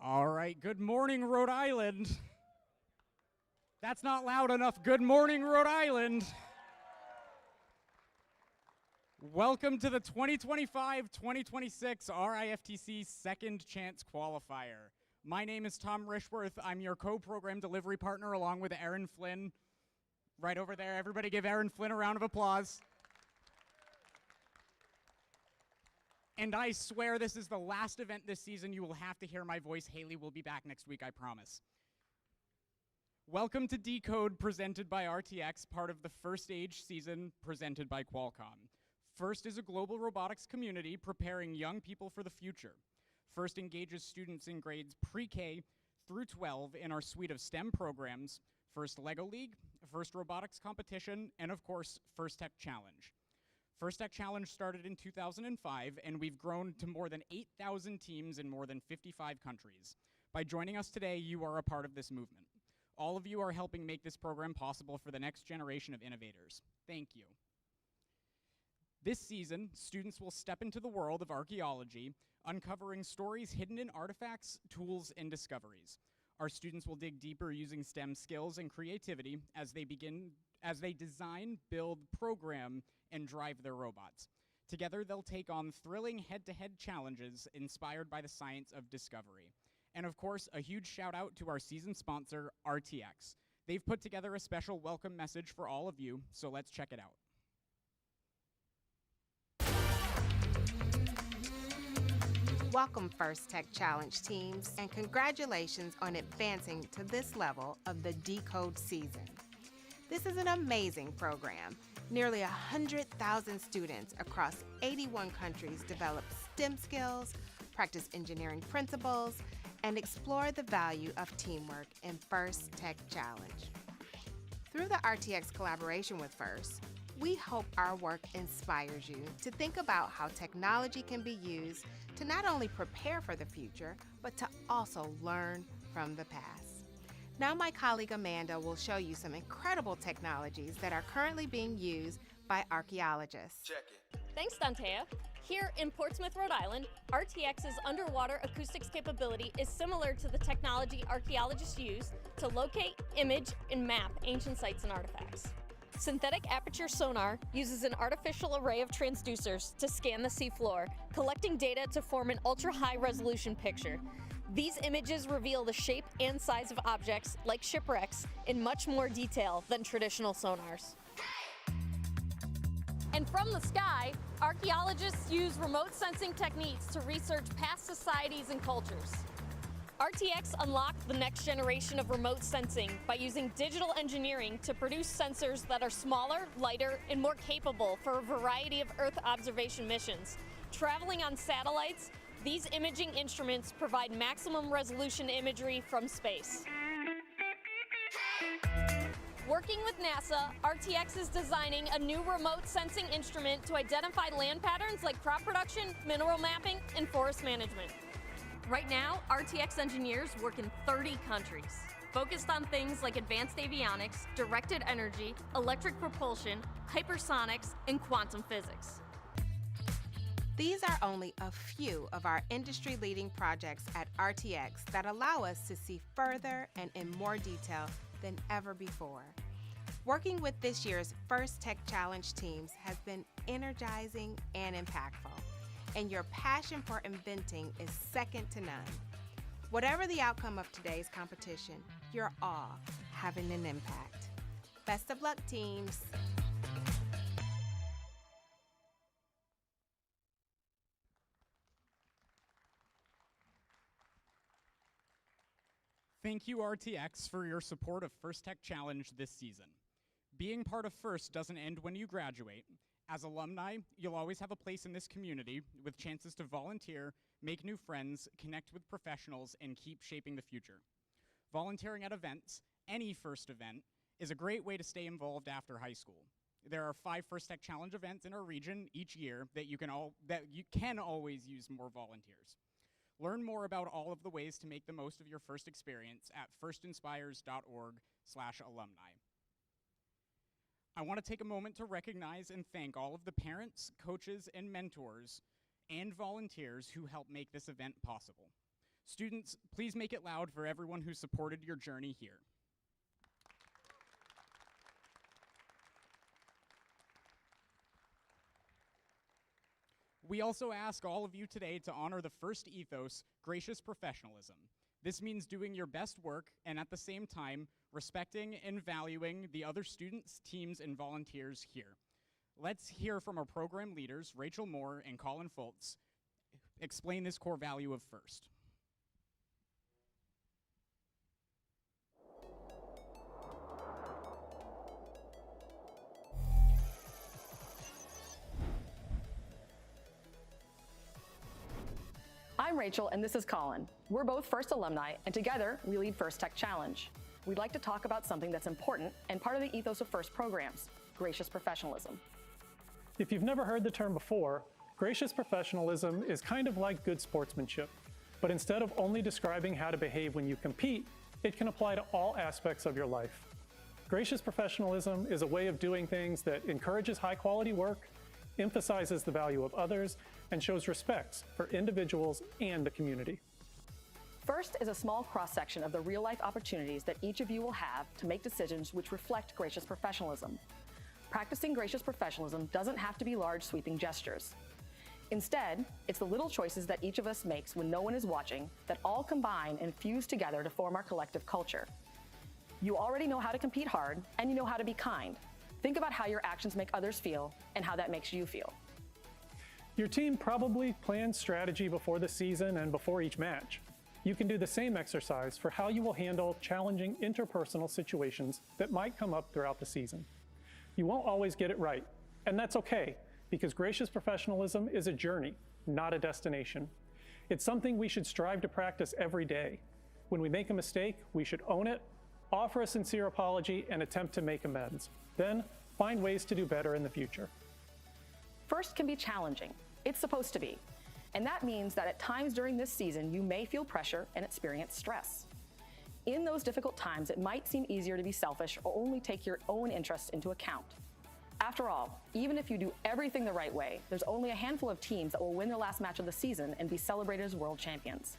All right, good morning, Rhode Island. That's not loud enough. Good morning, Rhode Island. Welcome to the 2025-2026 RIFTC Second Chance Qualifier. My name is Tom Rishworth. I'm your co-program delivery partner along with Aaron Flynn. Right over there, everybody give Aaron Flynn a round of applause. And I swear this is the last event this season. You will have to hear my voice. Haley will be back next week, I promise. Welcome to Decode, presented by RTX, part of the First Age season presented by Qualcomm. First is a global robotics community preparing young people for the future. First engages students in grades pre-K through 12 in our suite of STEM programs, First Lego League, First Robotics Competition, and of course, First Tech Challenge. First Tech Challenge started in 2005, and we've grown to more than 8,000 teams in more than 55 countries. By joining us today, you are a part of this movement. All of you are helping make this program possible for the next generation of innovators. Thank you. This season, students will step into the world of archaeology, uncovering stories hidden in artifacts, tools, and discoveries. Our students will dig deeper using STEM skills and creativity as they design, build, program, and drive their robots. Together, they'll take on thrilling head-to-head challenges inspired by the science of discovery. And of course, a huge shout out to our season sponsor, RTX. They've put together a special welcome message for all of you, so let's check it out. Welcome, First Tech Challenge teams, and congratulations on advancing to this level of the Decode season. This is an amazing program. Nearly 100,000 students across 81 countries develop STEM skills, practice engineering principles, and explore the value of teamwork in First Tech Challenge. Through the RTX collaboration with First, we hope our work inspires you to think about how technology can be used to not only prepare for the future, but to also learn from the past. Now my colleague Amanda will show you some incredible technologies that are currently being used by archaeologists. Check it. Thanks, Dantea. Here in Portsmouth, Rhode Island, RTX's underwater acoustics capability is similar to the technology archaeologists use to locate, image, and map ancient sites and artifacts. Synthetic aperture sonar uses an artificial array of transducers to scan the seafloor, collecting data to form an ultra-high resolution picture. These images reveal the shape and size of objects, like shipwrecks, in much more detail than traditional sonars. And from the sky, archaeologists use remote sensing techniques to research past societies and cultures. RTX unlocked the next generation of remote sensing by using digital engineering to produce sensors that are smaller, lighter, and more capable for a variety of Earth observation missions. Traveling on satellites, these imaging instruments provide maximum resolution imagery from space. Working with NASA, RTX is designing a new remote sensing instrument to identify land patterns like crop production, mineral mapping, and forest management. Right now, RTX engineers work in 30 countries, focused on things like advanced avionics, directed energy, electric propulsion, hypersonics, and quantum physics. These are only a few of our industry-leading projects at RTX that allow us to see further and in more detail than ever before. Working with this year's First Tech Challenge teams has been energizing and impactful, and your passion for inventing is second to none. Whatever the outcome of today's competition, you're all having an impact. Best of luck, teams. Thank you, RTX, for your support of First Tech Challenge this season. Being part of First doesn't end when you graduate. As alumni, you'll always have a place in this community with chances to volunteer, make new friends, connect with professionals, and keep shaping the future. Volunteering at events, any First event, is a great way to stay involved after high school. There are 5 First Tech Challenge events in our region each year that you can always use more volunteers. Learn more about all of the ways to make the most of your first experience at firstinspires.org/alumni. I want to take a moment to recognize and thank all of the parents, coaches, and mentors, and volunteers who help make this event possible. Students, please make it loud for everyone who supported your journey here. We also ask all of you today to honor the first ethos, gracious professionalism. This means doing your best work and at the same time, respecting and valuing the other students, teams, and volunteers here. Let's hear from our program leaders, Rachel Moore and Colin Fultz, explain this core value of FIRST. I'm Rachel, and this is Colin. We're both FIRST alumni, and together we lead FIRST Tech Challenge. We'd like to talk about something that's important and part of the ethos of FIRST programs, gracious professionalism. If you've never heard the term before, gracious professionalism is kind of like good sportsmanship. But instead of only describing how to behave when you compete, it can apply to all aspects of your life. Gracious professionalism is a way of doing things that encourages high-quality work, emphasizes the value of others, and shows respect for individuals and the community. FIRST is a small cross-section of the real-life opportunities that each of you will have to make decisions which reflect gracious professionalism. Practicing gracious professionalism doesn't have to be large, sweeping gestures. Instead, it's the little choices that each of us makes when no one is watching that all combine and fuse together to form our collective culture. You already know how to compete hard, and you know how to be kind. Think about how your actions make others feel and how that makes you feel. Your team probably plans strategy before the season and before each match. You can do the same exercise for how you will handle challenging interpersonal situations that might come up throughout the season. You won't always get it right, and that's okay, because gracious professionalism is a journey, not a destination. It's something we should strive to practice every day. When we make a mistake, we should own it, offer a sincere apology, and attempt to make amends. Then, find ways to do better in the future. FIRST can be challenging. It's supposed to be. And that means that at times during this season, you may feel pressure and experience stress. In those difficult times, it might seem easier to be selfish or only take your own interests into account. After all, even if you do everything the right way, there's only a handful of teams that will win their last match of the season and be celebrated as world champions.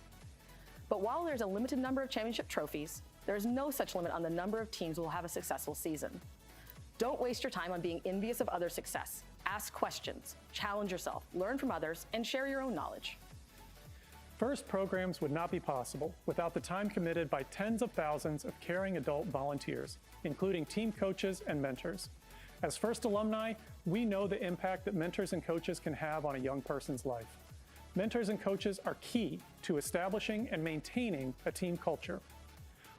But while there's a limited number of championship trophies, there's no such limit on the number of teams who will have a successful season. Don't waste your time on being envious of others' success. Ask questions, challenge yourself, learn from others, and share your own knowledge. FIRST programs would not be possible without the time committed by tens of thousands of caring adult volunteers, including team coaches and mentors. As FIRST alumni, we know the impact that mentors and coaches can have on a young person's life. Mentors and coaches are key to establishing and maintaining a team culture.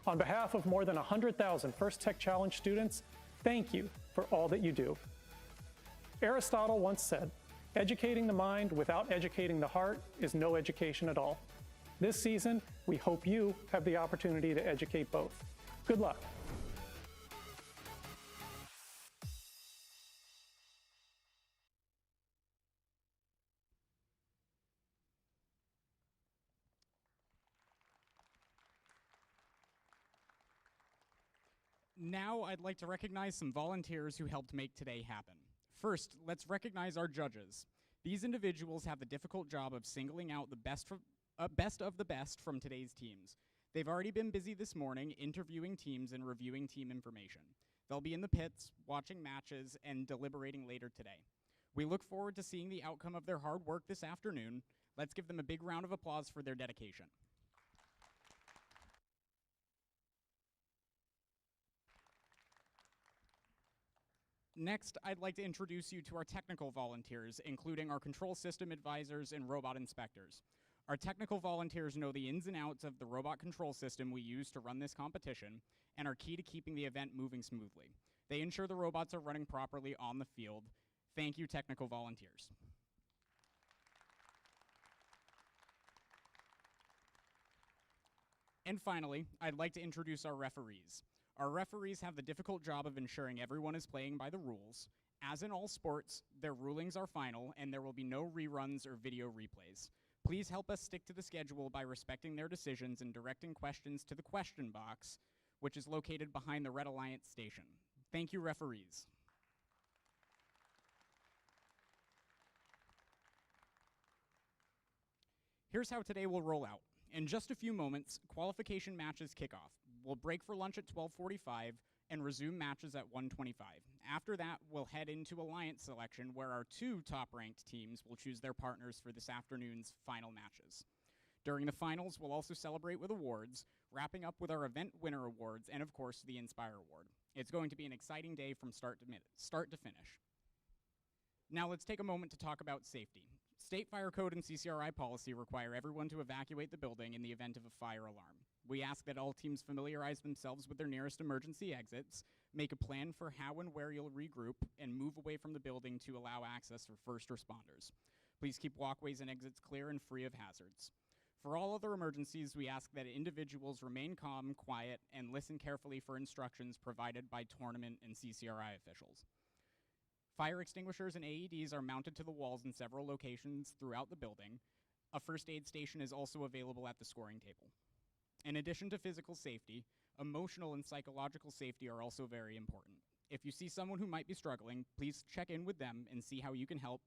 On behalf of more than 100,000 FIRST Tech Challenge students, thank you for all that you do. Aristotle once said, "Educating the mind without educating the heart is no education at all." This season, we hope you have the opportunity to educate both. Good luck. Now I'd like to recognize some volunteers who helped make today happen. First, let's recognize our judges. These individuals have the difficult job of singling out the best of the best from today's teams. They've already been busy this morning interviewing teams and reviewing team information. They'll be in the pits, watching matches, and deliberating later today. We look forward to seeing the outcome of their hard work this afternoon. Let's give them a big round of applause for their dedication. Next, I'd like to introduce you to our technical volunteers, including our control system advisors and robot inspectors. Our technical volunteers know the ins and outs of the robot control system we use to run this competition and are key to keeping the event moving smoothly. They ensure the robots are running properly on the field. Thank you, technical volunteers. And finally, I'd like to introduce our referees. Our referees have the difficult job of ensuring everyone is playing by the rules. As in all sports, their rulings are final, and there will be no reruns or video replays. Please help us stick to the schedule by respecting their decisions and directing questions to the question box, which is located behind the Red Alliance station. Thank you, referees. Here's how today will roll out. In just a few moments, qualification matches kick off. We'll break for lunch at 12:45 and resume matches at 1:25. After that, we'll head into alliance selection, where our 2 top-ranked teams will choose their partners for this afternoon's final matches. During the finals, we'll also celebrate with awards, wrapping up with our event winner awards and, of course, the Inspire Award. It's going to be an exciting day from start to finish. Now let's take a moment to talk about safety. State fire code and CCRI policy require everyone to evacuate the building in the event of a fire alarm. We ask that all teams familiarize themselves with their nearest emergency exits, make a plan for how and where you'll regroup, and move away from the building to allow access for first responders. Please keep walkways and exits clear and free of hazards. For all other emergencies, we ask that individuals remain calm, quiet, and listen carefully for instructions provided by tournament and CCRI officials. Fire extinguishers and AEDs are mounted to the walls in several locations throughout the building. A first aid station is also available at the scoring table. In addition to physical safety, emotional and psychological safety are also very important. If you see someone who might be struggling, please check in with them and see how you can help,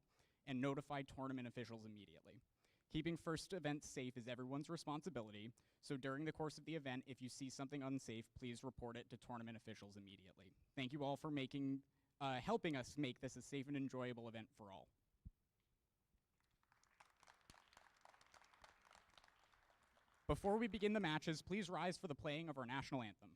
and notify tournament officials immediately. Keeping first events safe is everyone's responsibility, so during the course of the event, if you see something unsafe, please report it to tournament officials immediately. Thank you all for helping us make this a safe and enjoyable event for all. Before we begin the matches, please rise for the playing of our national anthem.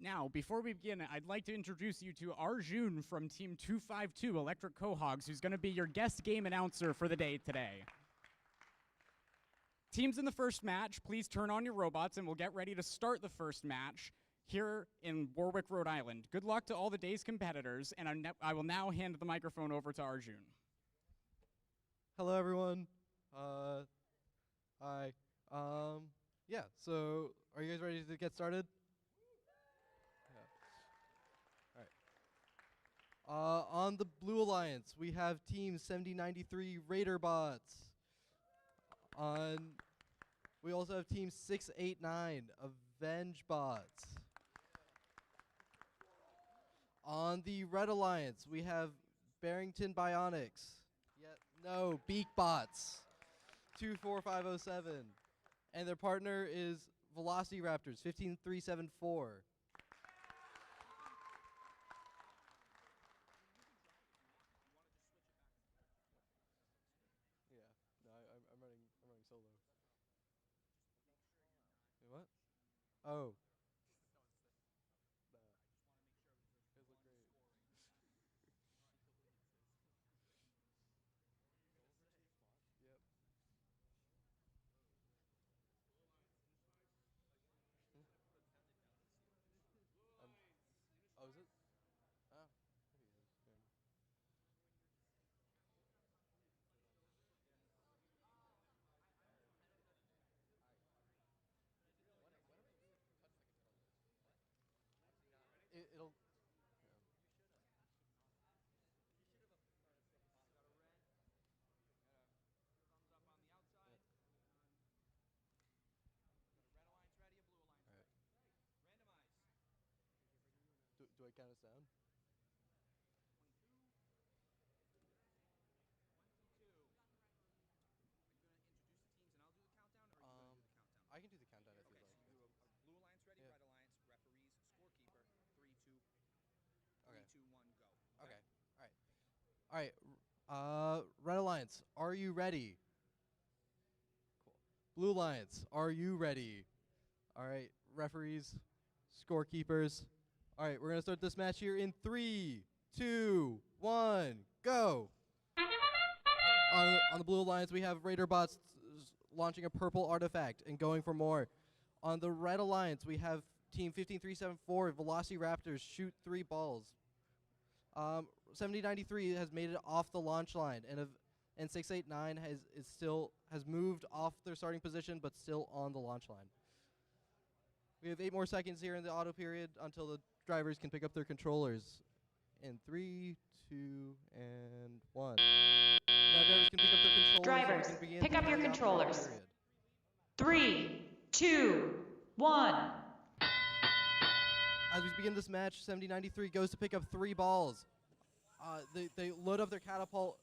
Now, before we begin, I'd like to introduce you to Arjun from Team 252 Electric Cohogs, who's going to be your guest game announcer for the day today. Teams in the first match, please turn on your robots and we'll get ready to start the first match here in Warwick, Rhode Island. Good luck to all the day's competitors, and I will now hand the microphone over to Arjun. Hello, everyone. Hi. Yeah, so are you guys ready to get started? On the Blue Alliance, we have Team 7093 Raider Bots. We also have Team 689 Avenge Bots. On the Red Alliance, we have Barrington Bionics. Beak Bots. 24507. And their partner is Velociraptors 15374. I'm running solo. Wait, what? Oh. You guys look great. Yep. Oh, is it? Ah. There he is. Yeah. It'll. I count us down? I can do the countdown if you like. So you do a blue alliance ready, Yeah. red alliance, referees, scorekeeper, 3, 2, Okay. 3, 2, 1, go. Okay. All right. Red Alliance, are you ready? Cool. Blue Alliance, are you ready? All right. Referees, scorekeepers. All right. We're gonna start this match here in 3, 2, 1, go. On the Blue Alliance, we have Raider bots launching a purple artifact and going for more. On the Red Alliance, we have Team 15374 Velociraptors shoot 3 balls. 7093 has made it off the launch line, and 689 has moved off their starting position, but still on the launch line. We have 8 more seconds here in the auto period until the drivers can pick up their controllers. In 3, 2, and 1. Now drivers can pick up their controllers. Drivers, and we can begin pick up your the auto controllers. period. 3, 2, 1. As we begin this match, 7093 goes to pick up 3 balls. They load up their catapult.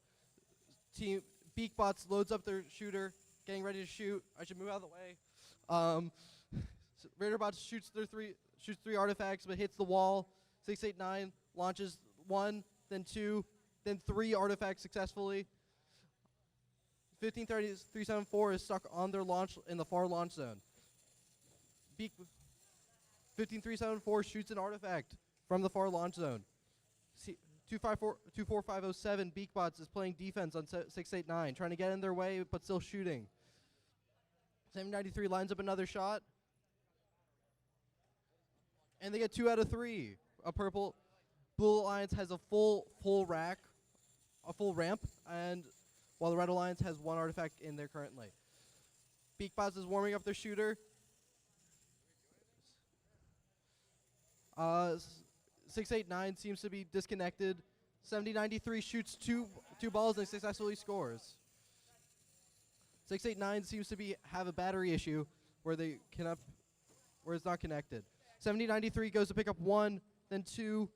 Team Beakbots loads up their shooter, getting ready to shoot. I should move out of the way. Raiderbots shoots 3 artifacts, but hits the wall. 689 launches 1, then 2, then 3 artifacts successfully. 15374 is stuck on their launch in the far launch zone. 15374 shoots an artifact from the far launch zone. 24507 Beakbots is playing defense on 689, trying to get in their way but still shooting. 793 lines up another shot, and they get 2 out of 3. Blue Alliance has a full rack, a full ramp, and while the Red Alliance has 1 artifact in there currently. Beakbots is warming up their shooter. 689 seems to be disconnected. 7093 shoots two balls and successfully scores. 689 seems to have a battery issue where it's not connected. 7093 goes to pick up 1, then 2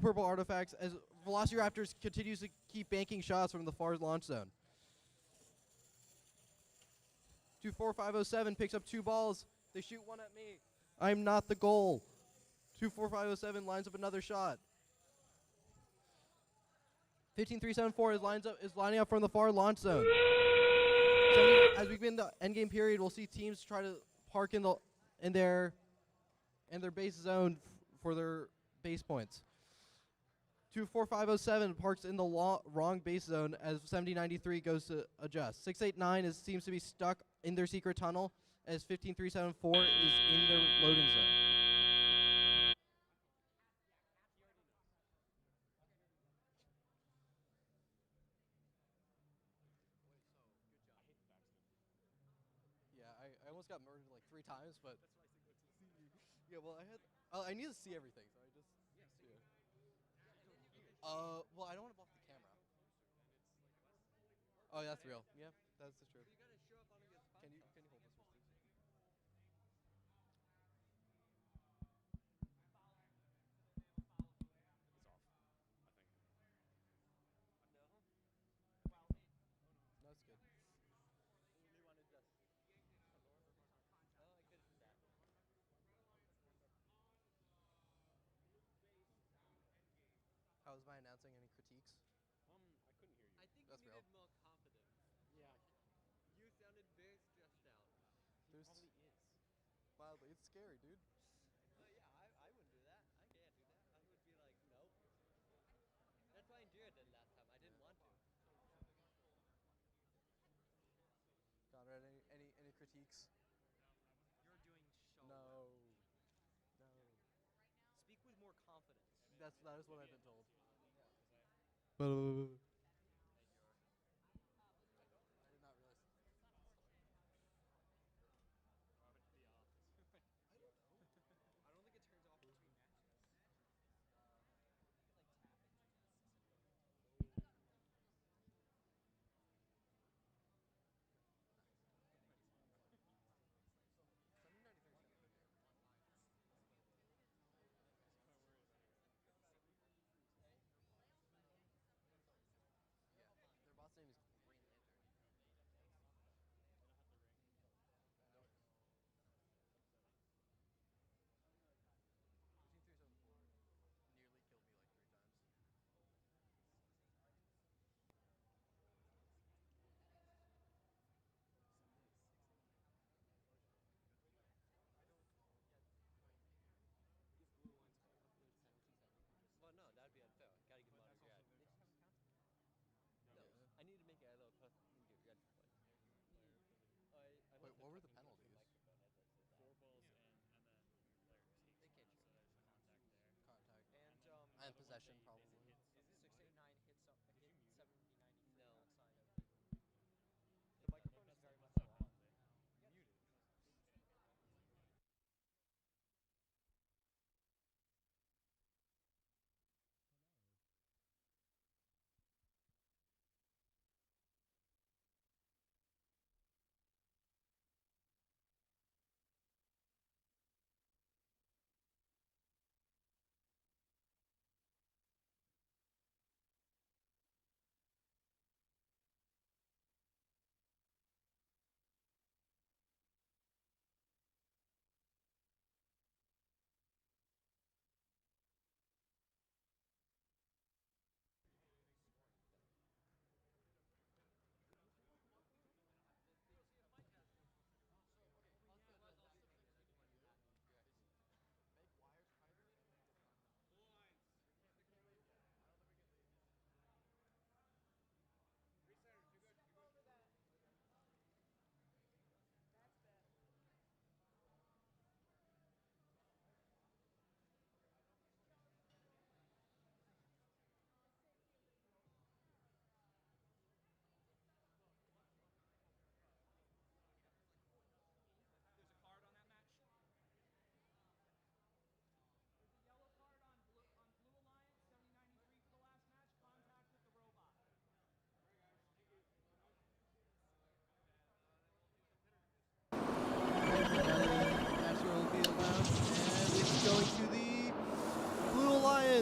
purple artifacts as Velociraptors continues to keep banking shots from the far launch zone. 24507 picks up 2 balls. They shoot 1 at me. I'm not the goal. 24507 lines up another shot. 15374 is lining up from the far launch zone. As we begin the endgame period, we'll see teams try to park in their base zone for their base points. 24507 parks in the wrong base zone as 7093 goes to adjust. 689 seems to be stuck in their secret tunnel as 15374 is in their loading zone. Yeah, I almost got murdered like 3 times, but that's why I said go to the CD. Yeah, well, I need to see everything, so I just well, I don't want to block the camera. Oh, yeah, that's real. Yeah, that's true. You gotta show up on your spot. Can you hold this, please? It's off, I think. No? That's good. You wanted to just... Oh, I could do that. How was my announcing? Any critiques? I couldn't hear you. I think That's you real. needed more confidence. Yeah, You sounded very stressed out. he probably is. Mildly, it's scary, dude. Yeah, I wouldn't do that. I can't do that. I would be like, nope. That's why Indira did last time. I didn't want to. Conrad, any critiques? You're doing so No. Speak with more confidence. That is what I've been told. I did not realize. I don't think it turns off between matches.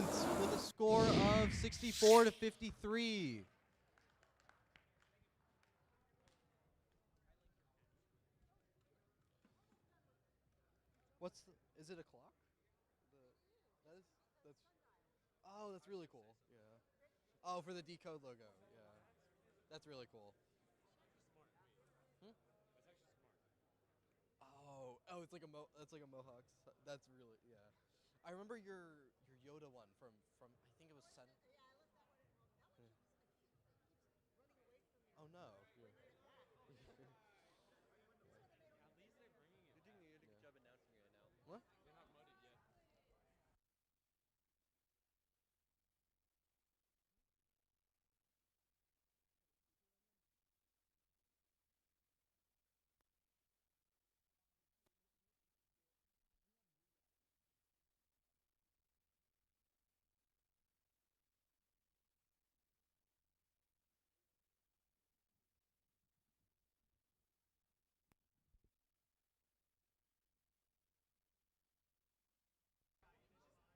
Alliance with a score of 64 to 53. Is it a clock? That's really cool. Yeah. Oh, for the decode logo. Yeah. That's really cool. Hmm? Oh, it's like that's like a mohawk. That's really, yeah. I remember your Yoda one from I think it was Sun. Yeah. Oh no. Yeah. At least they're bringing it. Yeah. You're doing a good job announcing it now. What? They're not mudded yet.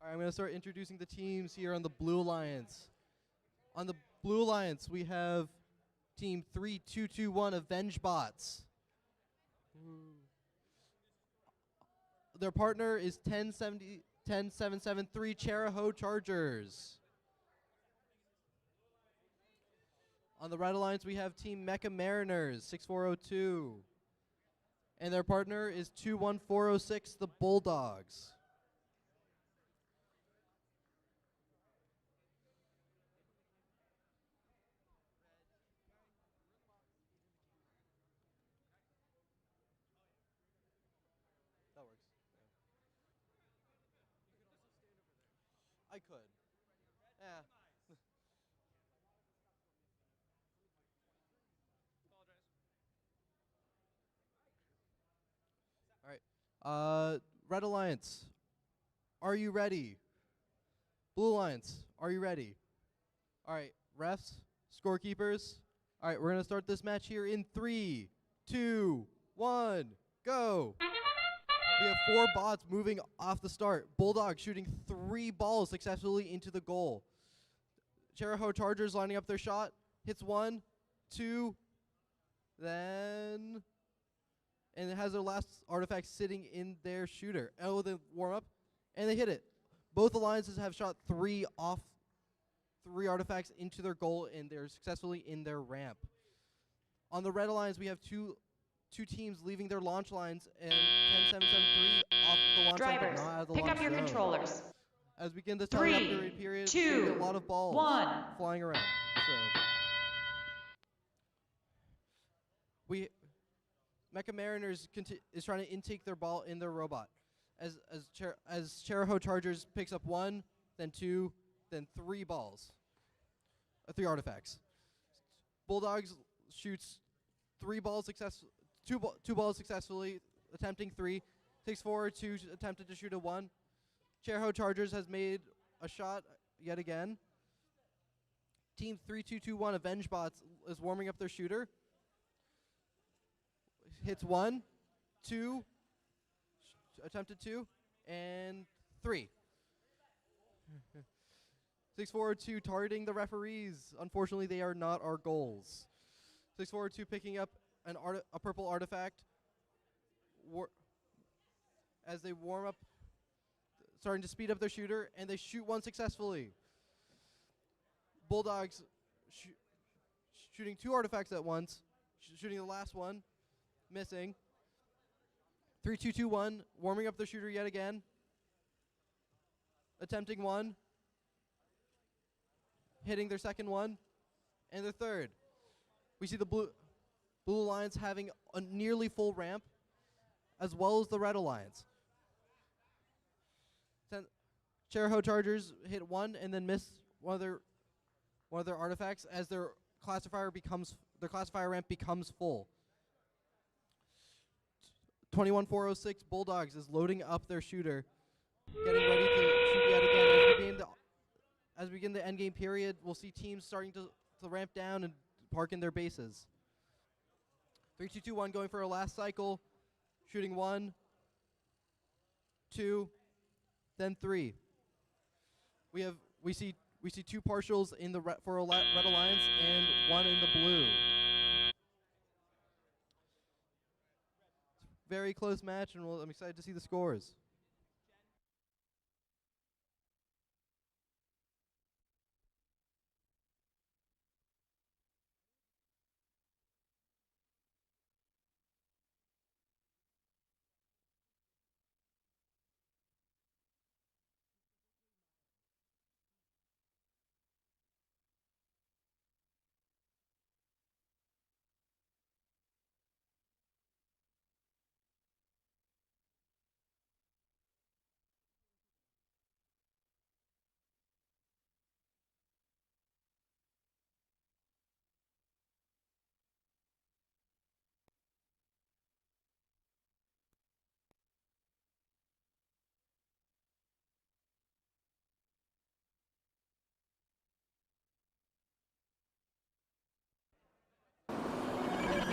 All right, I'm going to start introducing the teams here on the Blue Alliance. On the Blue Alliance, we have Team 3221 Avenge Bots. Their partner is 10773 Charahoe Chargers. On the Red Alliance, we have Team Mecha Mariners 6402. And their partner is 21406 the Bulldogs. That works. Yeah. I could. Yeah. All right. Red Alliance, are you ready? Blue Alliance, are you ready? All right, refs, scorekeepers. All right, we're gonna start this match here in 3, 2, 1, go. We have 4 bots moving off the start. Bulldog shooting 3 balls successfully into the goal. Charahoe Chargers lining up their shot. Hits 1, 2, then... And it has their last artifact sitting in their shooter. Oh, they warm up, and they hit it. Both alliances have shot 3 artifacts into their goal, and they're successfully in their ramp. On the Red Alliance, we have two teams leaving their launch lines, and 10773 off of the launch line, but Drivers, not out of the pick launch up your zone. Controllers. As we begin this time period, 3, there'll be 2, a lot of balls 1. flying around. So Mecha Mariners is trying to intake their ball in their robot. As Charahoe Chargers picks up 1, then 2, then 3 balls. 3 artifacts. Bulldogs shoots 2 balls successfully, attempting 3. Takes forward 2, attempted to shoot a 1. Charahoe Chargers has made a shot yet again. Team 3221 Avenge Bots is warming up their shooter. Hits 1, 2, attempted 2, and 3. 642 targeting the referees. Unfortunately, they are not our goals. 642 picking up a purple artifact. As they warm up, starting to speed up their shooter, and they shoot 1 successfully. Bulldogs shooting 2 artifacts at once, shooting the last one. Missing. 3-2-2-1, warming up the shooter yet again. Attempting 1. Hitting their second one. And their third. We see the Blue Alliance having a nearly full ramp, as well as the Red Alliance. Charahoe Chargers hit 1 and then miss one of their artifacts as their classifier ramp becomes full. 21406 Bulldogs is loading up their shooter, getting ready to shoot yet again. As we begin the endgame period, we'll see teams starting to ramp down and park in their bases. 3-2-2-1 going for a last cycle, shooting 1, 2, then 3. we see two partials in the Red Alliance and one in the blue. Very close match, and I'm excited to see the scores.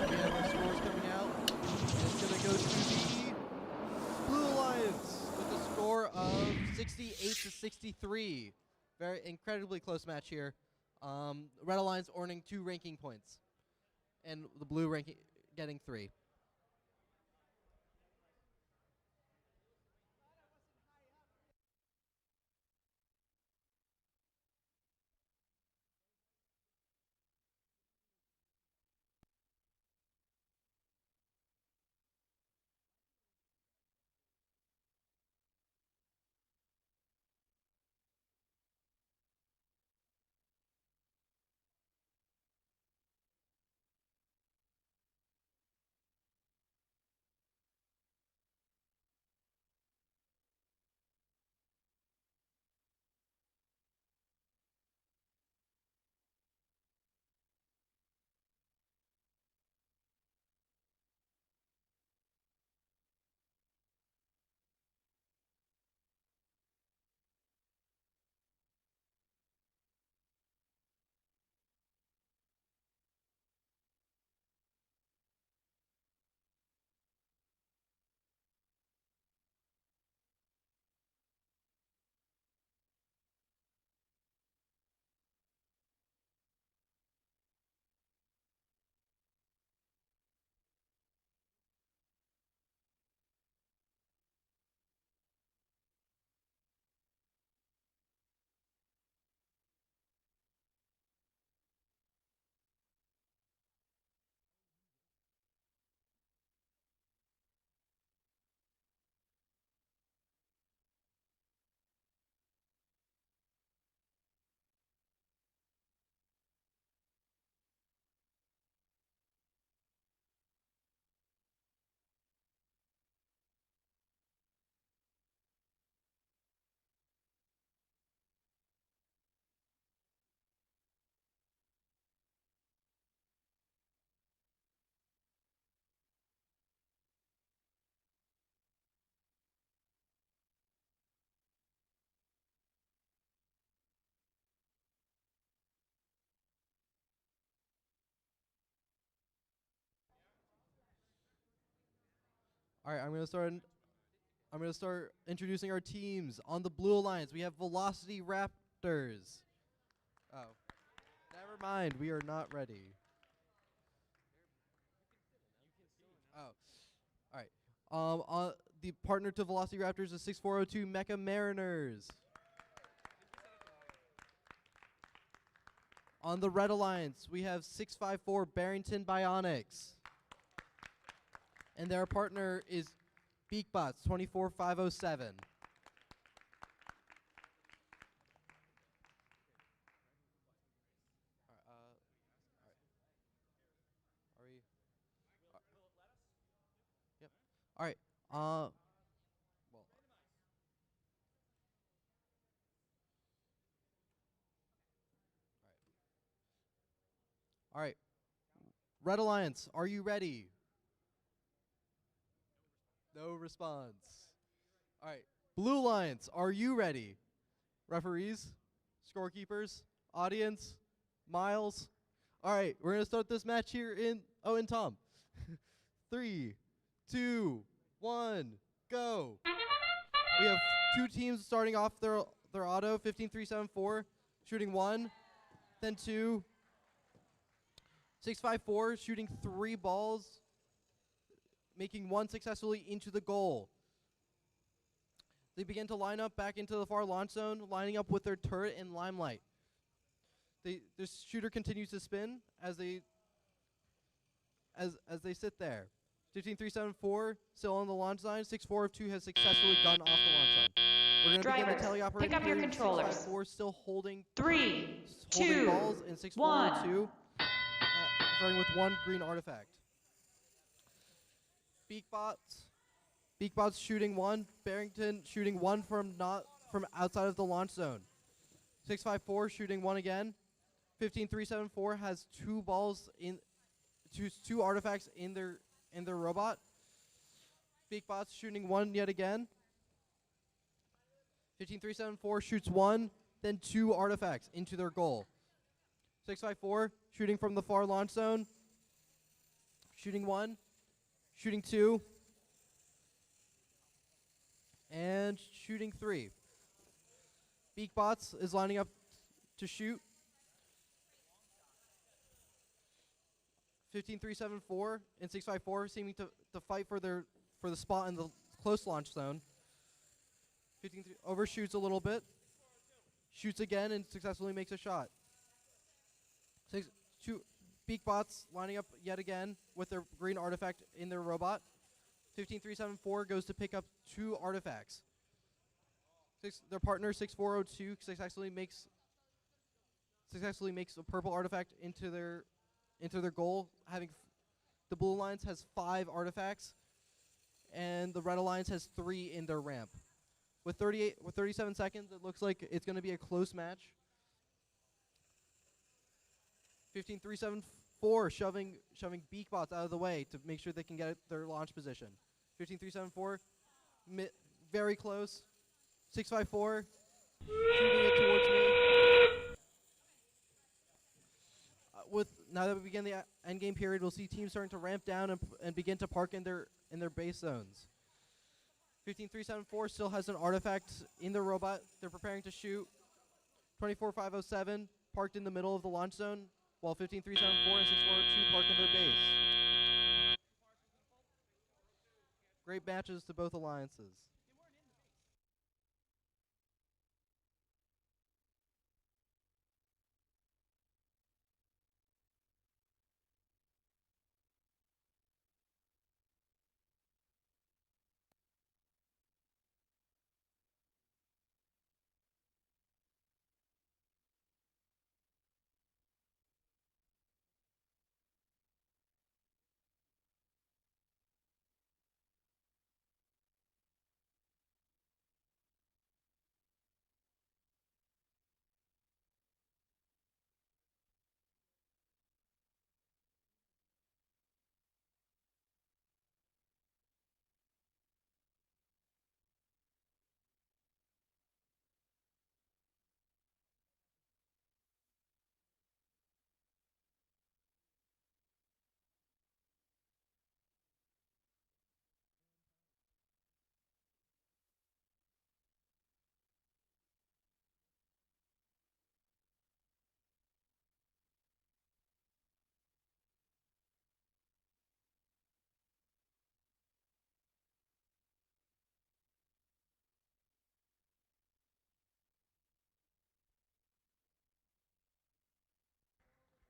We have our scores coming out. And it's going to go to the Blue Alliance with a score of 68 to 63. Very incredibly close match here. Red Alliance earning 2 ranking points, and the blue ranking getting 3. All right, I'm going to start introducing our teams. On the Blue Alliance, we have Velocity Raptors. Oh. Never mind, we are not ready. Oh. All right. On the partner to Velocity Raptors is 6402 Mecha Mariners. On the Red Alliance, we have 654 Barrington Bionics. And their partner is Beakbots 24507. Are we? Yep. All right. Well. All right. Red Alliance, are you ready? No response. All right. Blue Alliance, are you ready? Referees, scorekeepers, audience, Miles. All right, we're going to start this match here in and Tom. 3, 2, 1, go. We have 2 teams starting off their auto. 15-3-7-4, shooting 1, then 2. 6-5-4, shooting 3 balls, making 1 successfully into the goal. They begin to line up back into the far launch zone, lining up with their turret and limelight. This shooter continues to spin as they sit there. 15-3-7-4, still on the launch line. 6-4-2 has successfully gotten off the launch line. We're going to begin the Drivers, teleoperated pick up your period. controllers. 6-5-4 still holding 3, holding 2, balls, and 6-4-2 starting with 1 green artifact. Beakbots shooting 1. Barrington shooting 1 from outside of the launch zone. 6-5-4 shooting 1 again. 15-3-7-4 has 2 balls in, 2 artifacts in their robot. Beakbots shooting 1 yet again. 15-3-7-4 shoots 1, then 2 artifacts into their goal. 6-5-4 shooting from the far launch zone. Shooting 1, shooting 2, and shooting 3. Beakbots is lining up to shoot. 15-3-7-4 and 6-5-4 seeming to fight for the spot in the close launch zone. 15-3 overshoots a little bit. Shoots again and successfully makes a shot. 2 Beakbots lining up yet again with their green artifact in their robot. 15-3-7-4 goes to pick up 2 artifacts. Their partner 6-4-0-2 successfully makes a purple artifact into their goal. The blue alliance has 5 artifacts, and the red alliance has 3 in their ramp. With 37 seconds, it looks like it's going to be a close match. 15-3-7-4 shoving Beakbots out of the way to make sure they can get their launch position. 15-3-7-4, very close. 6-5-4, shooting it towards me. Now that we begin the endgame period, we'll see teams starting to ramp down and begin to park in their base zones. 15-3-7-4 still has an artifact in their robot. They're preparing to shoot. 24-5-0-7 parked in the middle of the launch zone, while 15-3-7-4 and 6-4-2 park in their base. Great matches to both alliances.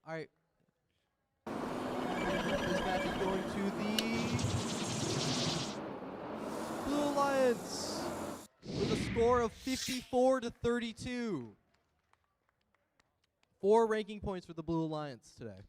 All right. This match is going to the Blue Alliance with a score of 54-32. 4 ranking points for the Blue Alliance today.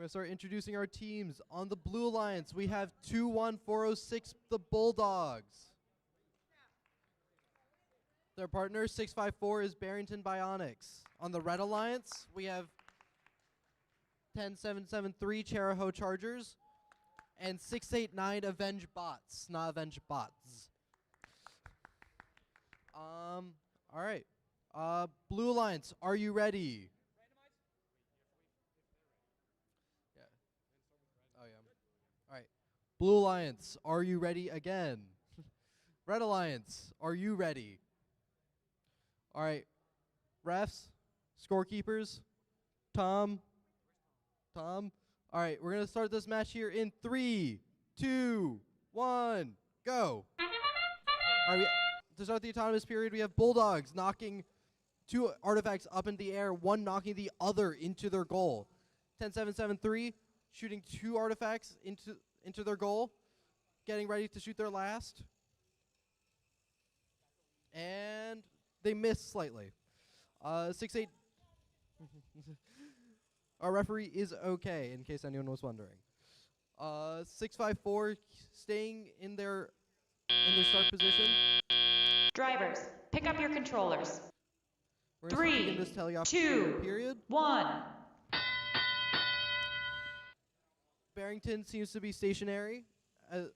going to start introducing our teams. On the Blue Alliance, we have 21406, the Bulldogs. Their partner, 654, is Barrington Bionics. On the Red Alliance, we have 10773, Charahoe Chargers, and 689, Avenge Bots, not Avenge Bots. All right. Blue Alliance, are you ready? Yeah. Oh, yeah. All right. Blue Alliance, are you ready again? Red Alliance, are you ready? All right. Refs, scorekeepers, Tom. All right, we're going to start this match here in 3, 2, 1, go. All right, to start the autonomous period, we have Bulldogs knocking 2 artifacts up in the air, 1 knocking the other into their goal. 10773 shooting 2 artifacts into their goal, getting ready to shoot their last. And they miss slightly. 6-8. Our referee is okay, in case anyone was wondering. 6-5-4 staying in their start position. Drivers, pick up your controllers. We're gonna begin 3, this teleoff 2, period. 1. Barrington seems to be stationary as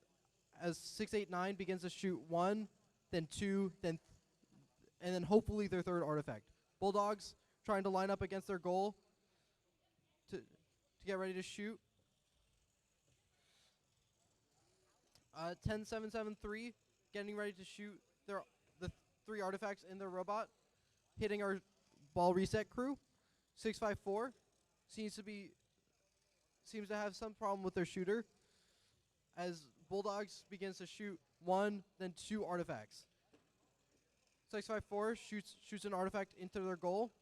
689 begins to shoot 1, then 2, and then hopefully their 3rd artifact. Bulldogs trying to line up against their goal to get ready to shoot. 10773 getting ready to shoot the 3 artifacts in their robot, hitting our ball reset crew. 654 seems to have some problem with their shooter as Bulldogs begins to shoot 1, then 2 artifacts. 654 shoots an artifact into their goal.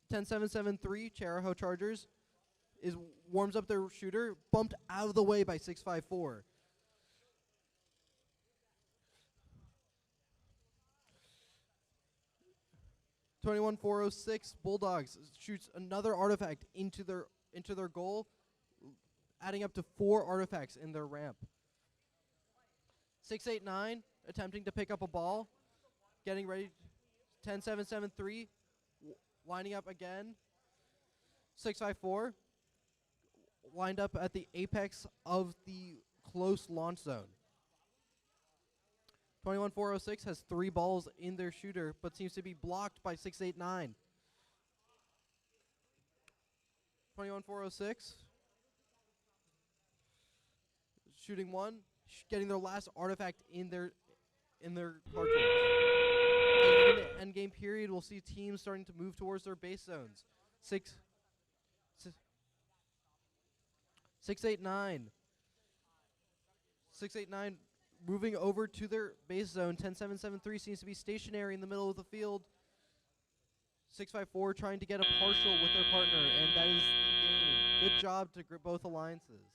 10773 Charahoe Chargers warms up their shooter, bumped out of the way by 654. $21,406 Bulldogs shoots another artifact into their goal, adding up to 4 artifacts in their ramp. 689 attempting to pick up a ball, getting ready. 10773 lining up again. 654 lined up at the apex of the close launch zone. 21406 has 3 balls in their shooter, but seems to be blocked by 689. 21406 shooting 1, getting their last artifact in their cartridge. In the end game period, we'll see teams starting to move towards their base zones. 689 moving over to their base zone. 10773 seems to be stationary in the middle of the field. 654 trying to get a partial with their partner, and that is the game. Good job to both alliances.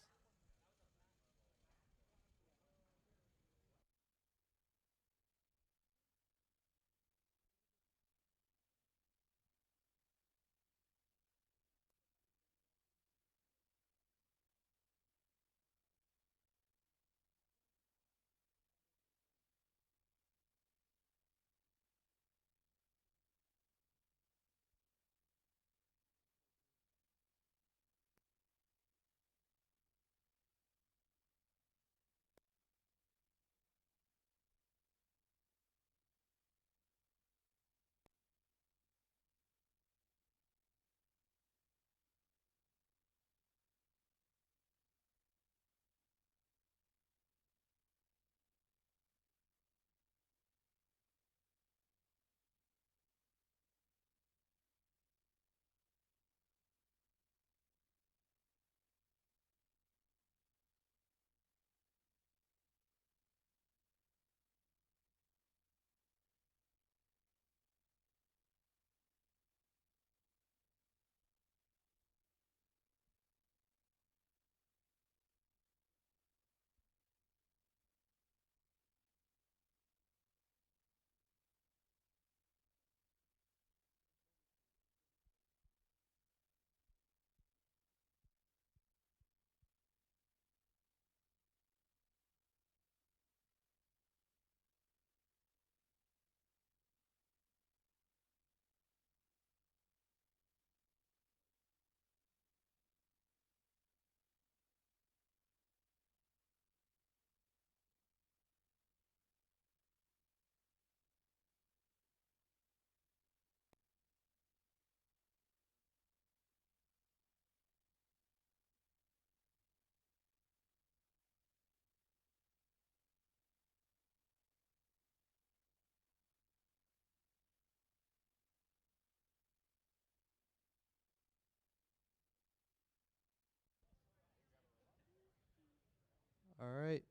All right.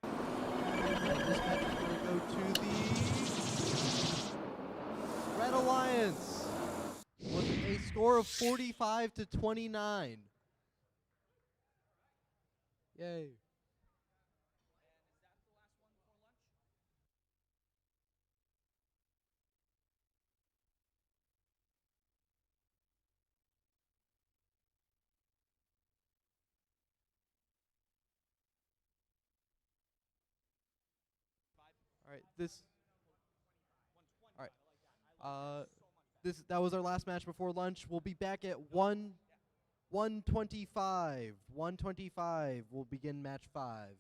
And this match is going to go to the Red Alliance with a score of 45-29. Yay. All right, this. All right. That was our last match before lunch. We'll be back at 1:25. 1:25. We'll begin match 5.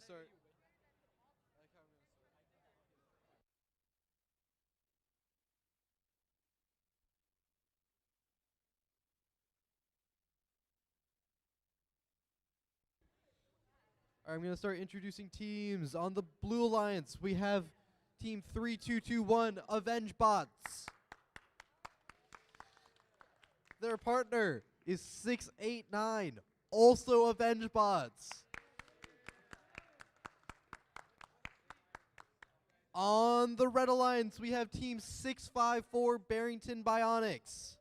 gonna start. Alright, I'm gonna start introducing teams. On the Blue Alliance, we have Team 3221 Avenge Bots. Their partner is 689, also Avenge Bots. On the Red Alliance, we have Team 654 Barrington Bionics.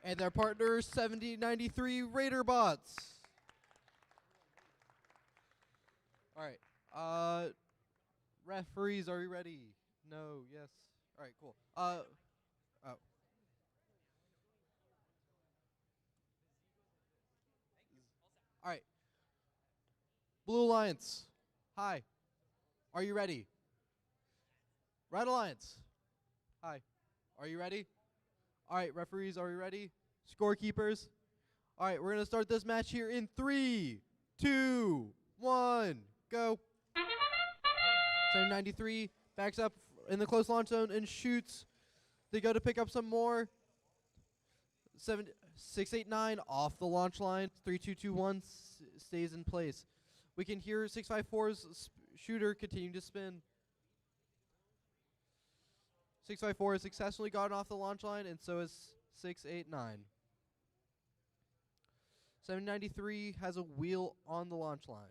And their partner, 7093 Raider Bots. Alright, referees, are you ready? No, yes. Alright, cool. Oh. Alright. Blue Alliance, hi. Are you ready? Red Alliance, hi. Are you ready? Alright, referees, are you ready? Scorekeepers. Alright, we're gonna start this match here in 3, 2, 1, go. 793 backs up in the close launch zone and shoots. They go to pick up some more. 689 off the launch line. 3221 stays in place. We can hear 654's shooter continue to spin. 654 has successfully gotten off the launch line, and so is 689. 793 has a wheel on the launch line.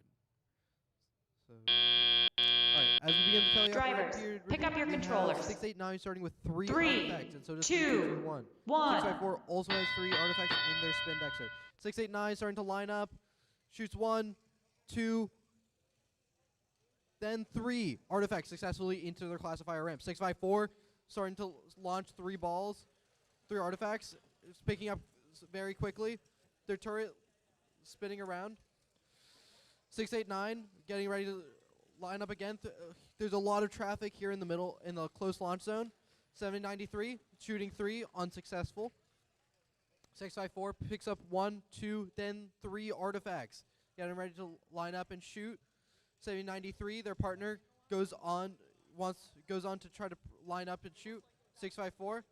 So, alright, as we begin the tally Drivers, pick up your controllers. 689 starting with 3 3, artifacts, and so does 2, 3221. 1. 654 also has 3 artifacts in their spin dexter. 689 starting to line up, shoots 1, 2, then 3 artifacts successfully into their classifier ramp. 654 starting to launch 3 balls, 3 artifacts. It's picking up very quickly. Their turret spinning around. 689 getting ready to line up again. There's a lot of traffic here in the middle, in the close launch zone. 793 shooting 3, unsuccessful. 654 picks up 1, 2, then 3 artifacts. Getting ready to line up and shoot. 793, their partner goes on to try to line up and shoot. 654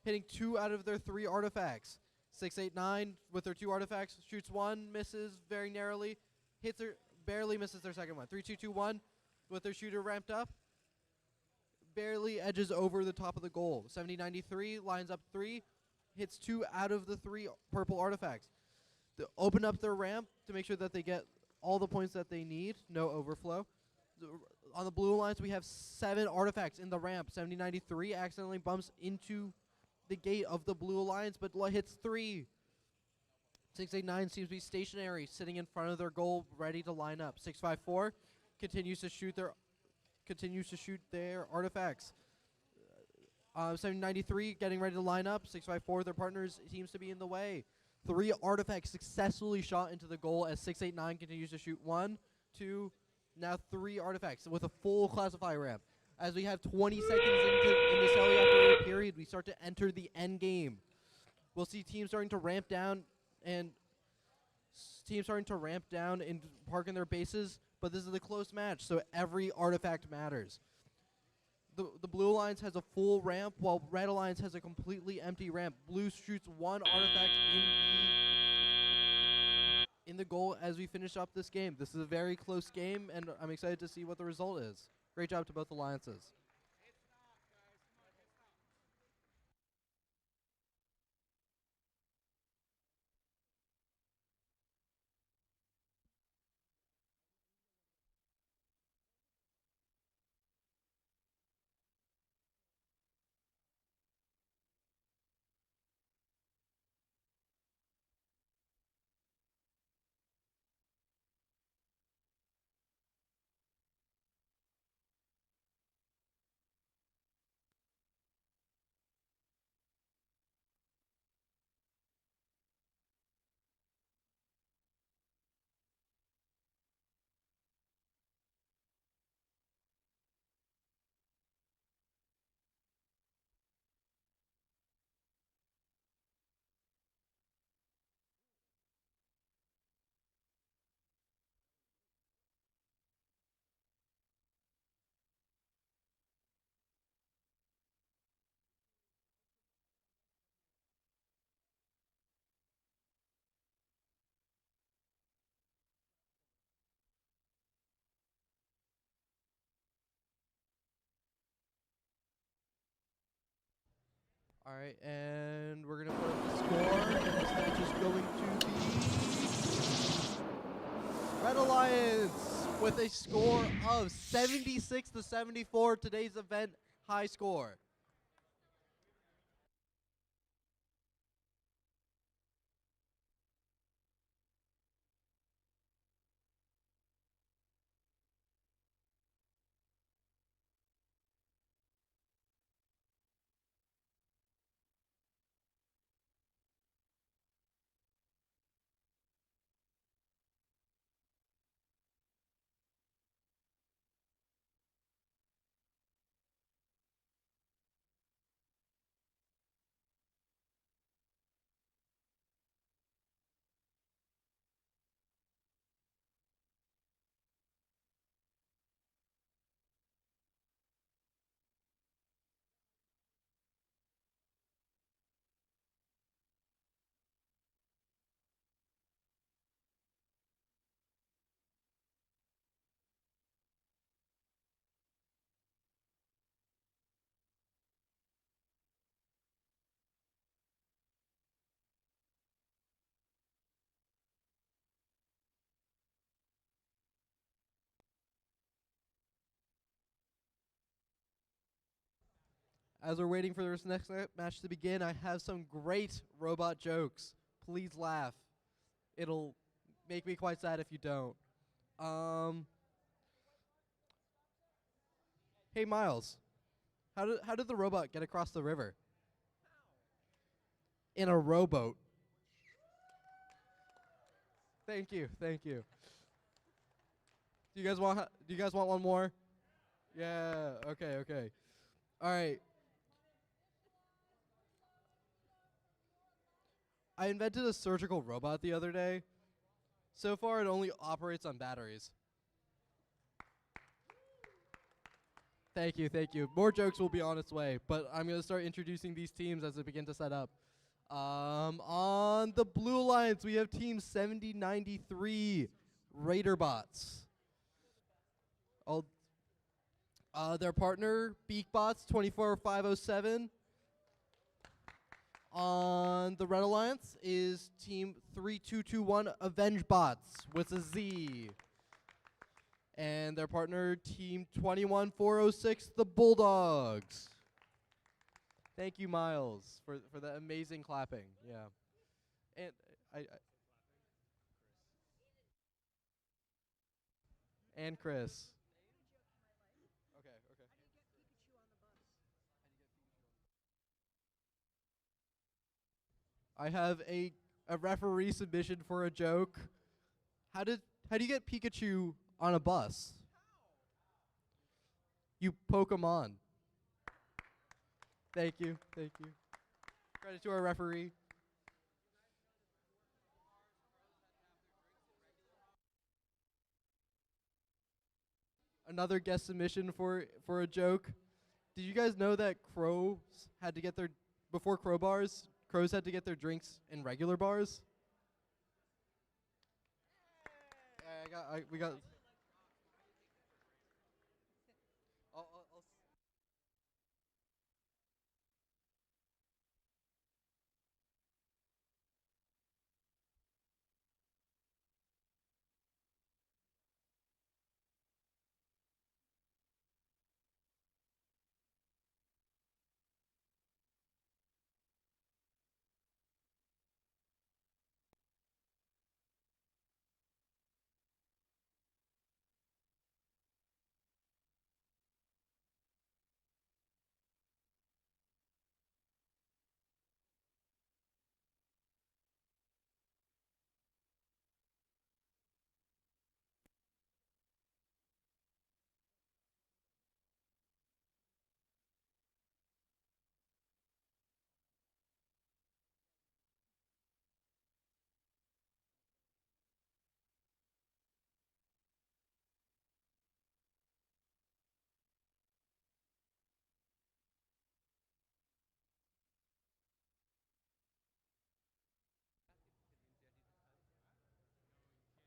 hitting 2 out of their 3 artifacts. 689 with their 2 artifacts shoots 1, misses very narrowly, hits her, barely misses their second one. 3221 with their shooter ramped up, barely edges over the top of the goal. 7093 lines up 3, hits 2 out of the 3 purple artifacts. They open up their ramp to make sure that they get all the points that they need, no overflow. On the Blue Alliance, we have 7 artifacts in the ramp. 7093 accidentally bumps into the gate of the Blue Alliance, but hits 3. 689 seems to be stationary, sitting in front of their goal, ready to line up. 654 continues to shoot their artifacts. 793 getting ready to line up. 654, their partners seems to be in the way. 3 artifacts successfully shot into the goal as 689 continues to shoot 1, 2, now 3 artifacts with a full classifier ramp. As we have 20 seconds in this heli-operated period, we start to enter the end game. We'll see teams starting to ramp down and park in their bases, but this is a close match, so every artifact matters. The Blue Alliance has a full ramp, while Red Alliance has a completely empty ramp. Blue shoots 1 artifact in the goal as we finish up this game. This is a very close game, and I'm excited to see what the result is. Great job to both alliances. All right, and we're gonna put up the score. This match is going to be Red Alliance with a score of 76-74. Today's event high score. As we're waiting for this next match to begin, I have some great robot jokes. Please laugh. It'll make me quite sad if you don't. Hey Miles, how did the robot get across the river? In a rowboat. Thank you, thank you. Do you guys want one more? Yeah. Okay. All right. I invented a surgical robot the other day. So far, it only operates on batteries. Thank you. More jokes will be on its way, but I'm going to start introducing these teams as they begin to set up. On the Blue Alliance, we have Team 7093, Raiderbots. Their partner, Beakbots 24507. On the Red Alliance is Team 3221 AvengeBots with a Z. And their partner, Team 21406, the Bulldogs. Thank you, Miles, for that amazing clapping. Yeah. And and Chris. Okay. I have a referee submission for a joke. How do you get Pikachu on a bus? You poke him on. Thank you. Credit to our referee. Another guest submission for a joke. Did you guys know that crows had to get their before crowbars? Crows had to get their drinks in regular bars. We got.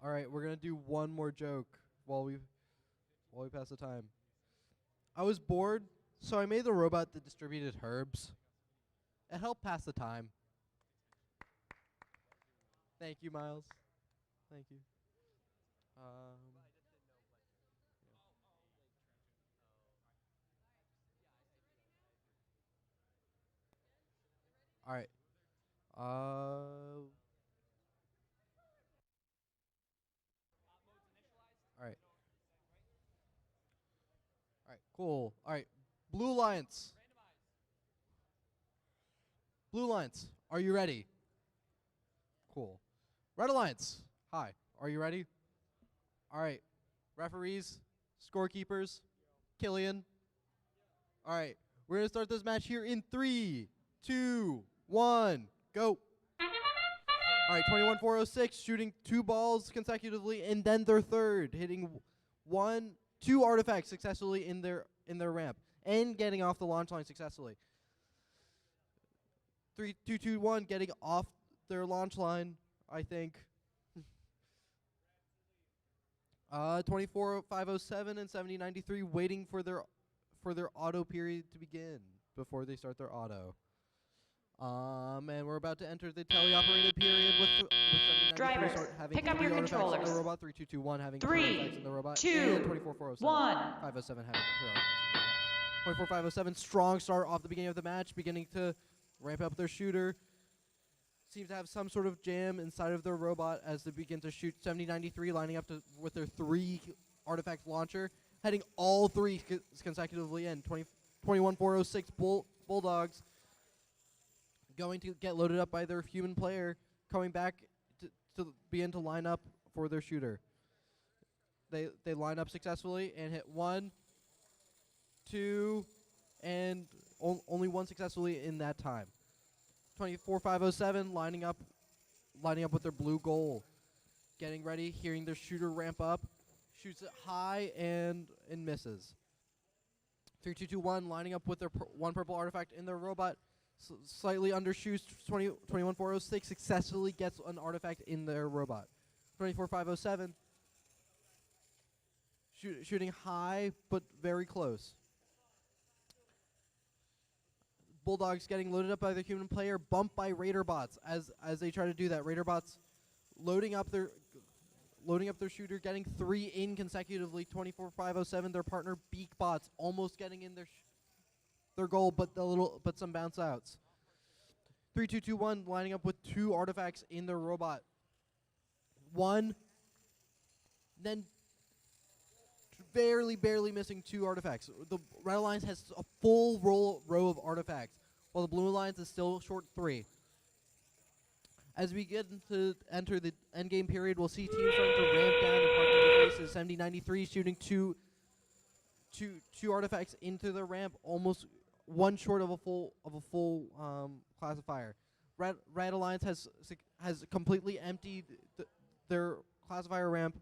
All right, we're gonna do one more joke while we pass the time. I was bored, so I made the robot that distributed herbs, It helped pass the time. Thank you, Miles. Thank you. All right. All right. All right. Cool. All right. Blue Lions. Blue Lions, are you ready? Cool. Red Alliance, hi. Are you ready? All right. Referees, scorekeepers, Killian. All right. We're going to start this match here in 3, 2, 1, go. All right, 21-406, shooting 2 balls consecutively, and then their third, hitting 2 artifacts successfully in their ramp, and getting off the launch line successfully. 3, 2, 2, 1, getting off their launch line, I think. 24-507 and 70-93, waiting for their auto period to begin before they start their auto. And we're about to enter the teleoperated period with 70-93 Drivers, having pick up 3 your artifacts in controllers. the robot, 3, 2, 2, 1 having 3, 2 artifacts in the robot, 2, and 24-407. 1. 507 having 3 artifacts in the robot. 24-507, strong start off the beginning of the match, beginning to ramp up their shooter. Seems to have some sort of jam inside of their robot as they begin to shoot. 70-93 lining up with their 3 artifact launcher, heading all 3 consecutively in. 21-406 Bulldogs going to get loaded up by their human player, coming back to begin to line up for their shooter. They line up successfully and hit 1, 2, and only 1 successfully in that time. 24-507 lining up with their blue goal, getting ready, hearing their shooter ramp up, shoots it high and misses. 3-2-2-1 lining up with their 1 purple artifact in their robot, slightly undershoots. 21-406 successfully gets an artifact in their robot. 24-507 shooting high but very close. Bulldogs getting loaded up by the human player, bumped by Raider bots as they try to do that. Raider bots loading up their shooter, getting 3 in consecutively. 24-507 their partner Beak bots almost getting in their goal, but some bounce outs. 3-2-2-1 lining up with 2 artifacts in their robot. 1, then barely missing 2 artifacts. The Red Alliance has a full row of artifacts, while the Blue Alliance is still short 3. As we get to enter the endgame period, we'll see teams starting to ramp down and park in the faces. 70-93 shooting two artifacts into the ramp, almost 1 short of a full classifier. Red Alliance has completely emptied their classifier ramp,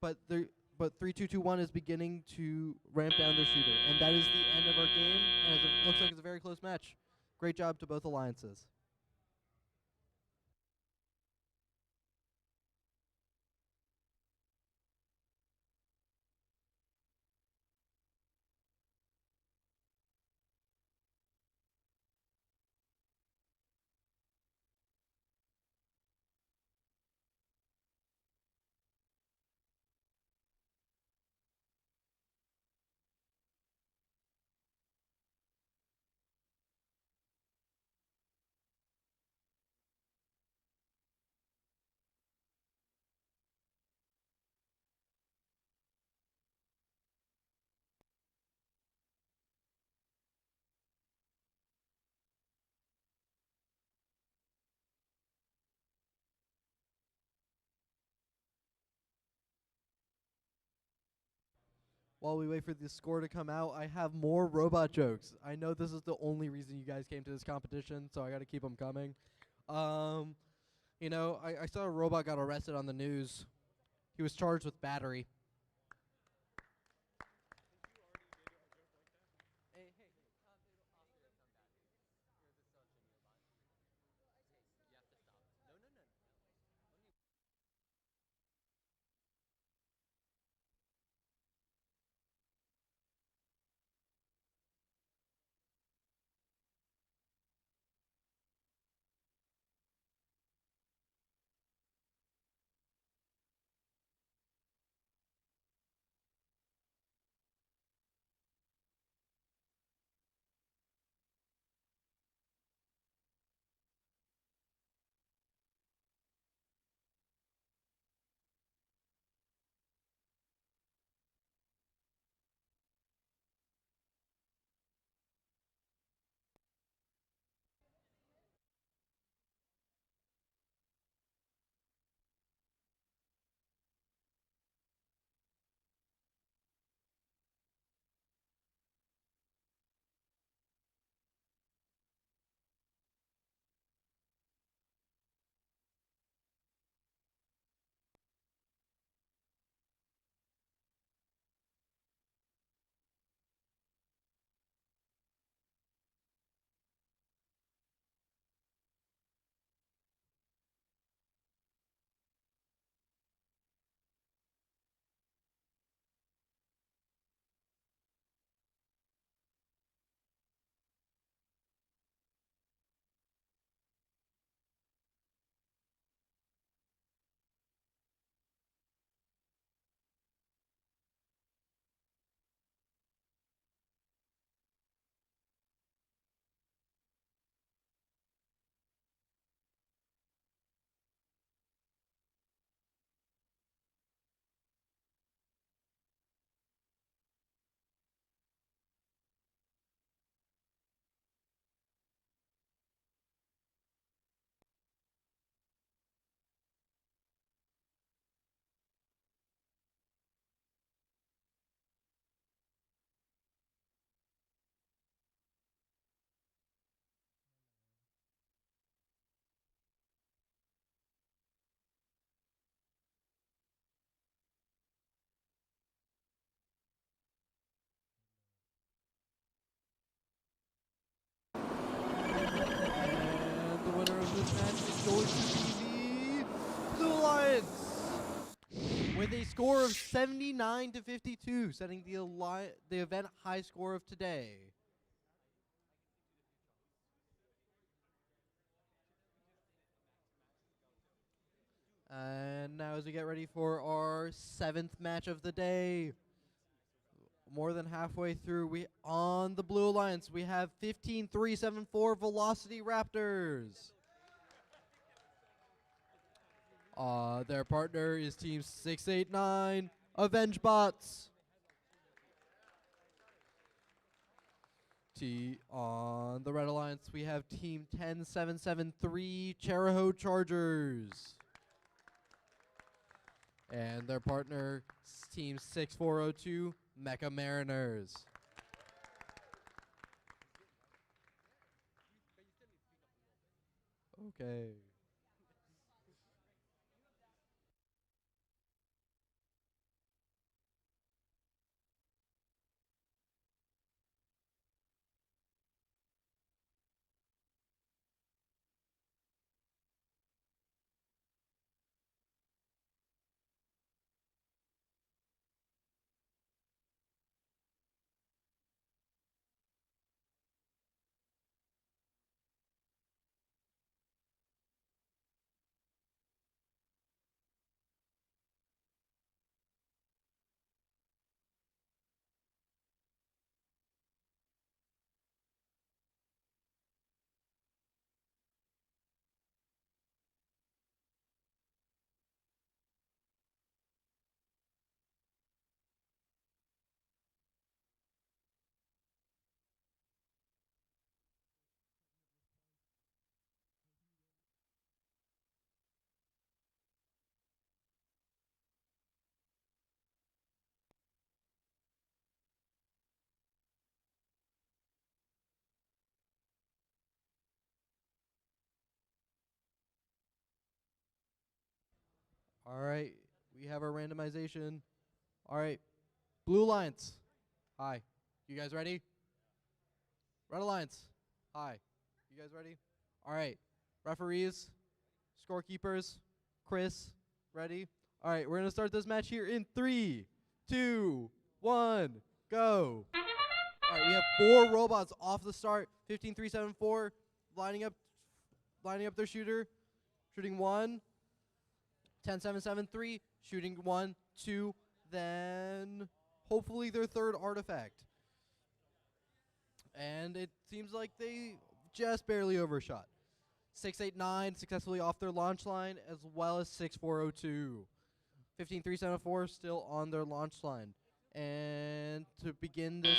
but 3-2-2-1 is beginning to ramp down their shooter. And that is the end of our game, and it looks like it's a very close match. Great job to both alliances. While we wait for the score to come out, I have more robot jokes. I know this is the only reason you guys came to this competition, so I got to keep them coming. You know, I saw a robot got arrested on the news. He was charged with battery. winner of this match is going to be the Blue Lions with a score of 79 to 52, setting the event high score of today. And now as we get ready for our 7th match of the day, more than halfway through, we on the Blue Alliance, we have 15374 Velocity Raptors. Their partner is Team 689 Avenge Bots. On the Red Alliance, we have Team 10773 Charahoe Chargers. And their partner, Team 6402 Mecha Mariners. Okay. All right, we have our randomization. All right, Blue Alliance. Hi. You guys ready? Red Alliance. Hi. You guys ready? All right. Referees, scorekeepers, Chris, ready? All right, we're going to start this match here in 3, 2, 1, go. All right, we have 4 robots off the start. 15374 lining up their shooter, shooting 1. 10773 shooting 1, 2, then hopefully their 3rd artifact. And it seems like they just barely overshot. 689 successfully off their launch line, as well as 6402. 15374 still on their launch line. And to begin this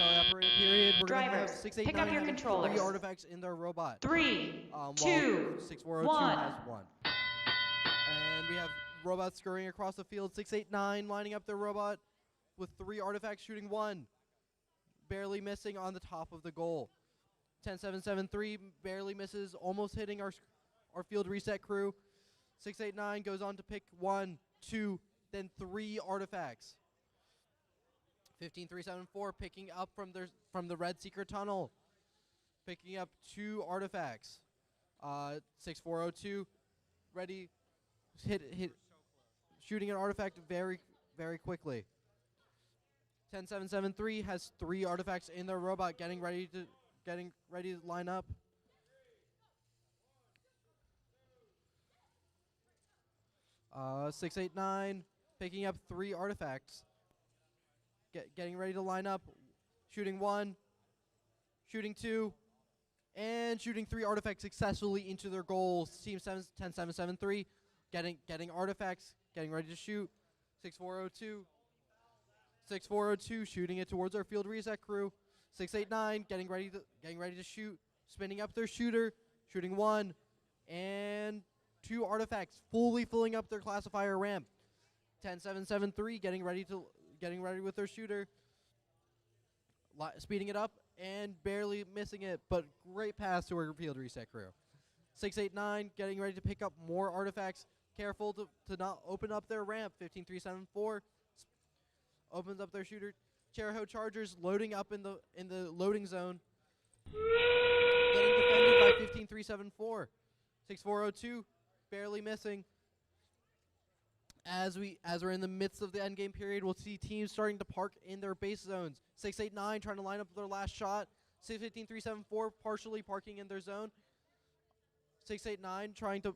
teleoperated period, we're going to have Drivers, 689 pick up your having controllers. 3 artifacts in their robot. 3, while 2, 6402 1. has 1. And we have robots scurrying across the field. 689 lining up their robot with 3 artifacts, shooting 1. Barely missing on the top of the goal. 10773 barely misses, almost hitting our field reset crew. 689 goes on to pick 1, 2, then 3 artifacts. 15374 picking up from the red secret tunnel, picking up 2 artifacts. 6402 ready, hit, shooting an artifact very, very quickly. 10773 has 3 artifacts in their robot, getting ready to line up. Uh, 689 picking up 3 artifacts, getting ready to line up, shooting 1, shooting 2, and shooting 3 artifacts successfully into their goals. Team 10773 getting artifacts, getting ready to shoot. 6402 shooting it towards our field reset crew. 689 getting ready to shoot, spinning up their shooter, shooting 1, and 2 artifacts, fully filling up their classifier ramp. 10773 getting ready with their shooter, speeding it up and barely missing it, but great pass to our field reset crew. 689 getting ready to pick up more artifacts, careful to not open up their ramp. 15374 opens up their shooter. Charahoe Chargers loading up in the loading zone, getting defended by 15374. 6402 barely missing. As we're in the midst of the end game period, we'll see teams starting to park in their base zones. 689 trying to line up their last shot. 615374 partially parking in their zone. 689 trying to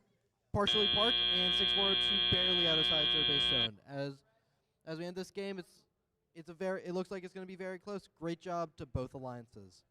partially park, and 6402 barely out of sight their base zone. As we end this game, it looks like it's going to be very close. Great job to both alliances.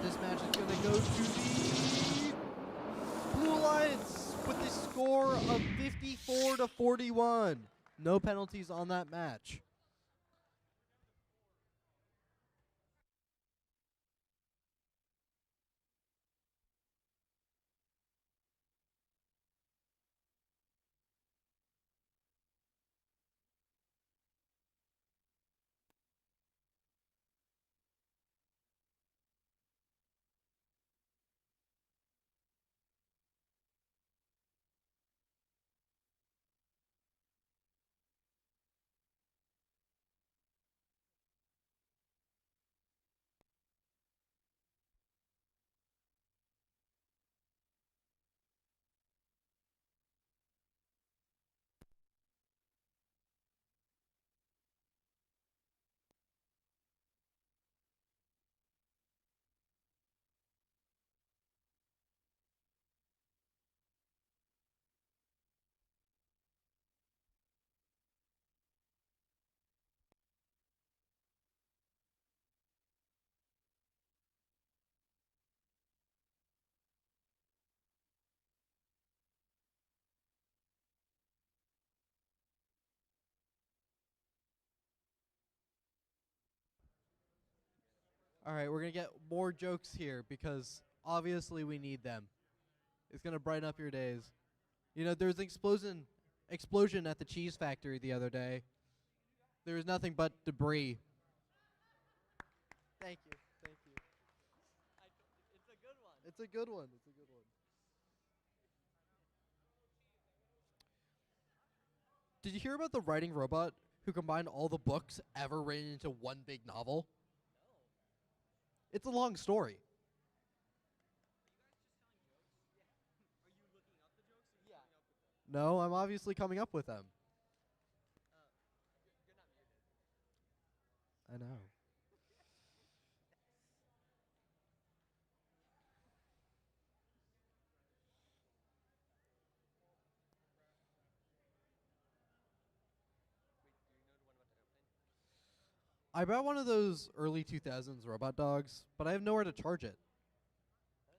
This match is going to go to the Blue Alliance with the score of 54-41. No penalties on that match. All right, we're going to get more jokes here because obviously we need them. It's going to brighten up your days. You know, there was an explosion at the cheese factory the other day. There was nothing but debris. Thank you. Thank you. It's a good one. It's a good one. It's a good one. Did you hear about the writing robot who combined all the books ever written into one big novel? It's a long story. No, I'm obviously coming up with them. You're not muted. I know. I bought one of those early 2000s robot dogs, but I have nowhere to charge it.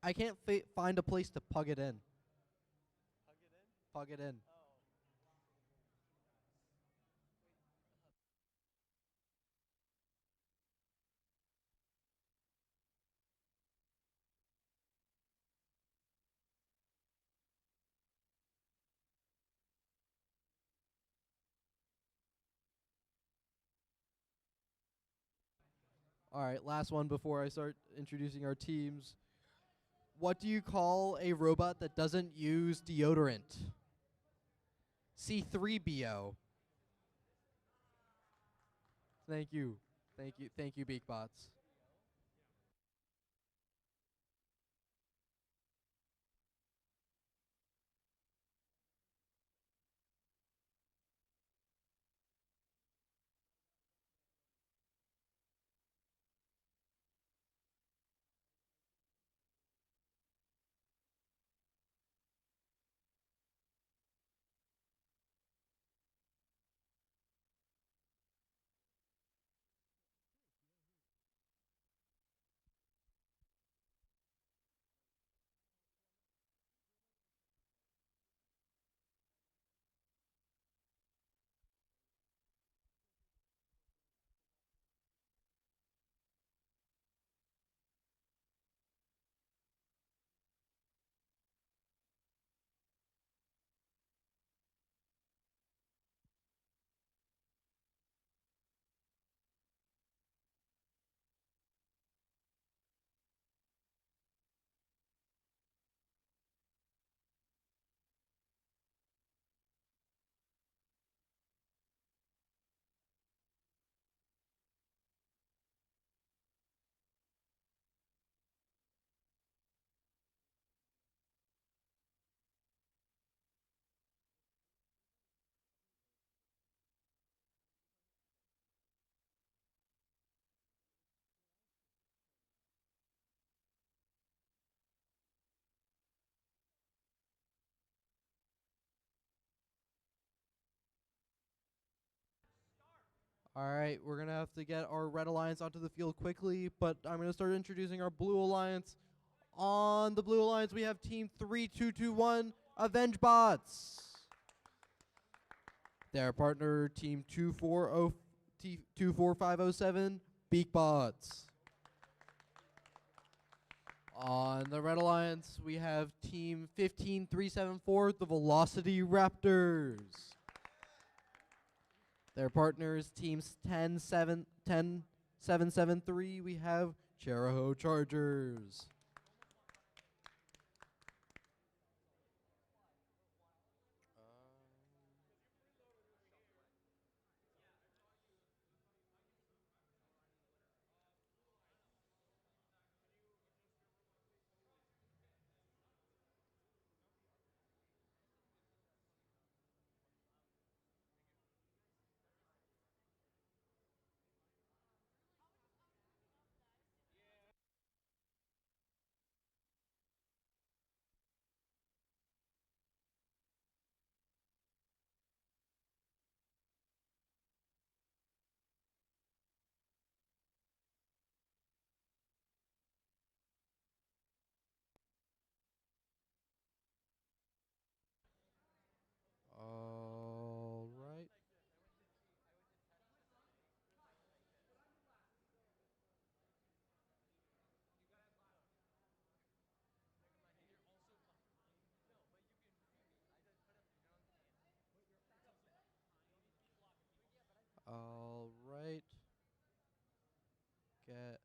I can't find a place to plug it in. Plug it in? Plug it in. Oh. All right, last one before I start introducing our teams. What do you call a robot that doesn't use deodorant? C3BO. Thank you. Thank you. Thank you, Beakbots. All right, we're going to have to get our Red Alliance onto the field quickly, but I'm going to start introducing our Blue Alliance. On the Blue Alliance, we have Team 3221, Avenge Bots. Their partner, Team 24507, Beak Bots. On the Red Alliance, we have Team 15374, the Velocity Raptors. Their partners, Teams 10773, we have Cheraho Chargers. All right. All right. Get.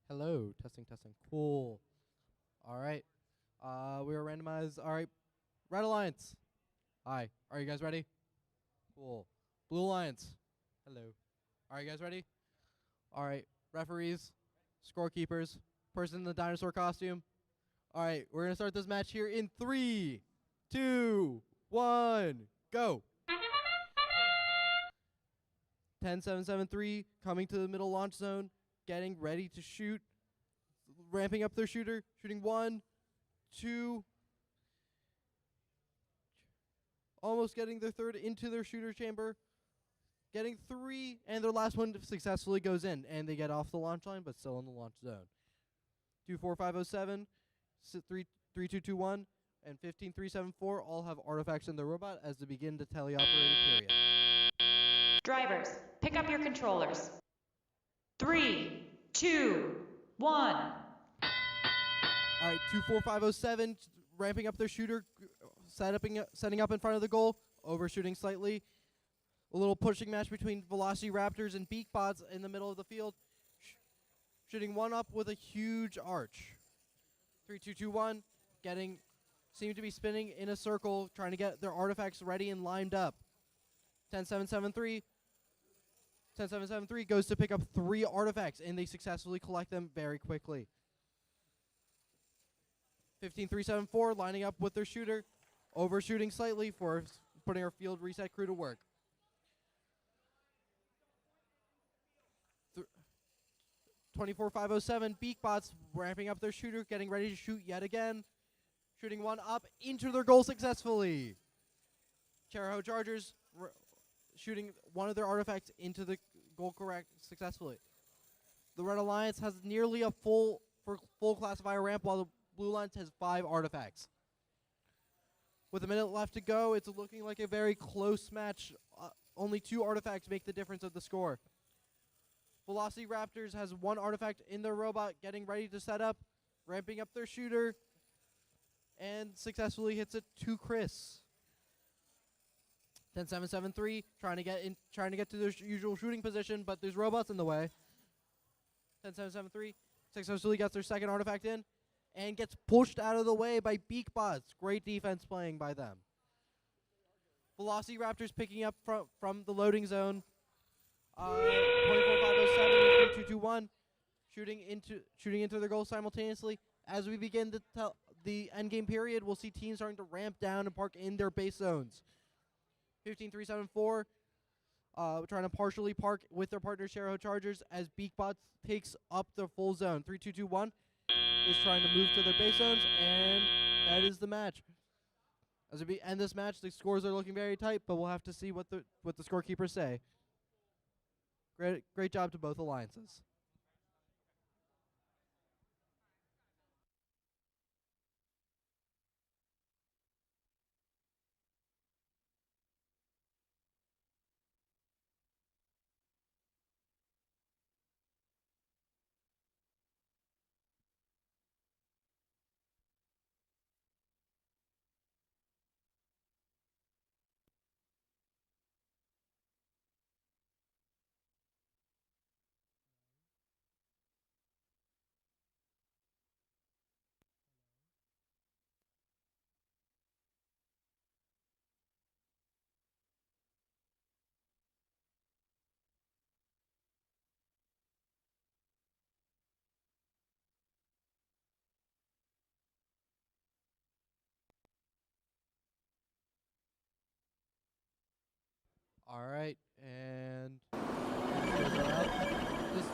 Hello. Testing, testing. Cool. All right. We were randomized. All right. Red Alliance. Hi. Are you guys ready? Cool. Blue Alliance. Hello. Are you guys ready? All right. Referees, scorekeepers, person in the dinosaur costume. All right. We're going to start this match here in 3, 2, 1, go. 10773 coming to the middle launch zone, getting ready to shoot, ramping up their shooter, shooting 1, 2, almost getting their third into their shooter chamber, getting 3, and their last one successfully goes in, and they get off the launch line, but still in the launch zone. 24507, 3221, and 15374 all have artifacts in their robot as they begin the teleoperated period. Drivers, pick up your controllers. 3, 2, 1. All right, 24507 ramping up their shooter, setting up in front of the goal, overshooting slightly. A little pushing match between Velocity Raptors and Beak Bots in the middle of the field. Shooting 1 up with a huge arch. 3221 seem to be spinning in a circle, trying to get their artifacts ready and lined up. 10773 goes to pick up 3 artifacts, and they successfully collect them very quickly. 15374 lining up with their shooter, overshooting slightly for putting our field reset crew to work. 24507 Beak Bots ramping up their shooter, getting ready to shoot yet again. Shooting 1 up into their goal successfully. Cheraho Chargers shooting 1 of their artifacts into the goal correct successfully. The Red Alliance has nearly a full classifier ramp, while the Blue Alliance has 5 artifacts. With a minute left to go, it's looking like a very close match. Only 2 artifacts make the difference of the score. Velocity Raptors has 1 artifact in their robot, getting ready to set up, ramping up their shooter, and successfully hits it to Chris. 10773 trying to get to their usual shooting position, but there's robots in the way. 10773 successfully gets their second artifact in and gets pushed out of the way by Beakbots. Great defense playing by them. Velociraptors picking up from the loading zone. 24507 and 3221 shooting into their goal simultaneously. As we begin the endgame period, we'll see teams starting to ramp down and park in their base zones. 15374 trying to partially park with their partner Sheraho Chargers as Beakbots takes up the full zone. 3221 is trying to move to their base zones, and that is the match. As we end this match, the scores are looking very tight, but we'll have to see what the scorekeepers say. Great job to both alliances. All right, and this match is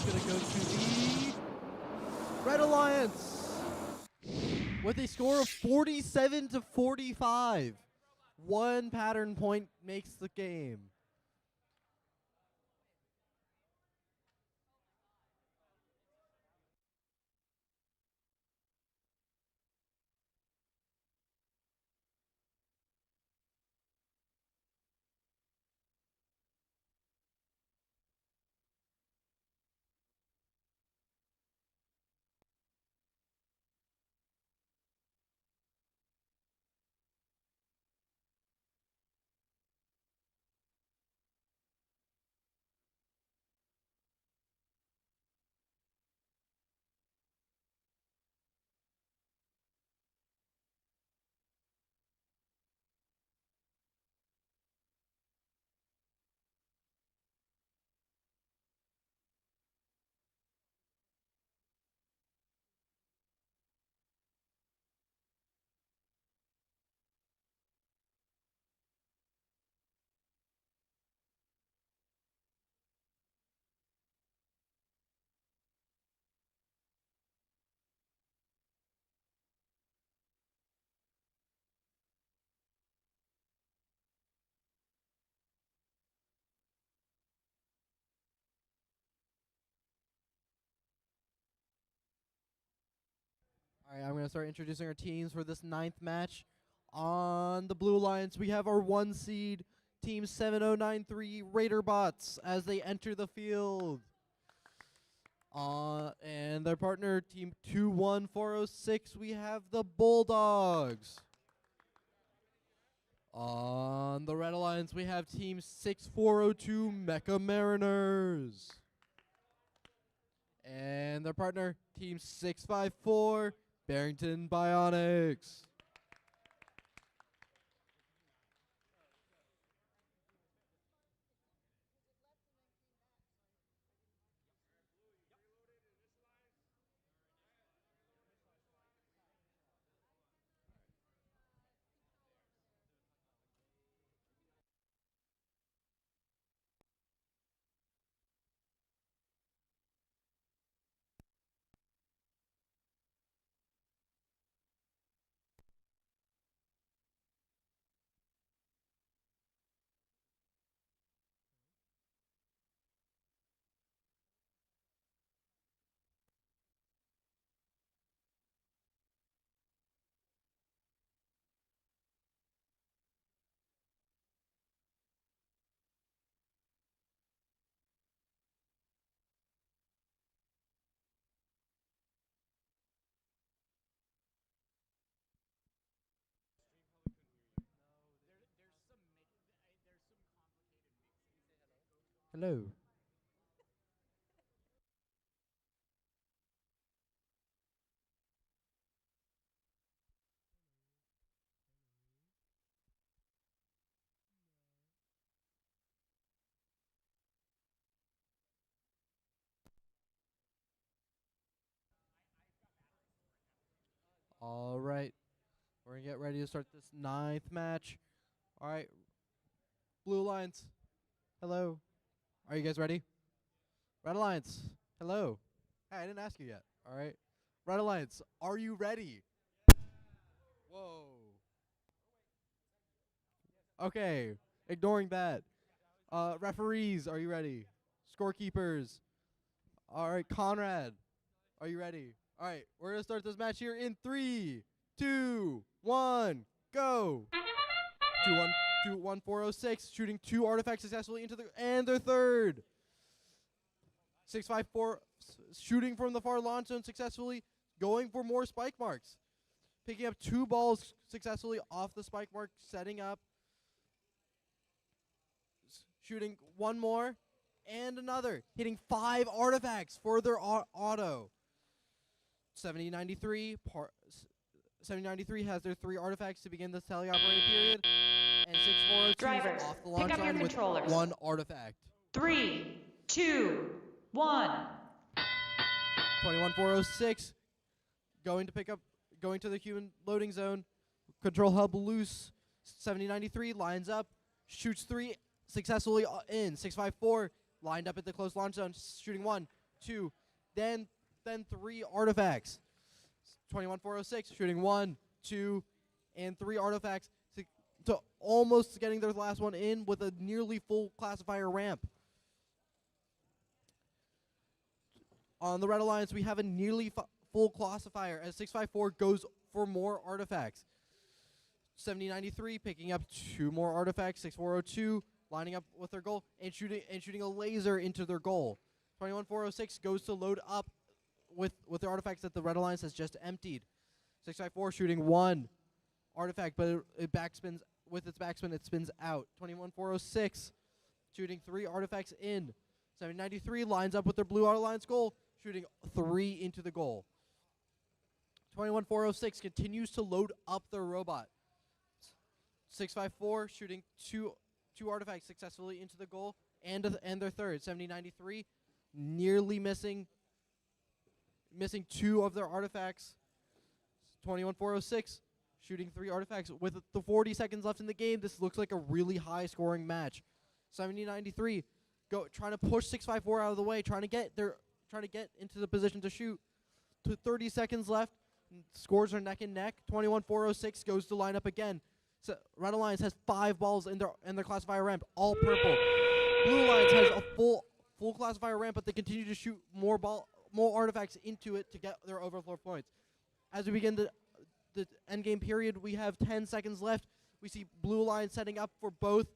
going to go to the Red Alliance with a score of 47-45. One pattern point makes the game. All right, I'm going to start introducing our teams for this 9th match. On the Blue Alliance, we have our 1 seed, Team 7093 Raiderbots, as they enter the field. And their partner, Team 21406, we have the Bulldogs. On the Red Alliance, we have Team 6402 Mecha Mariners. And their partner, Team 654 Barrington Bionics. Hello. All right. We're going to get ready to start this 9th match. All right. Blue Alliance, hello. Are you guys ready? Red Alliance, hello. Hey, I didn't ask you yet. All right. Red Alliance, are you ready? Whoa. Okay. Ignoring that. Referees, are you ready? Scorekeepers. All right. Conrad, are you ready? All right. We're going to start this match here in 3, 2, 1, go. 2-1-4-0-6, shooting 2 artifacts successfully into and their third. 6-5-4, shooting from the far launch zone successfully, going for more spike marks. Picking up 2 balls successfully off the spike mark, setting up. Shooting 1 more and another, hitting 5 artifacts for their auto. 70-93 has their 3 artifacts to begin the teleoperated period. And 6-4-0-2 Drivers, off the pick launch up your line with controllers. 1 artifact. 3, 2, 1. 21-4-0-6 going to the human loading zone. Control hub loose. 70-93 lines up, shoots 3 successfully in. 6-5-4 lined up at the close launch zone, shooting 1, 2, then 3 artifacts. 21-4-0-6 shooting 1, 2, and 3 artifacts to almost getting their last one in with a nearly full classifier ramp. On the Red Alliance, we have a nearly full classifier as 654 goes for more artifacts. 70-93 picking up 2 more artifacts. 6402 lining up with their goal and shooting a laser into their goal. 21-4-0-6 goes to load up with the artifacts that the Red Alliance has just emptied. 654 shooting 1 artifact, but it backspins. With its backspin, it spins out. 21-4-0-6 shooting 3 artifacts in. 70-93 lines up with their Blue Alliance goal, shooting 3 into the goal. 21-4-0-6 continues to load up their robot. 654 shooting 2 artifacts successfully into the goal and their third. 70-93 nearly missing 2 of their artifacts. 21-4-0-6 shooting 3 artifacts. With the 40 seconds left in the game, this looks like a really high scoring match. 70-93 trying to push 654 out of the way, trying to get into the position to shoot. 30 seconds left. Scores are neck and neck. 21-4-0-6 goes to line up again. So Red Alliance has 5 balls in their classifier ramp, all purple. Blue Alliance has a full classifier ramp, but they continue to shoot more artifacts into it to get their overflow points. As we begin the end game period, we have 10 seconds left. We see Blue Alliance setting up for both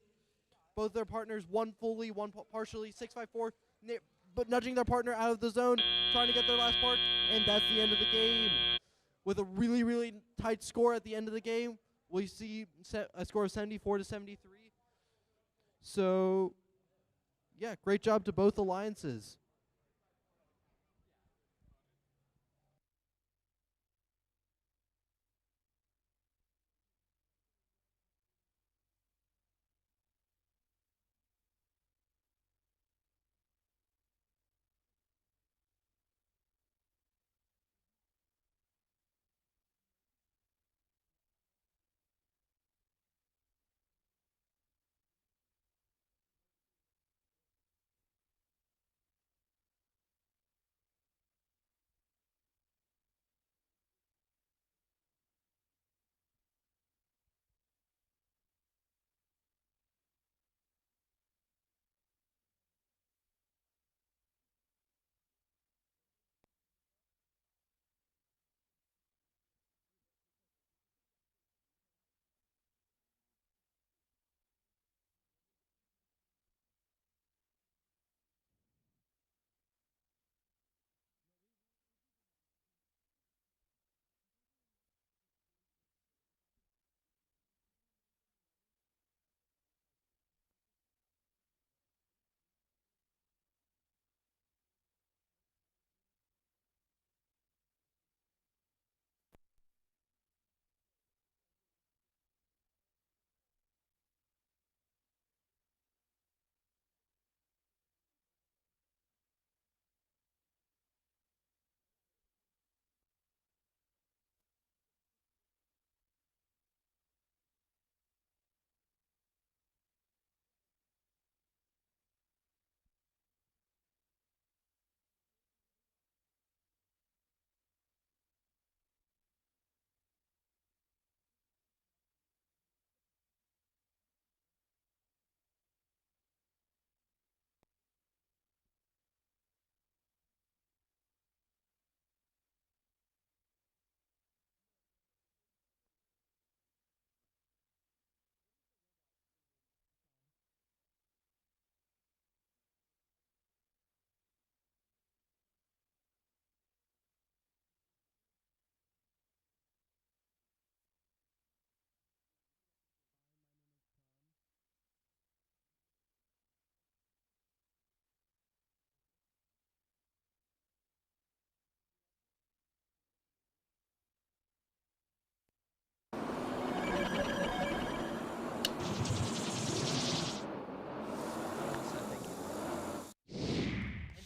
their partners, one fully, one partially. 654, but nudging their partner out of the zone, trying to get their last part, and that's the end of the game. With a really, really tight score at the end of the game, we see a score of 74-73. So, yeah, great job to both alliances.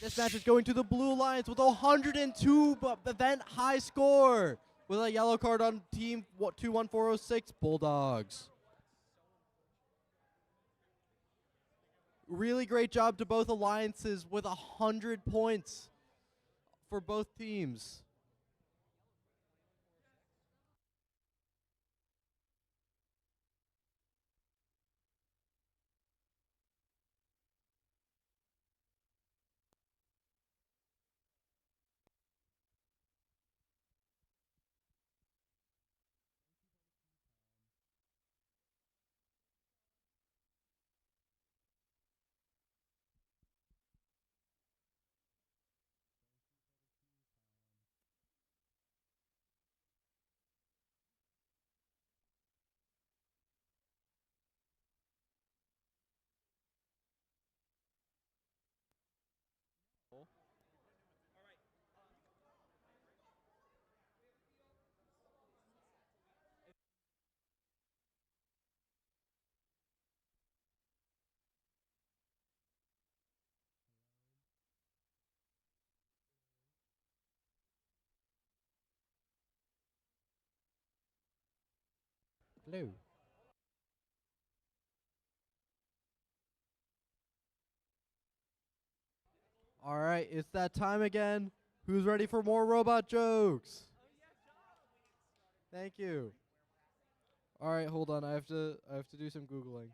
This match is going to the Blue Alliance with a 102 event high score with a yellow card on team 21406 Bulldogs. Really great job to both alliances with 100 points for both teams. Hello. All right, it's that time again. Who's ready for more robot jokes? Thank you. All right, hold on. I have to do some googling.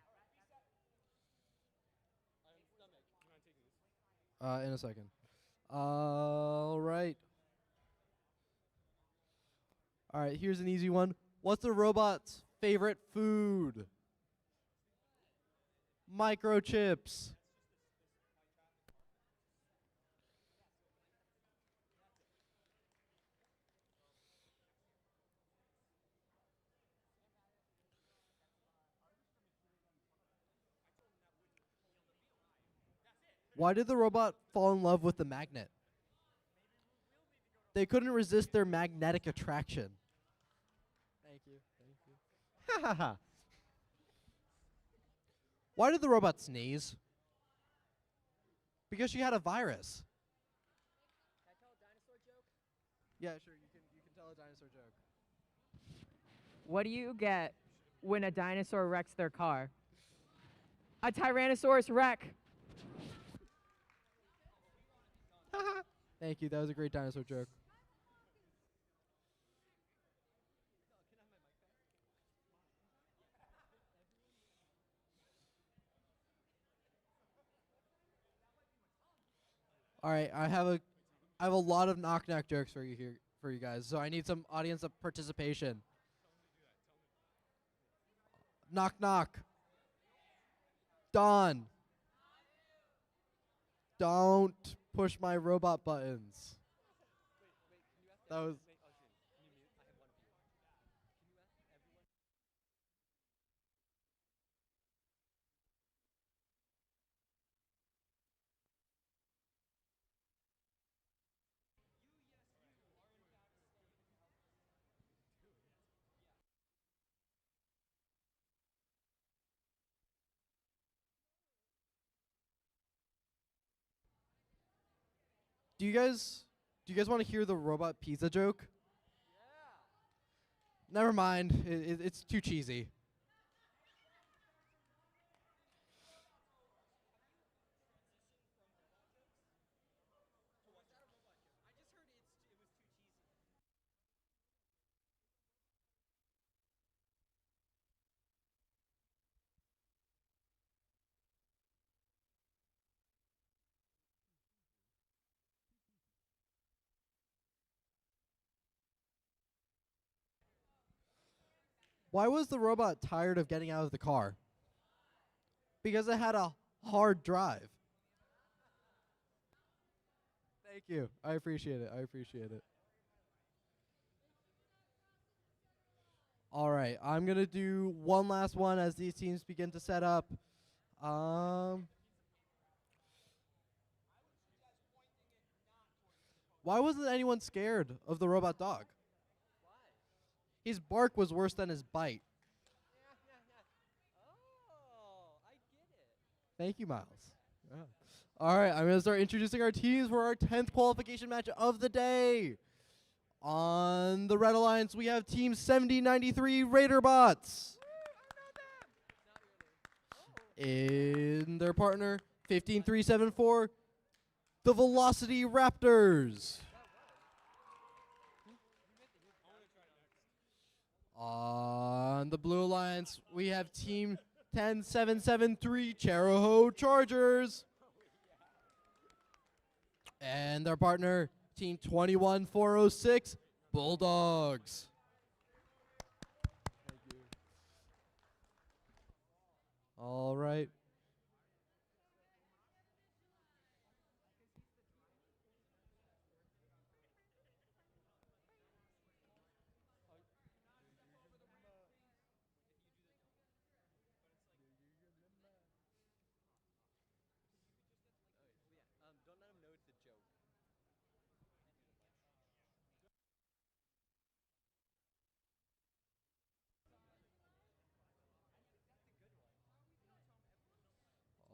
In a second. All right. All right, here's an easy one. What's a robot's favorite food? Microchips. Why did the robot fall in love with the magnet? They couldn't resist their magnetic attraction. Thank you. Thank you. Ha ha ha. Why did the robot sneeze? Because she had a virus. Can I tell a dinosaur joke? Yeah, sure. You can tell a dinosaur joke. What do you get when a dinosaur wrecks their car? A Tyrannosaurus Rex. Thank you. That was a great dinosaur joke. All right, I have a lot of knock knock jokes for you here for you guys. So I need some audience participation. Knock knock. Don. Don't push my robot buttons. That was. Do you guys want to hear the robot pizza joke? Yeah. Never mind. It's too cheesy. Why was the robot tired of getting out of the car? Because it had a hard drive. Thank you. I appreciate it. I appreciate it. All right, I'm going to do one last one as these teams begin to set up. Why wasn't anyone scared of the robot dog? His bark was worse than his bite. Oh, I get it. Thank you, Miles. Yeah. All right, I'm going to start introducing our teams for our 10th qualification match of the day. On the Red Alliance, we have Team 7093 Raiderbots. In their partner, 15374, the Velocity Raptors. On the Blue Alliance, we have Team 10773 Charahoe Chargers. And their partner, Team 21406 Bulldogs. All right. Don't let him know it's a joke.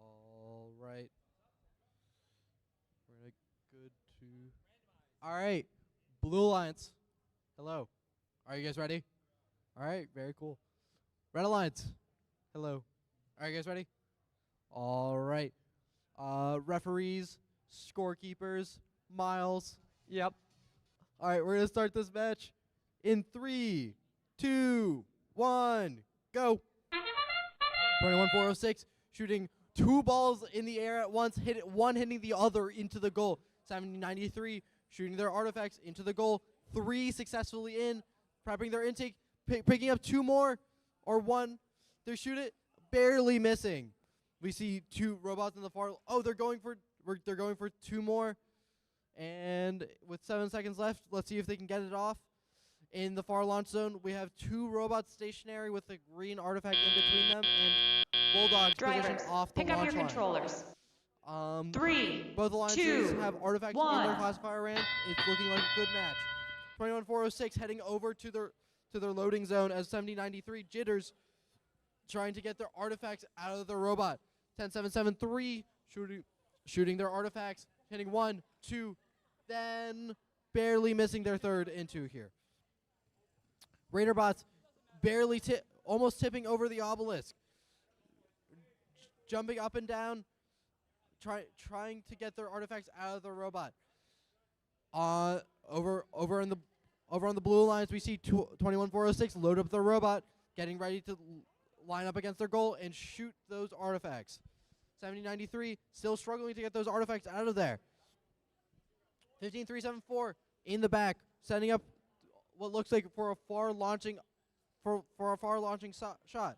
All right. We're gonna good to. All right, Blue Alliance. Hello. Are you guys ready? All right, very cool. Red Alliance. Hello. Are you guys ready? All right. Referees, scorekeepers, Miles. Yep. All right, we're gonna start this match in 3, 2, 1, go. 21406 shooting 2 balls in the air at once, one hitting the other into the goal. 7093 shooting their artifacts into the goal, 3 successfully in, prepping their intake, picking up 2 more or 1. They shoot it, barely missing. We see 2 robots in the far. Oh, they're going for 2 more. And with 7 seconds left, let's see if they can get it off. In the far launch zone, we have 2 robots stationary with a green artifact in between them, and Bulldogs Drivers, positioned off the pick up launch your line. controllers. 3, Both alliances 2, have artifacts in 1. their classifier ramp. It's looking like a good match. 21406 heading over to their loading zone as 7093 jitters, trying to get their artifacts out of the robot. 10773 shooting their artifacts, hitting 1, 2, then barely missing their third into here. Raiderbots barely almost tipping over the obelisk, jumping up and down, trying to get their artifacts out of the robot. Over on the Blue Alliance, we see 21406 load up the robot, getting ready to line up against their goal and shoot those artifacts. 7093 still struggling to get those artifacts out of there. 15374 in the back, setting up what looks like for a far launching shot.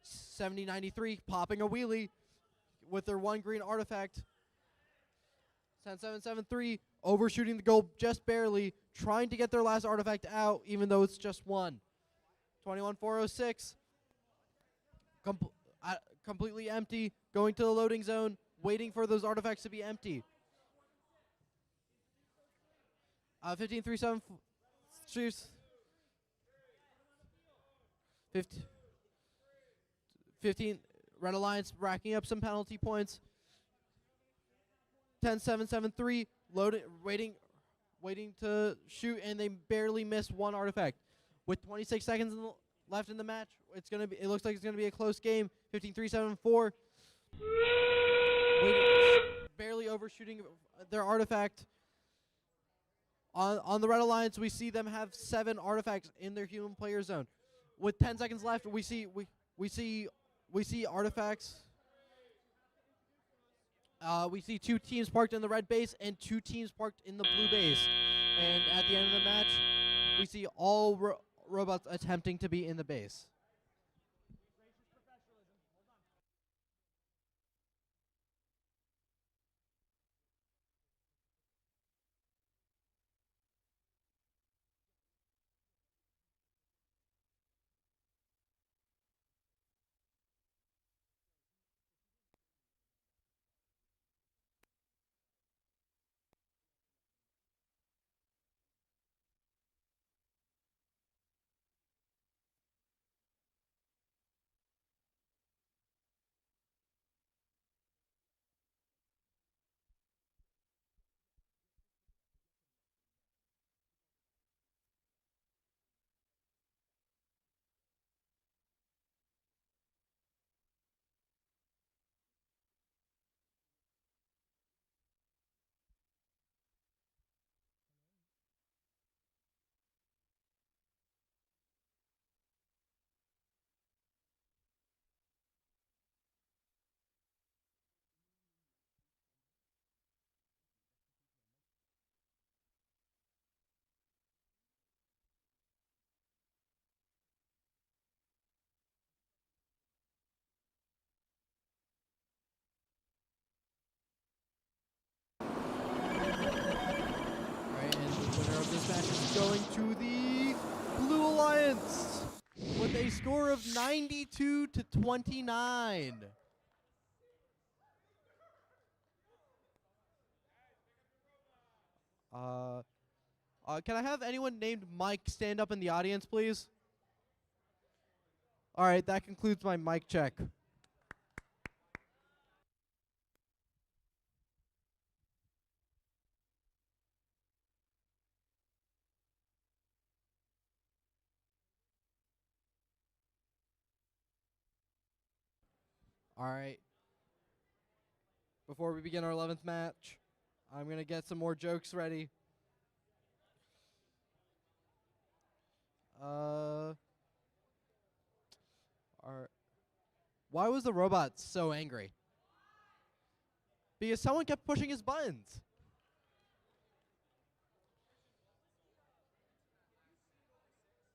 7093 popping a wheelie with their 1 green artifact. 10773 overshooting the goal just barely, trying to get their last artifact out even though it's just 1. 21406 completely empty, going to the loading zone, waiting for those artifacts to be empty. 15374 15 Red Alliance racking up some penalty points. 10773 loading, waiting to shoot, and they barely miss 1 artifact. With 26 seconds left in the match, it looks like it's gonna be a close game. 15374 barely overshooting their artifact. On the Red Alliance, we see them have 7 artifacts in their human player zone. With 10 seconds left, we see artifacts. We see 2 teams parked in the red base and 2 teams parked in the blue base. And at the end of the match, we see all robots attempting to be in the base. going to the Blue Alliance with a score of 92 to 29. Can I have anyone named Mike stand up in the audience, please? All right, that concludes my mic check. All right. Before we begin our 11th match, I'm going to get some more jokes ready. Why was the robot so angry? Because someone kept pushing his buttons.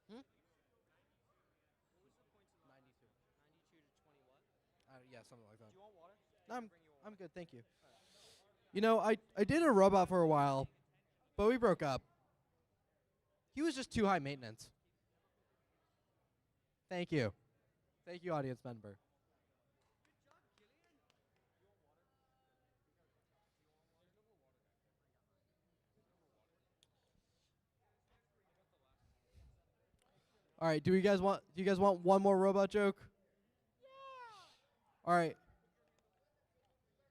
Hmm? 92. 92 to 20 what? Yeah, something like that. Do you want water? I'm good, thank you. You know, I did a robot for a while, but we broke up. He was just too high maintenance. Thank you. Thank you, audience member. All right, do you guys want one more robot joke? Yeah. All right.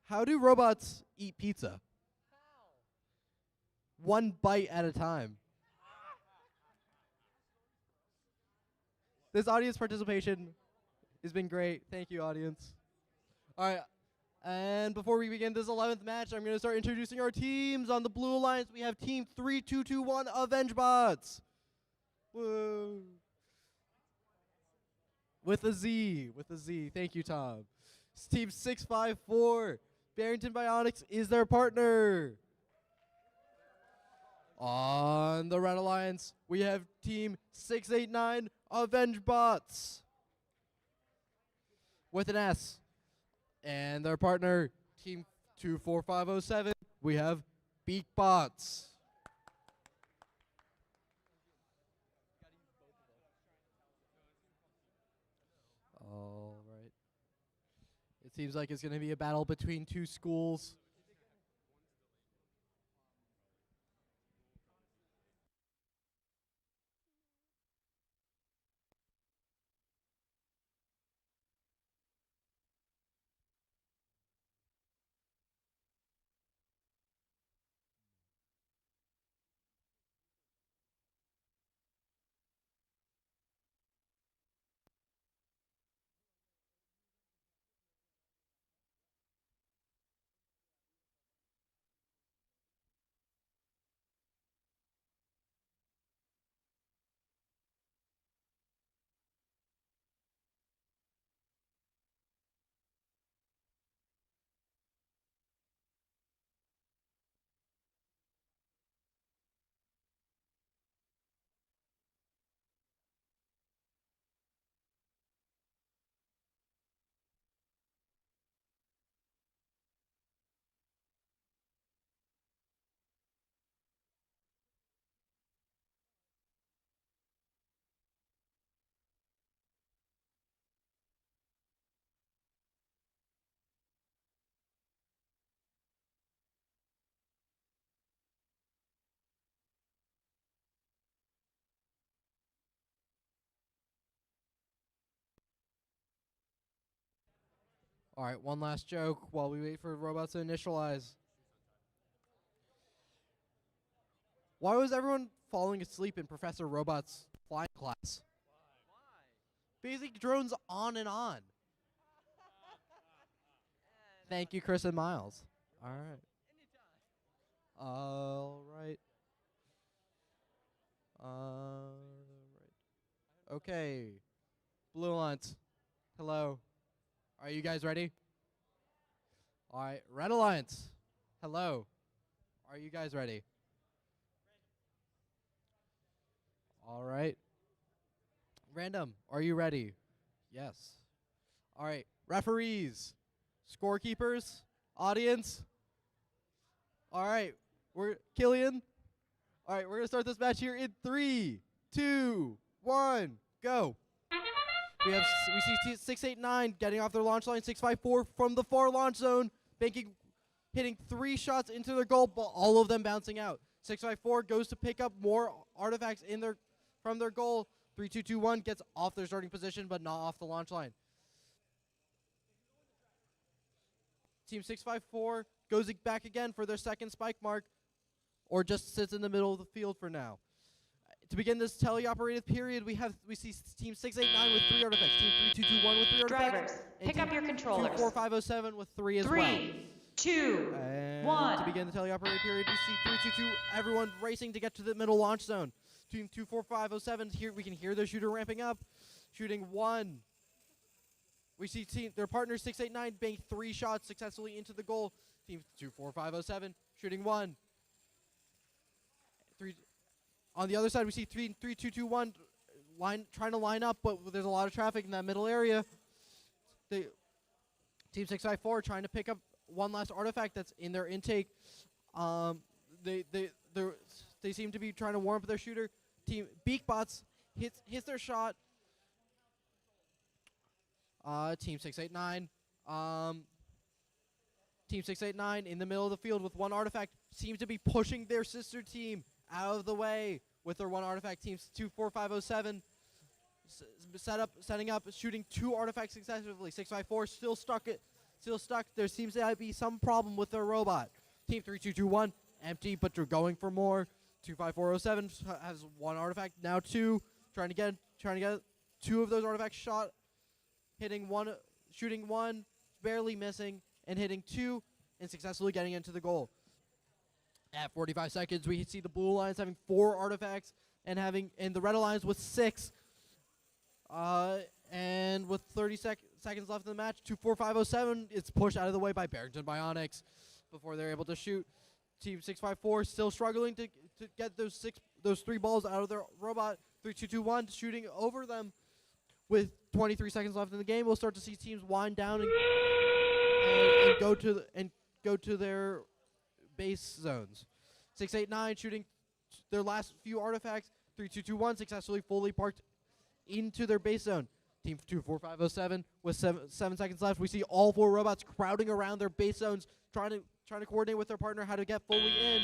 How do robots eat pizza? How? One bite at a time. This audience participation has been great. Thank you, audience. All right. And before we begin this 11th match, I'm going to start introducing our teams. On the Blue Alliance, we have Team 3221 AvengeBots. Whoa. With a Z. Thank you, Tom. Team 654, Barrington Bionics is their partner. On the Red Alliance, we have Team 689, AvengeBots. With an S. And their partner, Team 24507, we have BeakBots. All right. It seems like it's going to be a battle between two schools. All right, one last joke while we wait for robots to initialize. Why was everyone falling asleep in Professor Robot's flying class? Why? Because he drones on and on. Thank you, Chris and Miles. All right. All right. Okay. Blue Alliance. Hello. Are you guys ready? All right. Red Alliance. Hello. Are you guys ready? All right. Random. Are you ready? Yes. All right. Referees. Scorekeepers. Audience. All right. We're Killian. All right, we're gonna start this match here in 3, 2, 1, go. We see 689 getting off their launch line. 654 from the far launch zone, hitting 3 shots into their goal, but all of them bouncing out. 654 goes to pick up more artifacts from their goal. 3221 gets off their starting position, but not off the launch line. Team 654 goes back again for their second spike mark, or just sits in the middle of the field for now. To begin this teleoperated period, we see Team 689 with 3 artifacts, Team 3221 with 3 artifacts. Drivers, pick up your controllers. 24507 with 3 as well. 3, 2, And 1. to begin the teleoperated period, we see 322, everyone racing to get to the middle launch zone. Team 24507, here we can hear their shooter ramping up, shooting 1. We see their partner 689 bank 3 shots successfully into the goal. Team 24507 shooting 1. On the other side, we see 3221 trying to line up, but there's a lot of traffic in that middle area. Team 654 trying to pick up one last artifact that's in their intake. They seem to be trying to warm up their shooter. Team Beakbots hits their shot. Team 689. Team 689 in the middle of the field with 1 artifact seems to be pushing their sister team out of the way with their 1 artifact. Team 24507 setting up, shooting 2 artifacts successively. 654 still stuck. There seems to be some problem with their robot. Team 3221 empty, but they're going for more. 25407 has 1 artifact, now 2, trying to get 2 of those artifacts shot, hitting 1, shooting 1, barely missing, and hitting 2, and successfully getting into the goal. At 45 seconds, we see the Blue Alliance having 4 artifacts and the Red Alliance with 6. And with 30 seconds left in the match, 24507, it's pushed out of the way by Barrington Bionics before they're able to shoot. Team 654 still struggling to get those 3 balls out of their robot. 3221 shooting over them. With 23 seconds left in the game, we'll start to see teams wind down and go to their base zones. 689 shooting their last few artifacts. 3221 successfully fully parked into their base zone. Team 24507 with 7 seconds left. We see all 4 robots crowding around their base zones, trying to coordinate with their partner how to get fully in.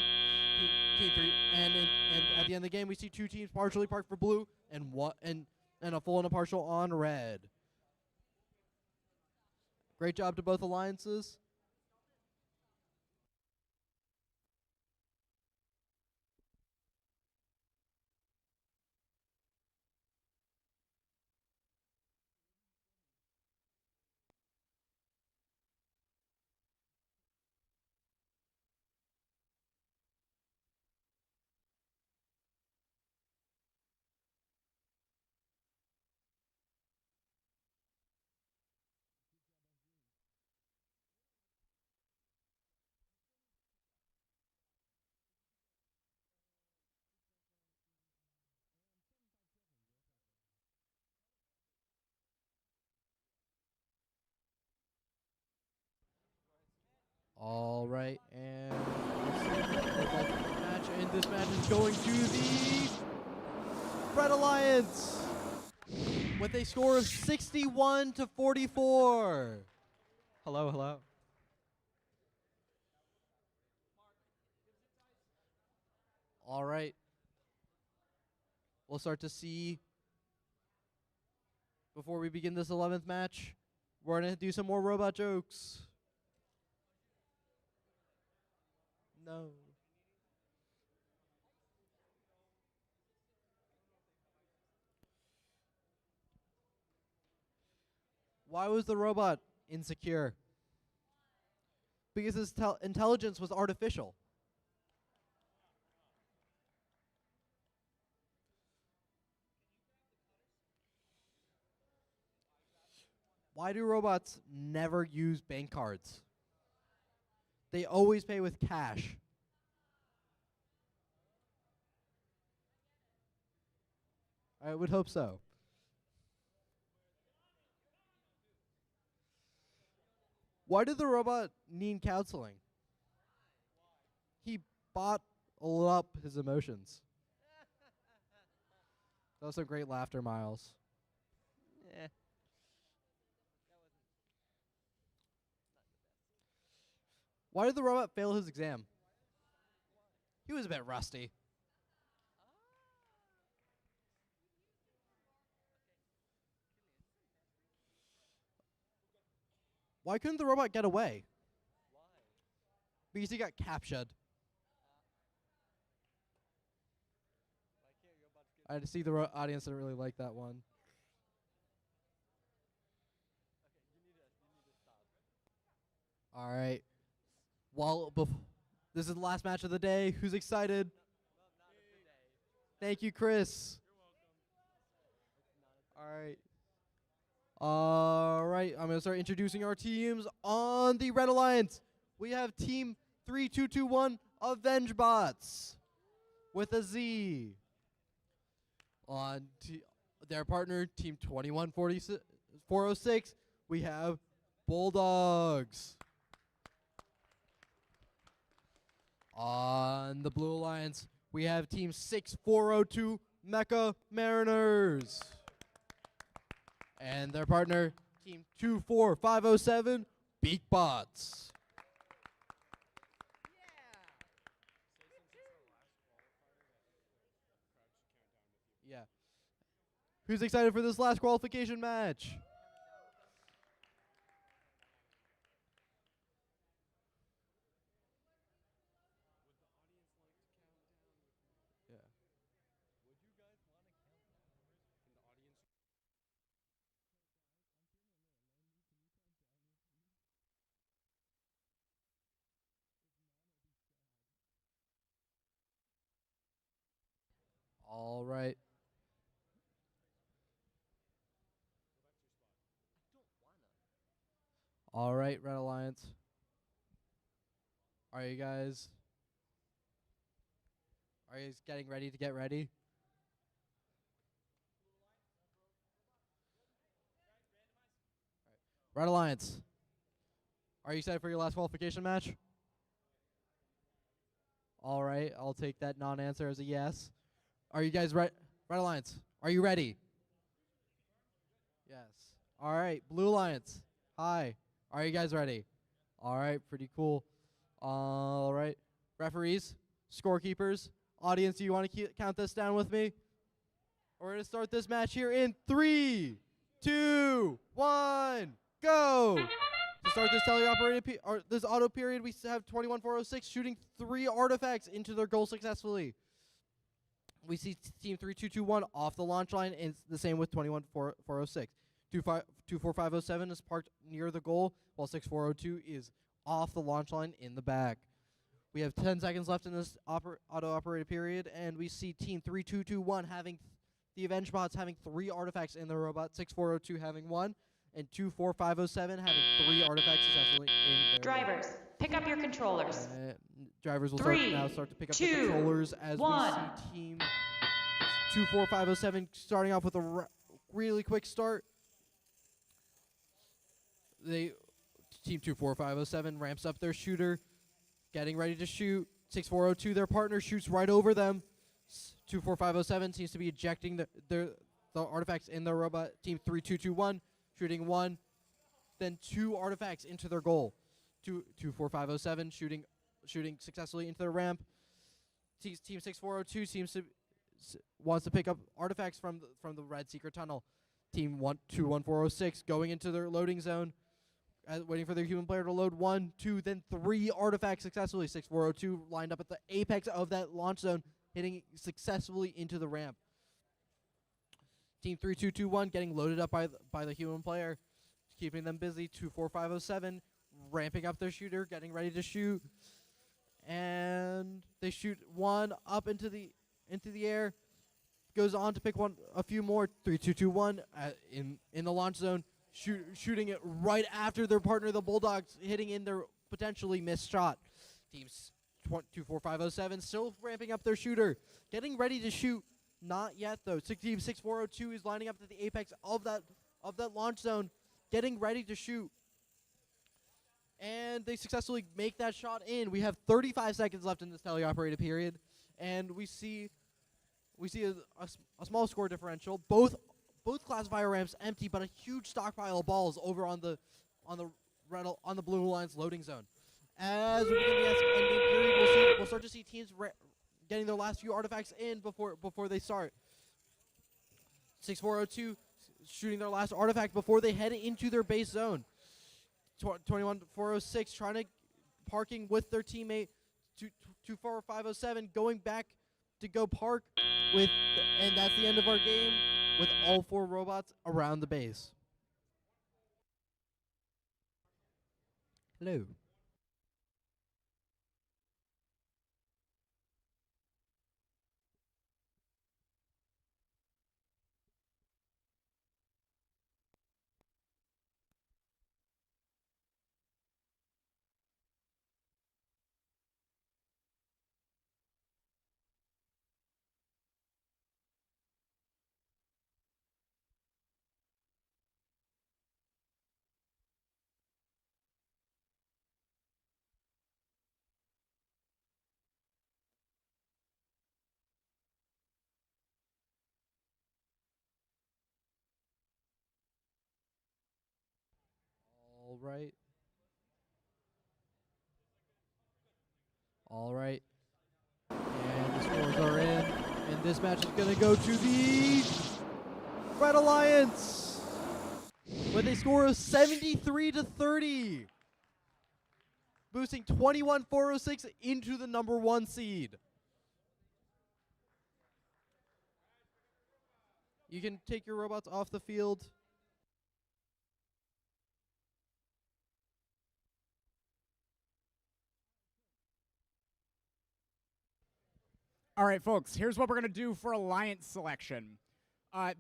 Team 3 and at the end of the game, we see 2 teams partially parked for blue and a full and a partial on red. Great job to both alliances. All right, and this match is going to the Red Alliance with a score of 61-44. Hello, hello. All right. We'll start to see, before we begin this 11th match, we're going to do some more robot jokes. No. Why was the robot insecure? Because his intelligence was artificial. Why do robots never use bank cards? They always pay with cash. I would hope so. Why did the robot need counseling? He bought up his emotions. That was some great laughter, Miles. Eh. Why did the robot fail his exam? He was a bit rusty. Why couldn't the robot get away? Why? Because he got captured. Why can't robots get I had to see the audience didn't really like that one. Okay, you need to stop. All right. Well, this is the last match of the day. Who's excited? No, not of the day. Thank you, Chris. It's not a All right. All right. I'm going to start introducing our teams on the Red Alliance. We have Team 3221 Avenge Bots with a Z. On their partner, Team 21406, we have Bulldogs. On the Blue Alliance, we have Team 6402 Mecha Mariners. And their partner, Team 24507 Beak Bots. Yeah. Who's excited for this last qualification match? All right. All right, Red Alliance. Are you guys getting ready to get ready? Red Alliance. Are you excited for your last qualification match? All right, I'll take that non-answer as a yes. Are you guys ready? Red Alliance, are you ready? Yes. All right, Blue Alliance. Hi. Are you guys ready? All right, pretty cool. All right. Referees, scorekeepers, audience, do you want to count this down with me? We're going to start this match here in 3, 2, 1, go! To start this teleoperated this auto period, we have 21406 shooting 3 artifacts into their goal successfully. We see Team 3221 off the launch line, and it's the same with 21406. 24507 is parked near the goal, while 6402 is off the launch line in the back. We have 10 seconds left in this auto-operated period, and we see Team 3221 having the Avenge Bots having 3 artifacts in the robot, 6402 having 1, and 24507 having 3 artifacts successfully in their Drivers, pick up your controllers. Drivers will Three, start to pick up the two, controllers as one. we see Team 24507 starting off with a really quick start. Team 24507 ramps up their shooter, getting ready to shoot. 6402, their partner, shoots right over them. 24507 seems to be ejecting the artifacts in their robot. Team 3221 shooting 1, then 2 artifacts into their goal. 24507 shooting successfully into their ramp. Team 6402 wants to pick up artifacts from the red secret tunnel. Team 21406 going into their loading zone, waiting for their human player to load 1, 2, then 3 artifacts successfully. 6402 lined up at the apex of that launch zone, hitting successfully into the ramp. Team 3221 getting loaded up by the human player, keeping them busy. 24507 ramping up their shooter, getting ready to shoot, and they shoot 1 up into the air. Goes on to pick a few more. 3221 in the launch zone, shooting it right after their partner, the Bulldogs, hitting in their potentially missed shot. Teams 24507 still ramping up their shooter, getting ready to shoot. Not yet though. Team 6402 is lining up at the apex of that launch zone, getting ready to shoot. And they successfully make that shot in. We have 35 seconds left in this teleoperated period. and we see a small score differential. Both classifier ramps empty, but a huge stockpile of balls over on the blue line's loading zone. As we begin the endgame period, we'll start to see teams getting their last few artifacts in before they start. 6402 shooting their last artifact before they head into their base zone. 21406 trying to parking with their teammate. 24507 going back to go park with, and that's the end of our game with all 4 robots around the base. Hello. All right. And the scores are in. And this match is going to go to the Red Alliance with a score of 73-30. Boosting 21-406 into the #1 seed. You can take your robots off the field. All right, folks, here's what we're going to do for alliance selection.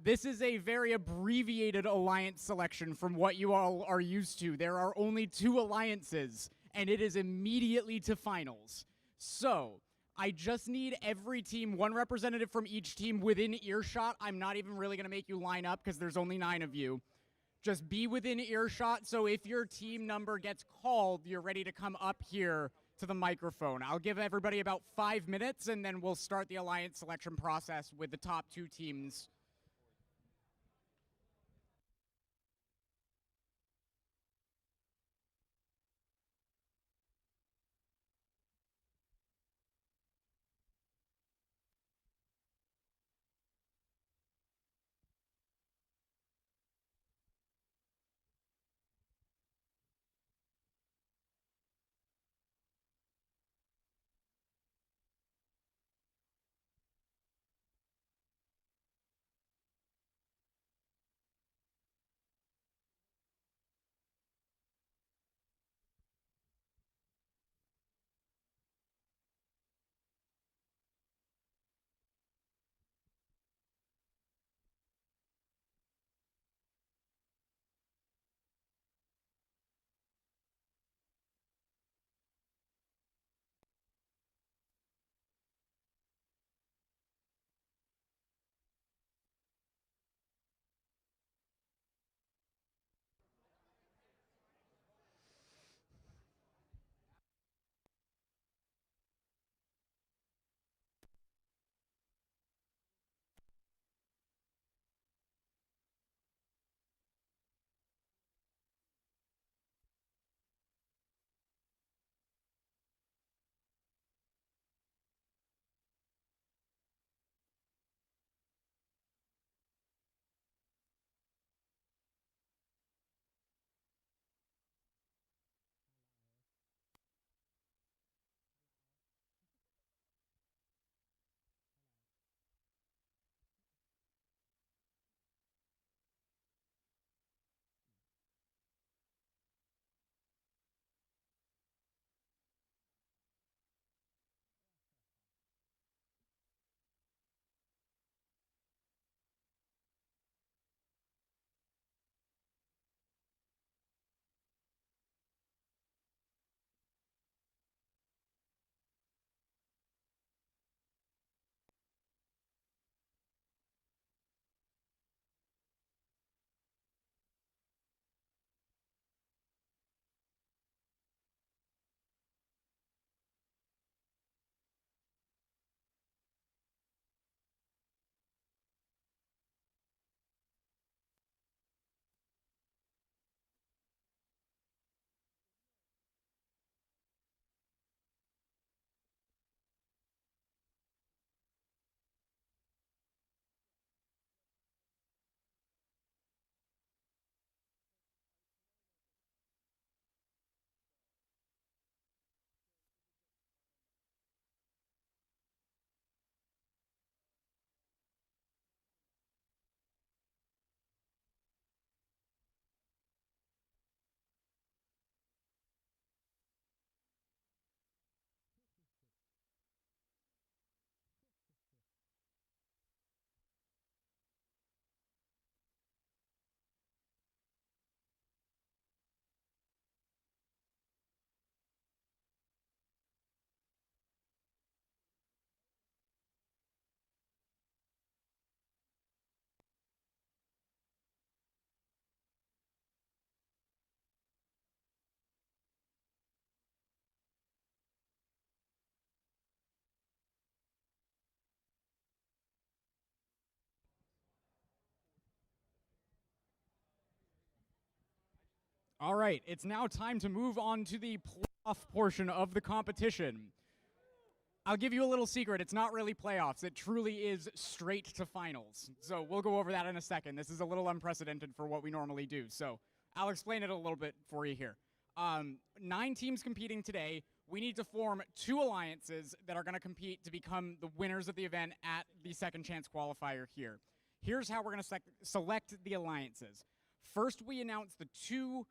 This is a very abbreviated alliance selection from what you all are used to. There are only 2 alliances, and it is immediately to finals. So, I just need every team, 1 representative from each team within earshot. I'm not even really going to make you line up because there's only 9 of you. Just be within earshot, so if your team number gets called, you're ready to come up here to the microphone. I'll give everybody about 5 minutes, and then we'll start the alliance selection process with the top 2 teams. All right, it's now time to move on to the playoff portion of the competition. I'll give you a little secret. It's not really playoffs. It truly is straight to finals. So we'll go over that in a second. This is a little unprecedented for what we normally do. So I'll explain it a little bit for you here. 9 teams competing today. We need to form 2 alliances that are going to compete to become the winners of the event at the second chance qualifier here. Here's how we're going to select the alliances. First, we announce the 2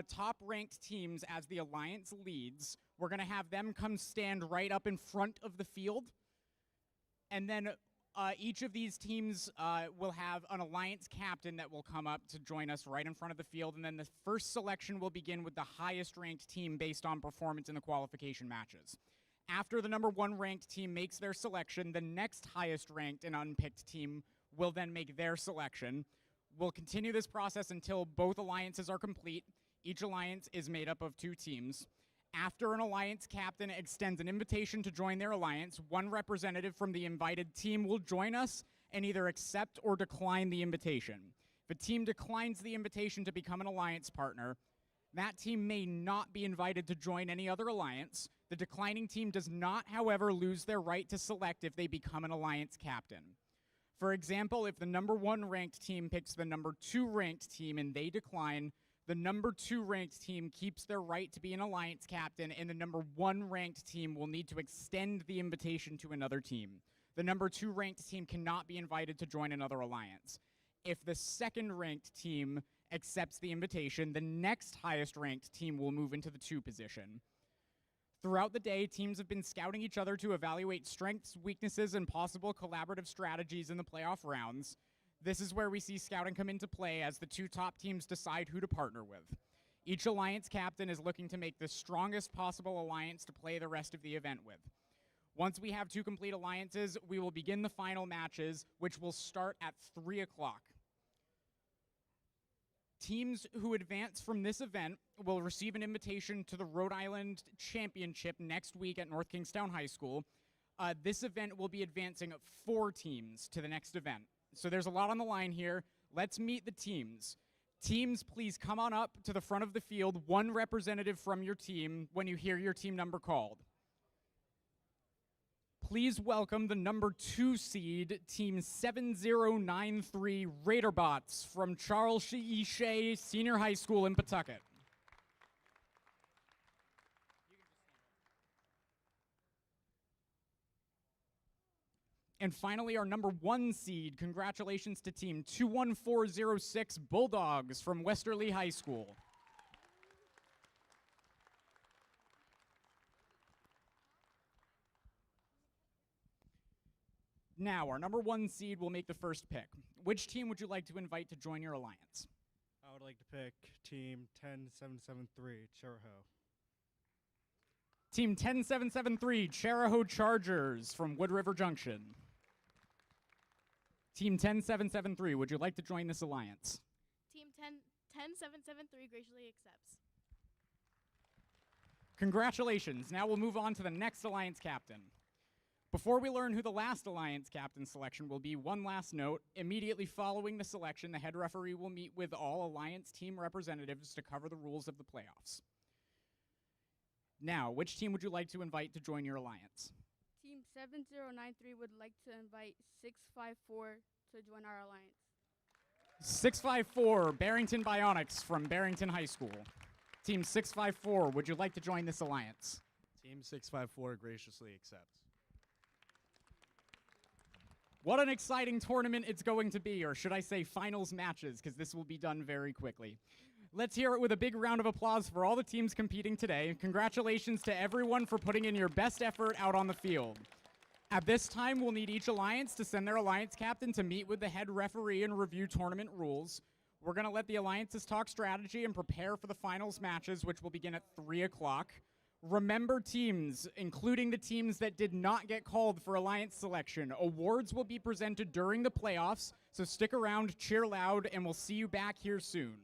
top-ranked teams as the alliance leads. We're going to have them come stand right up in front of the field. And then each of these teams will have an alliance captain that will come up to join us right in front of the field. And then the first selection will begin with the highest-ranked team based on performance in the qualification matches. After the number 1 ranked team makes their selection, the next highest-ranked and unpicked team will then make their selection. We'll continue this process until both alliances are complete. Each alliance is made up of 2 teams. After an alliance captain extends an invitation to join their alliance, 1 representative from the invited team will join us and either accept or decline the invitation. If a team declines the invitation to become an alliance partner, that team may not be invited to join any other alliance. The declining team does not, however, lose their right to select if they become an alliance captain. For example, if the number 1 ranked team picks the number 2 ranked team and they decline, the number 2 ranked team keeps their right to be an alliance captain, and the number 1 ranked team will need to extend the invitation to another team. The number 2 ranked team cannot be invited to join another alliance. If the second ranked team accepts the invitation, the next highest ranked team will move into the 2 position. Throughout the day, teams have been scouting each other to evaluate strengths, weaknesses, and possible collaborative strategies in the playoff rounds. This is where we see scouting come into play as the 2 top teams decide who to partner with. Each alliance captain is looking to make the strongest possible alliance to play the rest of the event with. Once we have 2 complete alliances, we will begin the final matches, which will start at 3 o'clock. Teams who advance from this event will receive an invitation to the Rhode Island Championship next week at North Kingstown High School. This event will be advancing 4 teams to the next event. So there's a lot on the line here. Let's meet the teams. Teams, please come on up to the front of the field, 1 representative from your team when you hear your team number called. Please welcome the number 2 seed, Team 7093 Raiderbots from Charles E. Shea Senior High School in Pawtucket. And finally, our number 1 seed, congratulations to Team 21406 Bulldogs from Westerly High School. Now, our number 1 seed will make the first pick. Which team would you like to invite to join your alliance? I would like to pick Team 10773, Cheraho. Team 10773, Cheraho Chargers from Wood River Junction. Team 10773, would you like to join this alliance? Team 10773 graciously accepts. Congratulations. Now we'll move on to the next alliance captain. Before we learn who the last alliance captain selection will be, one last note. Immediately following the selection, the head referee will meet with all alliance team representatives to cover the rules of the playoffs. Now, which team would you like to invite to join your alliance? Team 7093 would like to invite 654 to join our alliance. 654, Barrington Bionics from Barrington High School. Team 654, would you like to join this alliance? Team 654 graciously accepts. What an exciting tournament it's going to be, or should I say finals matches, because this will be done very quickly. Let's hear it with a big round of applause for all the teams competing today. Congratulations to everyone for putting in your best effort out on the field. At this time, we'll need each alliance to send their alliance captain to meet with the head referee and review tournament rules. We're going to let the alliances talk strategy and prepare for the finals matches, which will begin at 3 o'clock. Remember, teams, including the teams that did not get called for alliance selection, awards will be presented during the playoffs, so stick around, cheer loud, and we'll see you back here soon.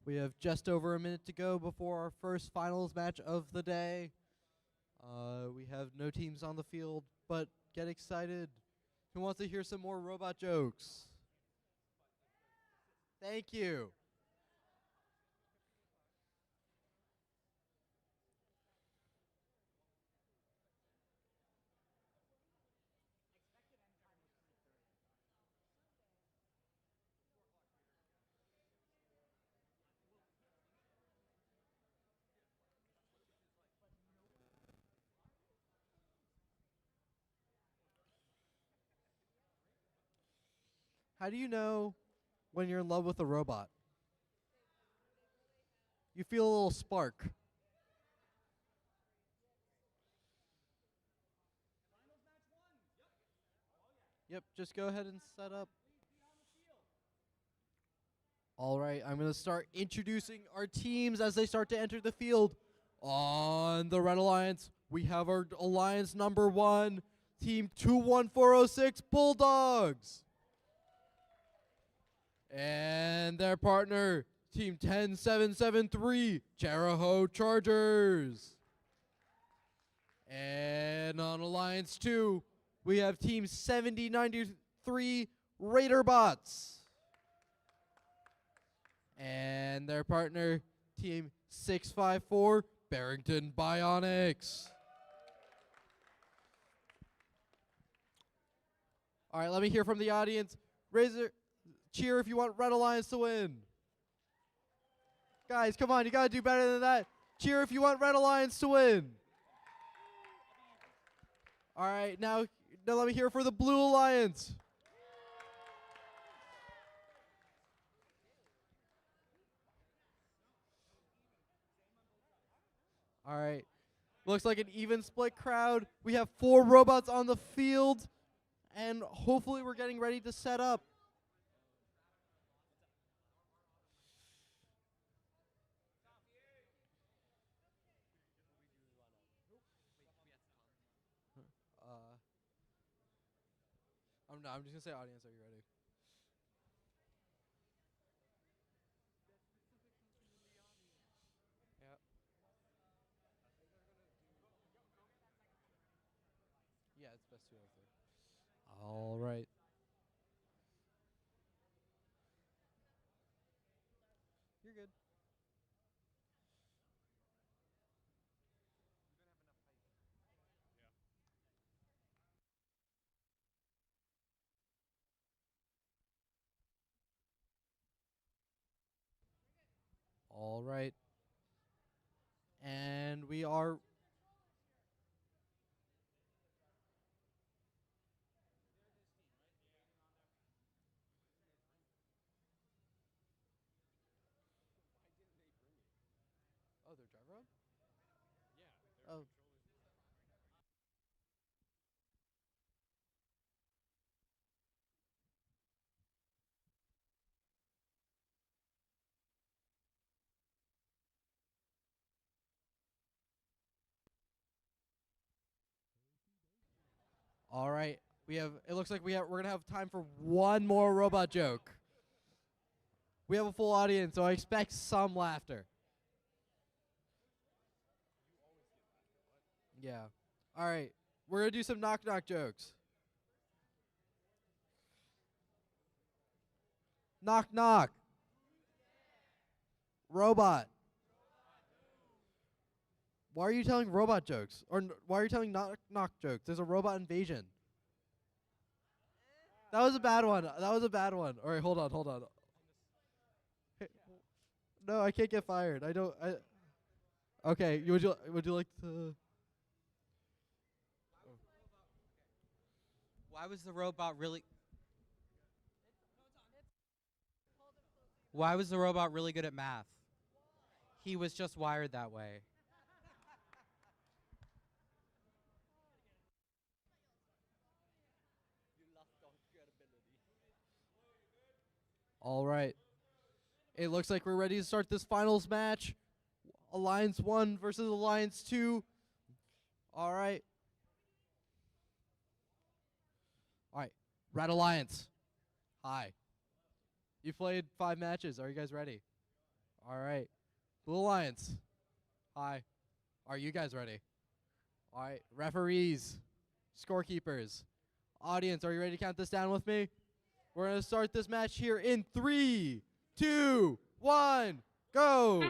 We have just over a minute to go before our first finals match of the day. We have no teams on the field, but get excited. Who wants to hear some more robot jokes? Thank you. How do you know when you're in love with a robot? You feel a little spark. Yep, just go ahead and set up. All right, I'm going to start introducing our teams as they start to enter the field. On the Red Alliance, we have our Alliance number 1, Team 21406 Bulldogs. And their partner, Team 10773 Charahoe Chargers. And on Alliance 2, we have Team 7093 Raider Bots. And their partner, Team 654 Barrington Bionics. All right, let me hear from the audience. Cheer if you want Red Alliance to win. Guys, come on, you gotta do better than that. Cheer if you want Red Alliance to win. All right, now let me hear for the Blue Alliance. All right, looks like an even split crowd. We have 4 robots on the field, and hopefully we're getting ready to set up. I'm just gonna say, audience, are you ready? Yep. Yeah, it's best to go there. All right. You're good. All right. And we are... Oh, they're driver on? Yeah. Oh. All right. It looks like we're going to have time for one more robot joke. We have a full audience, so I expect some laughter. Yeah. All right. We're going to do some knock-knock jokes. Knock, knock. Robot. Why are you telling robot jokes? Or why are you telling knock, knock jokes? There's a robot invasion. That was a bad one. That was a bad one. All right, hold on. Hey, no, I can't get fired. Okay, would you like to... Why was the robot really... Why was the robot really good at math? He was just wired that way. All right. It looks like we're ready to start this finals match. Alliance 1 versus Alliance 2. All right. All right. Red Alliance. Hi. You played 5 matches. Are you guys ready? All right. Blue Alliance. Hi. Are you guys ready? All right. Referees, scorekeepers, audience, are you ready to count this down with me? We're going to start this match here in 3, 2, 1, go.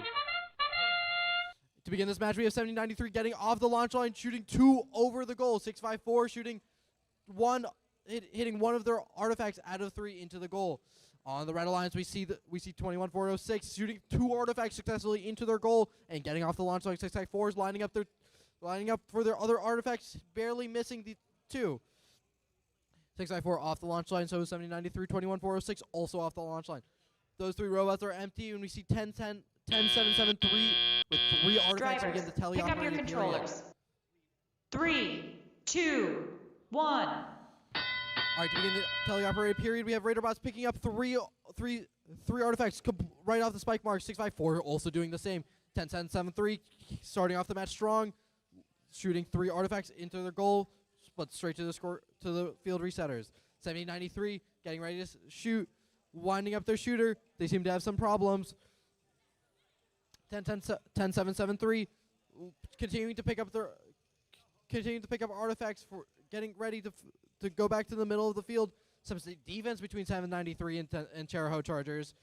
To begin this match, we have 7093 getting off the launch line, shooting 2 over the goal. 654 shooting 1, hitting one of their artifacts out of 3 into the goal. On the Red Alliance, we see 21406 shooting 2 artifacts successfully into their goal and getting off the launch line. 654 is lining up for their other artifacts, barely missing the 2. 654 off the launch line, so 7093, 21406 also off the launch line. Those 3 robots are empty, and we see 10773 with 3 artifacts to begin the teleoperated pick up your controllers. 3, 2, 1. All right, to begin the teleoperated period, we have Raider bots picking up three artifacts right off the spike mark. 654 also doing the same. 10773 starting off the match strong, shooting 3 artifacts into their goal, but straight to the field resetters. 7093 getting ready to shoot, winding up their shooter. They seem to have some problems. 10773 continuing to pick up artifacts for getting ready to go back to the middle of the field. Some defense between 793 and Rhode Chargers.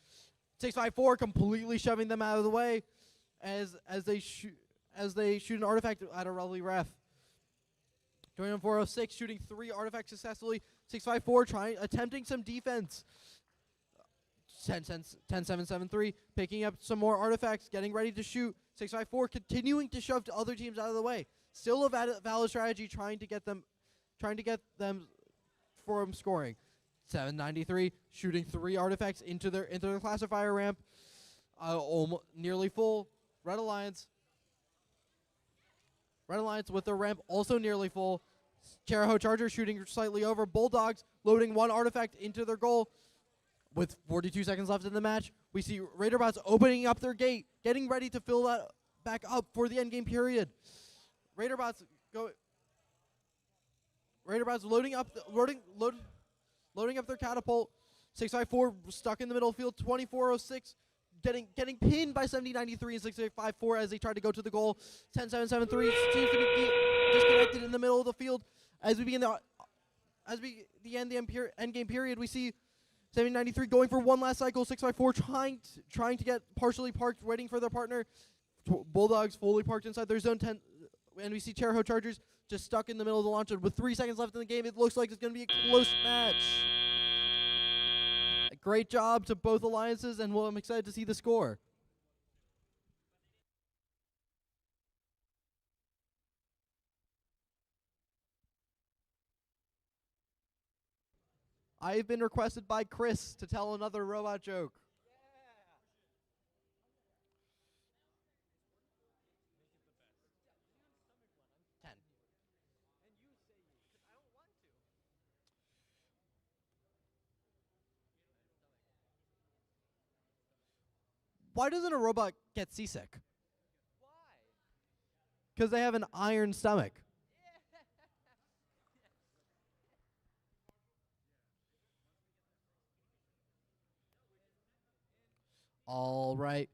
654 completely shoving them out of the way as they shoot an artifact at a Raleigh ref. 21406 shooting 3 artifacts successfully. 654 attempting some defense. 10773 picking up some more artifacts, getting ready to shoot. 654 continuing to shove other teams out of the way. Still a valid strategy, trying to get them from scoring. 793 shooting 3 artifacts into their classifier ramp. Nearly full. Red Alliance with their ramp also nearly full. Rhode Charger shooting slightly over. Bulldogs loading 1 artifact into their goal. With 42 seconds left in the match, we see Raider bots opening up their gate, getting ready to fill that back up for the endgame period. Raider bots loading up their catapult. 654 stuck in the middle of the field. 2406 getting pinned by 7093 and 654 as they try to go to the goal. 10773 seems to be disconnected in the middle of the field. As we begin the end game period, we see 7093 going for one last cycle. 654 trying to get partially parked, waiting for their partner. Bulldogs fully parked inside their zone 10, and we see Rhode Chargers just stuck in the middle of the launch. With 3 seconds left in the game, it looks like it's going to be a close match. A great job to both alliances, and I'm excited to see the score. I've been requested by Chris to tell another robot joke. Yeah. 10. Why doesn't a robot get seasick? Why? Because they have an iron stomach. All right.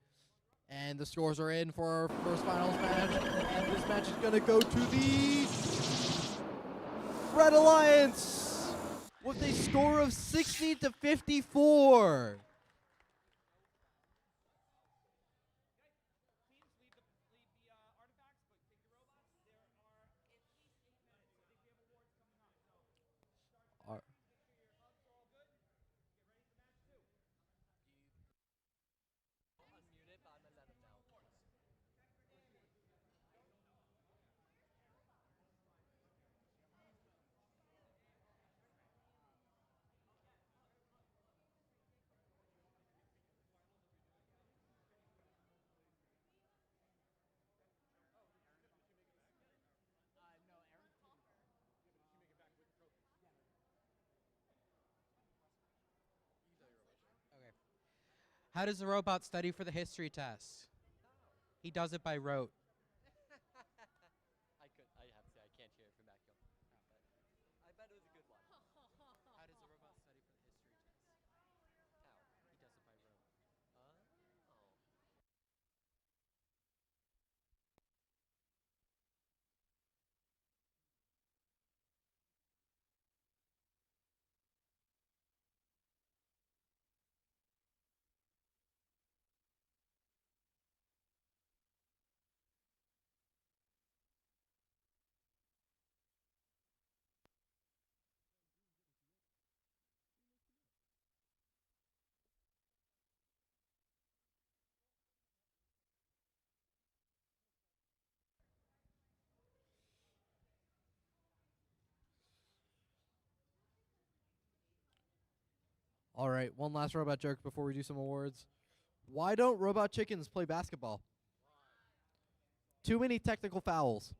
And the scores are in for our first finals match. And this match is going to go to the Red Alliance with a score of 60-54. How does a robot study for the history test? He does it by rote. All right, one last robot joke before we do some awards. Why don't robot chickens play basketball? Too many technical fouls.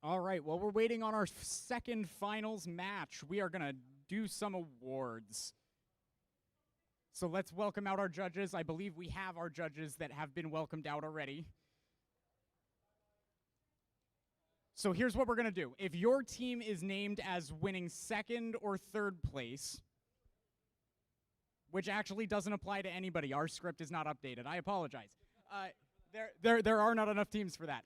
All right, while we're waiting on our second finals match, we are going to do some awards. So let's welcome out our judges. I believe we have our judges that have been welcomed out already. So here's what we're going to do. If your team is named as winning second or third place, which actually doesn't apply to anybody, our script is not updated. I apologize. There are not enough teams for that.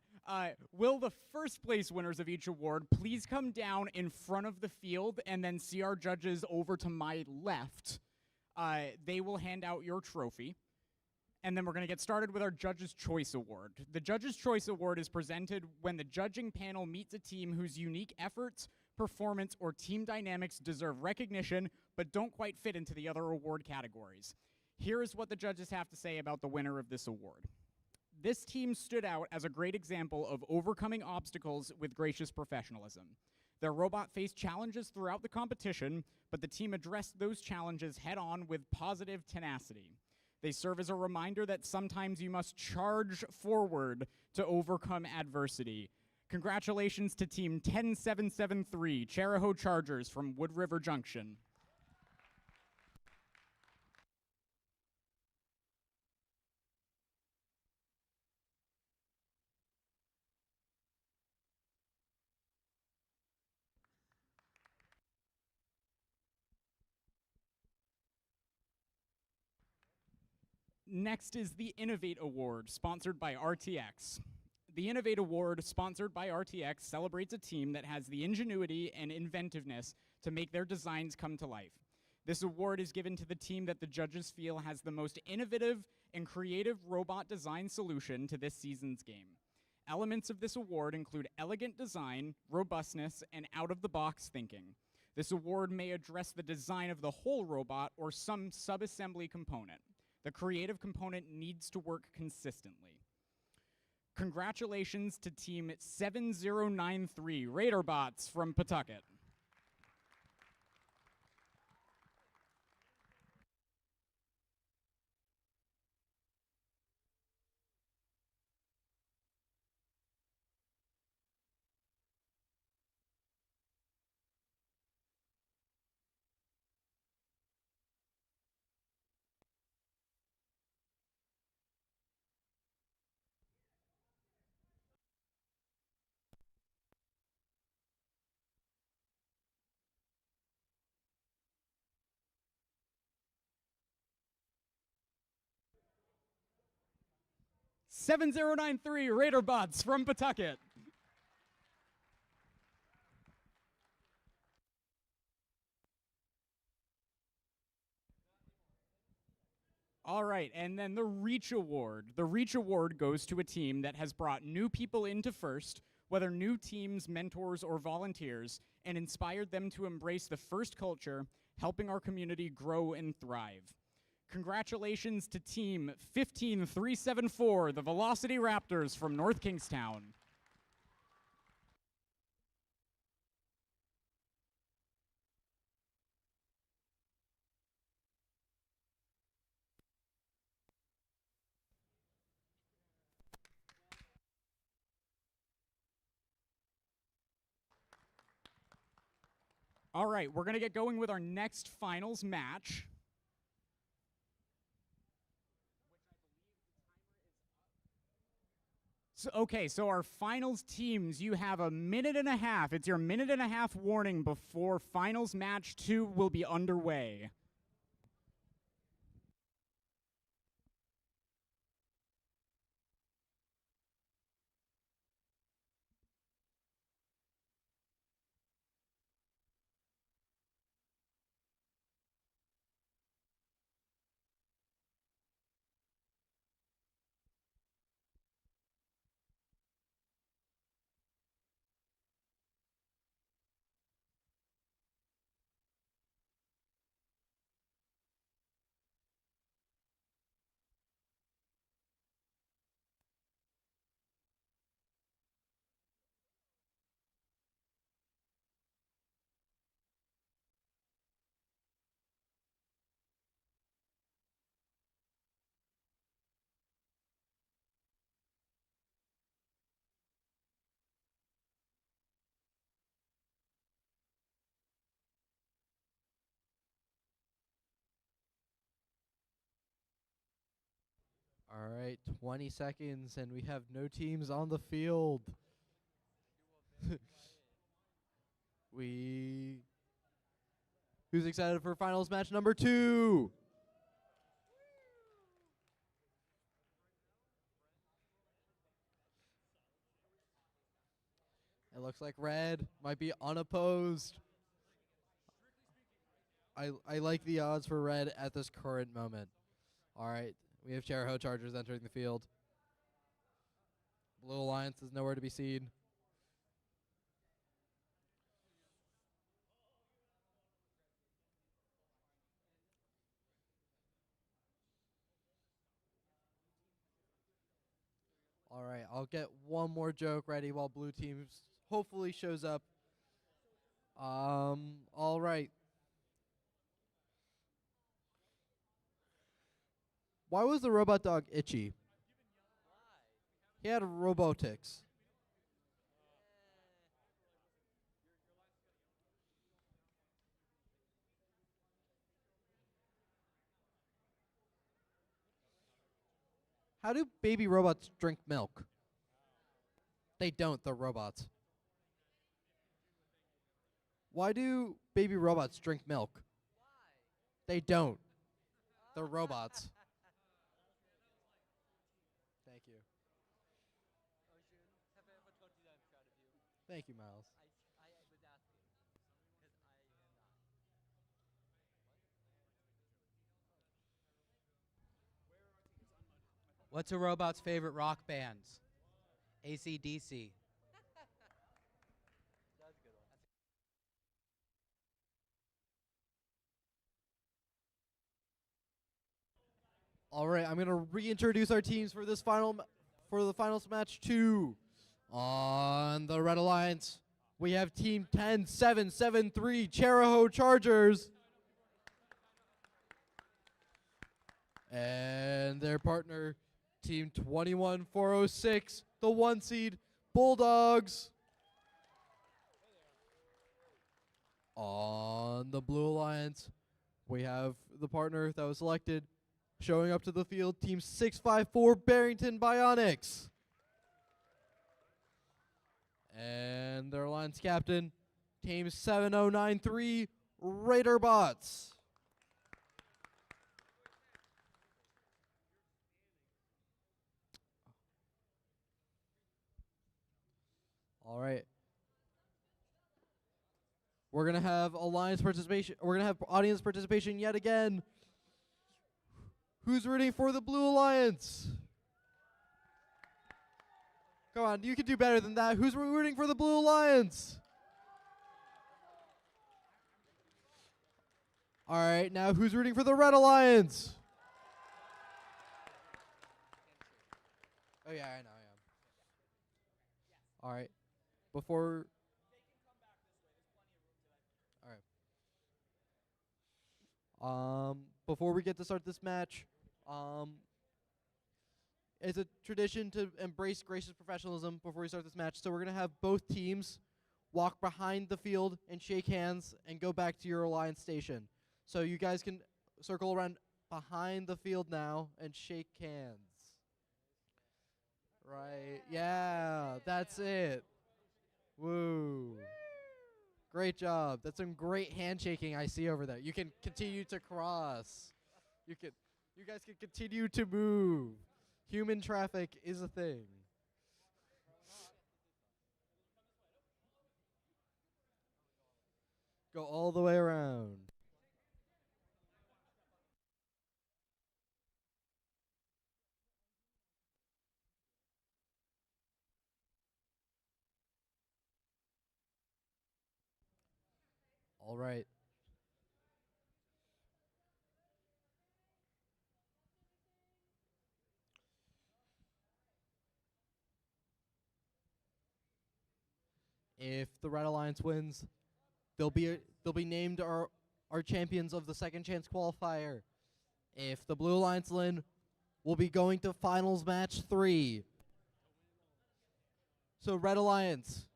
Will the first place winners of each award please come down in front of the field and then see our judges over to my left? They will hand out your trophy. And then we're going to get started with our Judge's Choice Award. The Judge's Choice Award is presented when the judging panel meets a team whose unique efforts, performance, or team dynamics deserve recognition but don't quite fit into the other award categories. Here is what the judges have to say about the winner of this award. This team stood out as a great example of overcoming obstacles with gracious professionalism. Their robot faced challenges throughout the competition, but the team addressed those challenges head-on with positive tenacity. They serve as a reminder that sometimes you must charge forward to overcome adversity. Congratulations to Team 10773, Charahoe Chargers from Wood River Junction. Next is the Innovate Award, sponsored by RTX. The Innovate Award, sponsored by RTX, celebrates a team that has the ingenuity and inventiveness to make their designs come to life. This award is given to the team that the judges feel has the most innovative and creative robot design solution to this season's game. Elements of this award include elegant design, robustness, and out-of-the-box thinking. This award may address the design of the whole robot or some sub-assembly component. The creative component needs to work consistently. Congratulations to Team 7093, Raiderbots from Pawtucket. Raiderbots from Pawtucket. All right, and then the Reach Award. The Reach Award goes to a team that has brought new people into FIRST, whether new teams, mentors, or volunteers, and inspired them to embrace the FIRST culture, helping our community grow and thrive. Congratulations to Team 15374, the Velocity Raptors from North Kingstown. All right, we're going to get going with our next finals match. So our finals teams, you have a minute and a half. It's your minute and a half warning before finals match 2 will be underway. All right, 20 seconds, and we have no teams on the field. Who's excited for finals match number 2? It looks like Red might be unopposed. I like the odds for Red at this current moment. All right, we have Charahoe Chargers entering the field. Blue Alliance is nowhere to be seen. All right, I'll get one more joke ready while blue team hopefully shows up. All right. Why was the robot dog itchy? He had robotics. How do baby robots drink milk? They don't, they're robots. Why do baby robots drink milk? They don't. They're robots. Thank you. Thank you, Miles. What's a robot's favorite rock bands? AC/DC. All right, I'm gonna reintroduce our teams for this for the finals match 2. On the Red Alliance, we have Team 10773 Charahoe Chargers and their partner Team 21406, the 1 seed Bulldogs. On the Blue Alliance, we have the partner that was selected. Showing up to the field, Team 654 Barrington Bionics. And their alliance captain, Team 7093 Raider Bots. All right. We're going to have alliance participation. We're going to have audience participation yet again. Who's rooting for the Blue Alliance? Come on, you can do better than that. Who's rooting for the Blue Alliance? All right, now who's rooting for the Red Alliance? Oh yeah, I know, All right, before. All right. Before we get to start this match, it's a tradition to embrace gracious professionalism before we start this match. So we're going to have both teams walk behind the field and shake hands and go back to your alliance station. So you guys can circle around behind the field now and shake hands. Right. Yeah, that's it. Woo. Great job. That's some great handshaking I see over there. You can continue to cross. You guys can continue to move. Human traffic is a thing. Go all the way around. All right. If the Red Alliance wins, they'll be named our champions of the second chance qualifier. If the Blue Alliance win, we'll be going to finals match 3. So Red Alliance.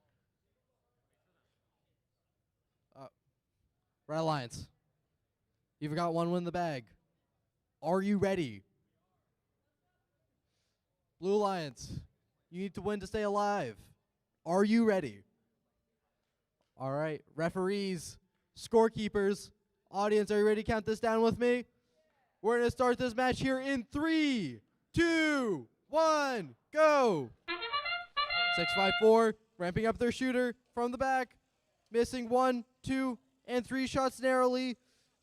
Red Alliance. You've got one win in the bag. Are you ready? Blue Lions, you need to win to stay alive. Are you ready? All right, referees, scorekeepers, audience, are you ready to count this down with me? We're going to start this match here in 3, 2, 1, go. 654, ramping up their shooter from the back, missing 1, 2, and 3 shots narrowly.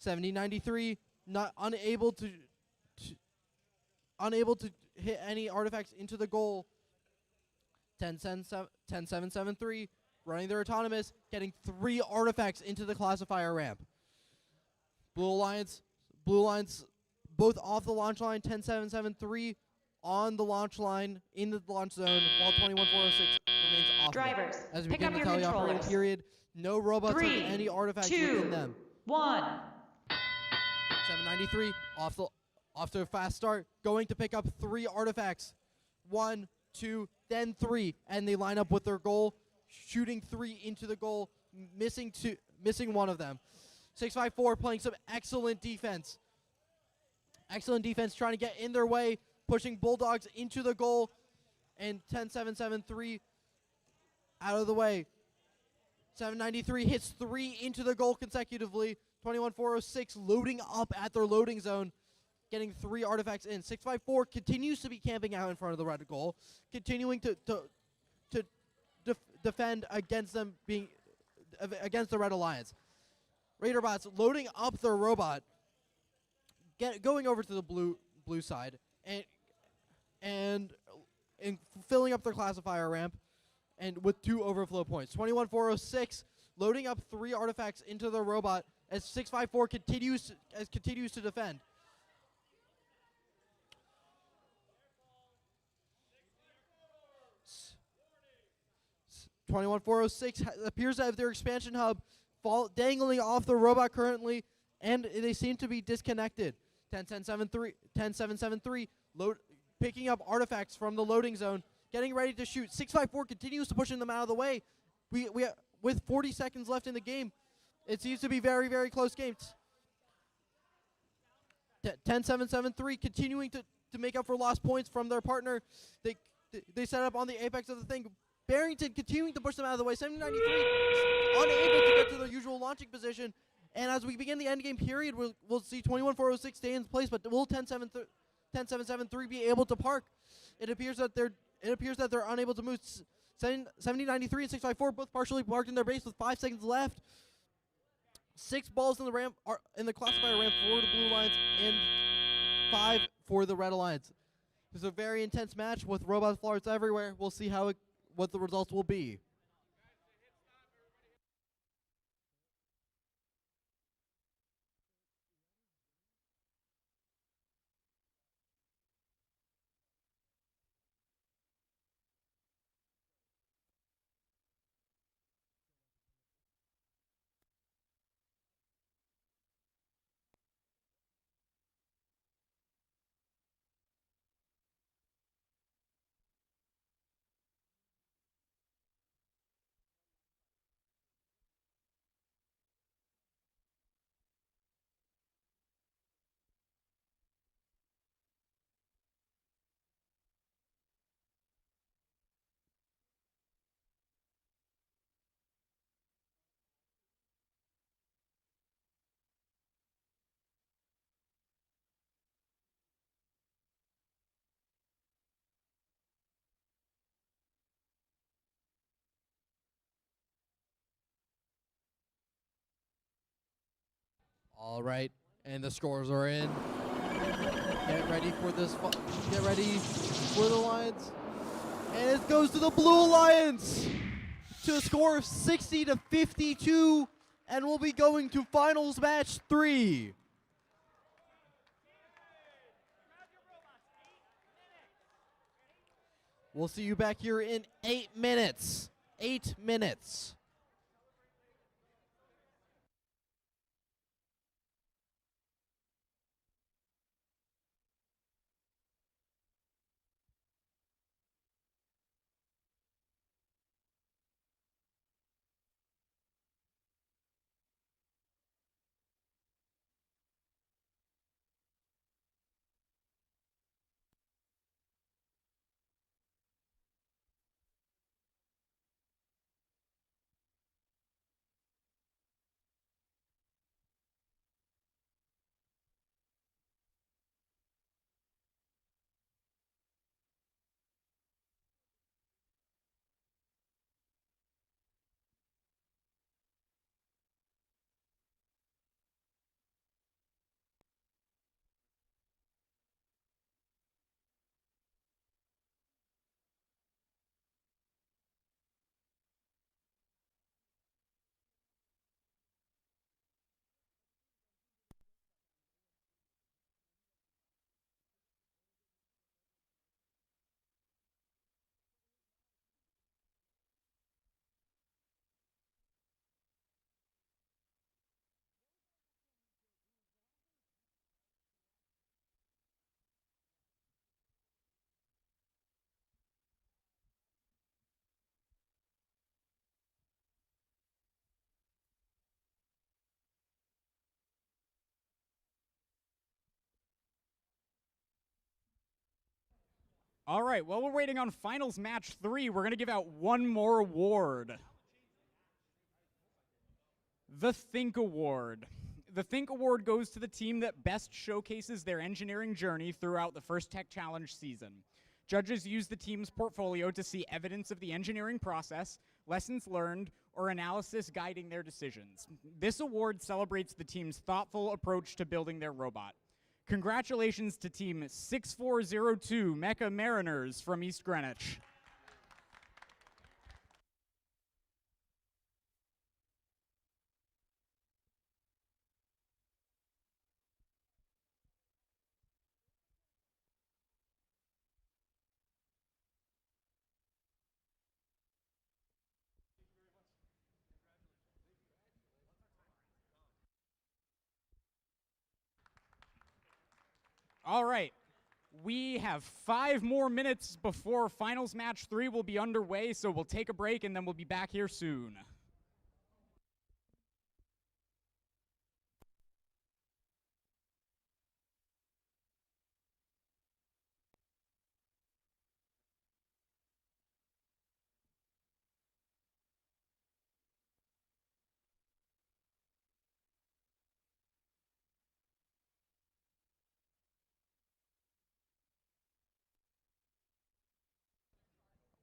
70-93, not unable to hit any artifacts into the goal. 10-7-7-3, running their autonomous, getting 3 artifacts into the classifier ramp. Blue Lions, both off the launch line. 10-7-7-3 on the launch line in the launch zone, while 21-406 remains off. Drivers, as we pick begin up the your teleoperating controllers. period, no robots 3, have any artifacts 2, within them. 1. 793 off to a fast start, going to pick up 3 artifacts. 1, 2, then 3, and they line up with their goal, shooting 3 into the goal, missing 1 of them. 654 playing some excellent defense. Excellent defense, trying to get in their way, pushing Bulldogs into the goal, and 10-7-7-3 out of the way. 793 hits 3 into the goal consecutively. 21-406 loading up at their loading zone, getting 3 artifacts in. 654 continues to be camping out in front of the red goal, continuing to defend against them against the Red Alliance. Raiderbots loading up their robot, going over to the blue side, and filling up their classifier ramp, and with 2 overflow points. 21-406 loading up 3 artifacts into the robot as 654 continues to defend. S 21-406 appears to have their expansion hub dangling off the robot currently, and they seem to be disconnected. 10-7-7-3 picking up artifacts from the loading zone, getting ready to shoot. 654 continues to pushing them out of the way. We with 40 seconds left in the game, it seems to be very, very close games. 10-7-7-3 continuing to make up for lost points from their partner. They set up on the apex of the thing. Barrington continuing to push them out of the way. 793 unable to get to their usual launching position. And as we begin the endgame period, we'll see 21-406 stay in place, but will 10-7-7-3 be able to park? It appears that they're unable to move. 70-93 and 654 both partially parked in their base with 5 seconds left. 6 balls in the ramp in the classifier ramp for the Blue Lions and 5 for the Red Alliance. This is a very intense match with robot flarts everywhere. We'll see what the results will be. All right, and the scores are in. Get ready for this. Get ready for the Lions. And it goes to the Blue Lions to a score of 60-52, and we'll be going to finals match 3. We'll see you back here in 8 minutes. 8 minutes. All right, while we're waiting on finals match 3, we're going to give out one more award. The Think Award. The Think Award goes to the team that best showcases their engineering journey throughout the First Tech Challenge season. Judges use the team's portfolio to see evidence of the engineering process, lessons learned, or analysis guiding their decisions. This award celebrates the team's thoughtful approach to building their robot. Congratulations to Team 6402 Mecha Mariners from East Greenwich. All right. We have 5 more minutes before finals match 3 will be underway, so we'll take a break and then we'll be back here soon.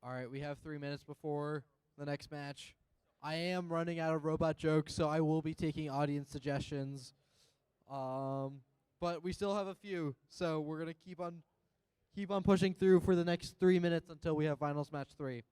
All right, we have 3 minutes before the next match. I am running out of robot jokes, so I will be taking audience suggestions. But we still have a few, so we're gonna keep on pushing through for the next 3 minutes until we have finals match 3.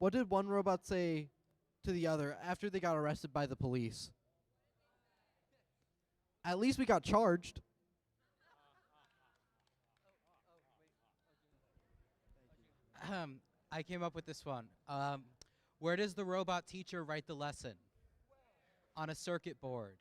What did one robot say to the other after they got arrested by the police? At least we got charged. I came up with this one. Where does the robot teacher write the lesson? On a circuit board.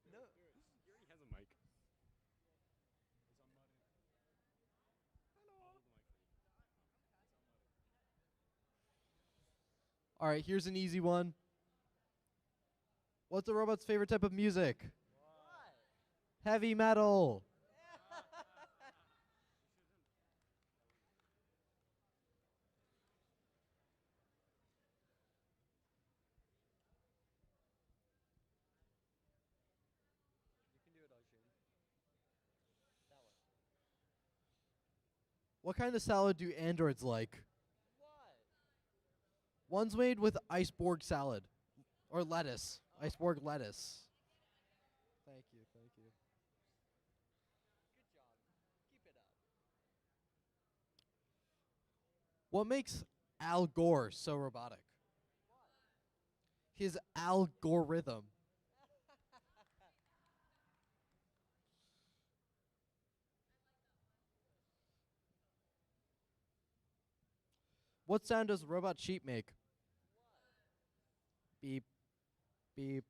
No. He already has a mic. All right, here's an easy one. What's a robot's favorite type of music? What? Heavy metal. You can do it, Ocean. That one. What kind of salad do androids like? What? One's made with iceberg salad. Or lettuce. Iceberg lettuce. Thank you, thank you. Good job. Keep it up. What makes Al Gore so robotic? His algorithm. What sound does robot sheep make? Beep, beep.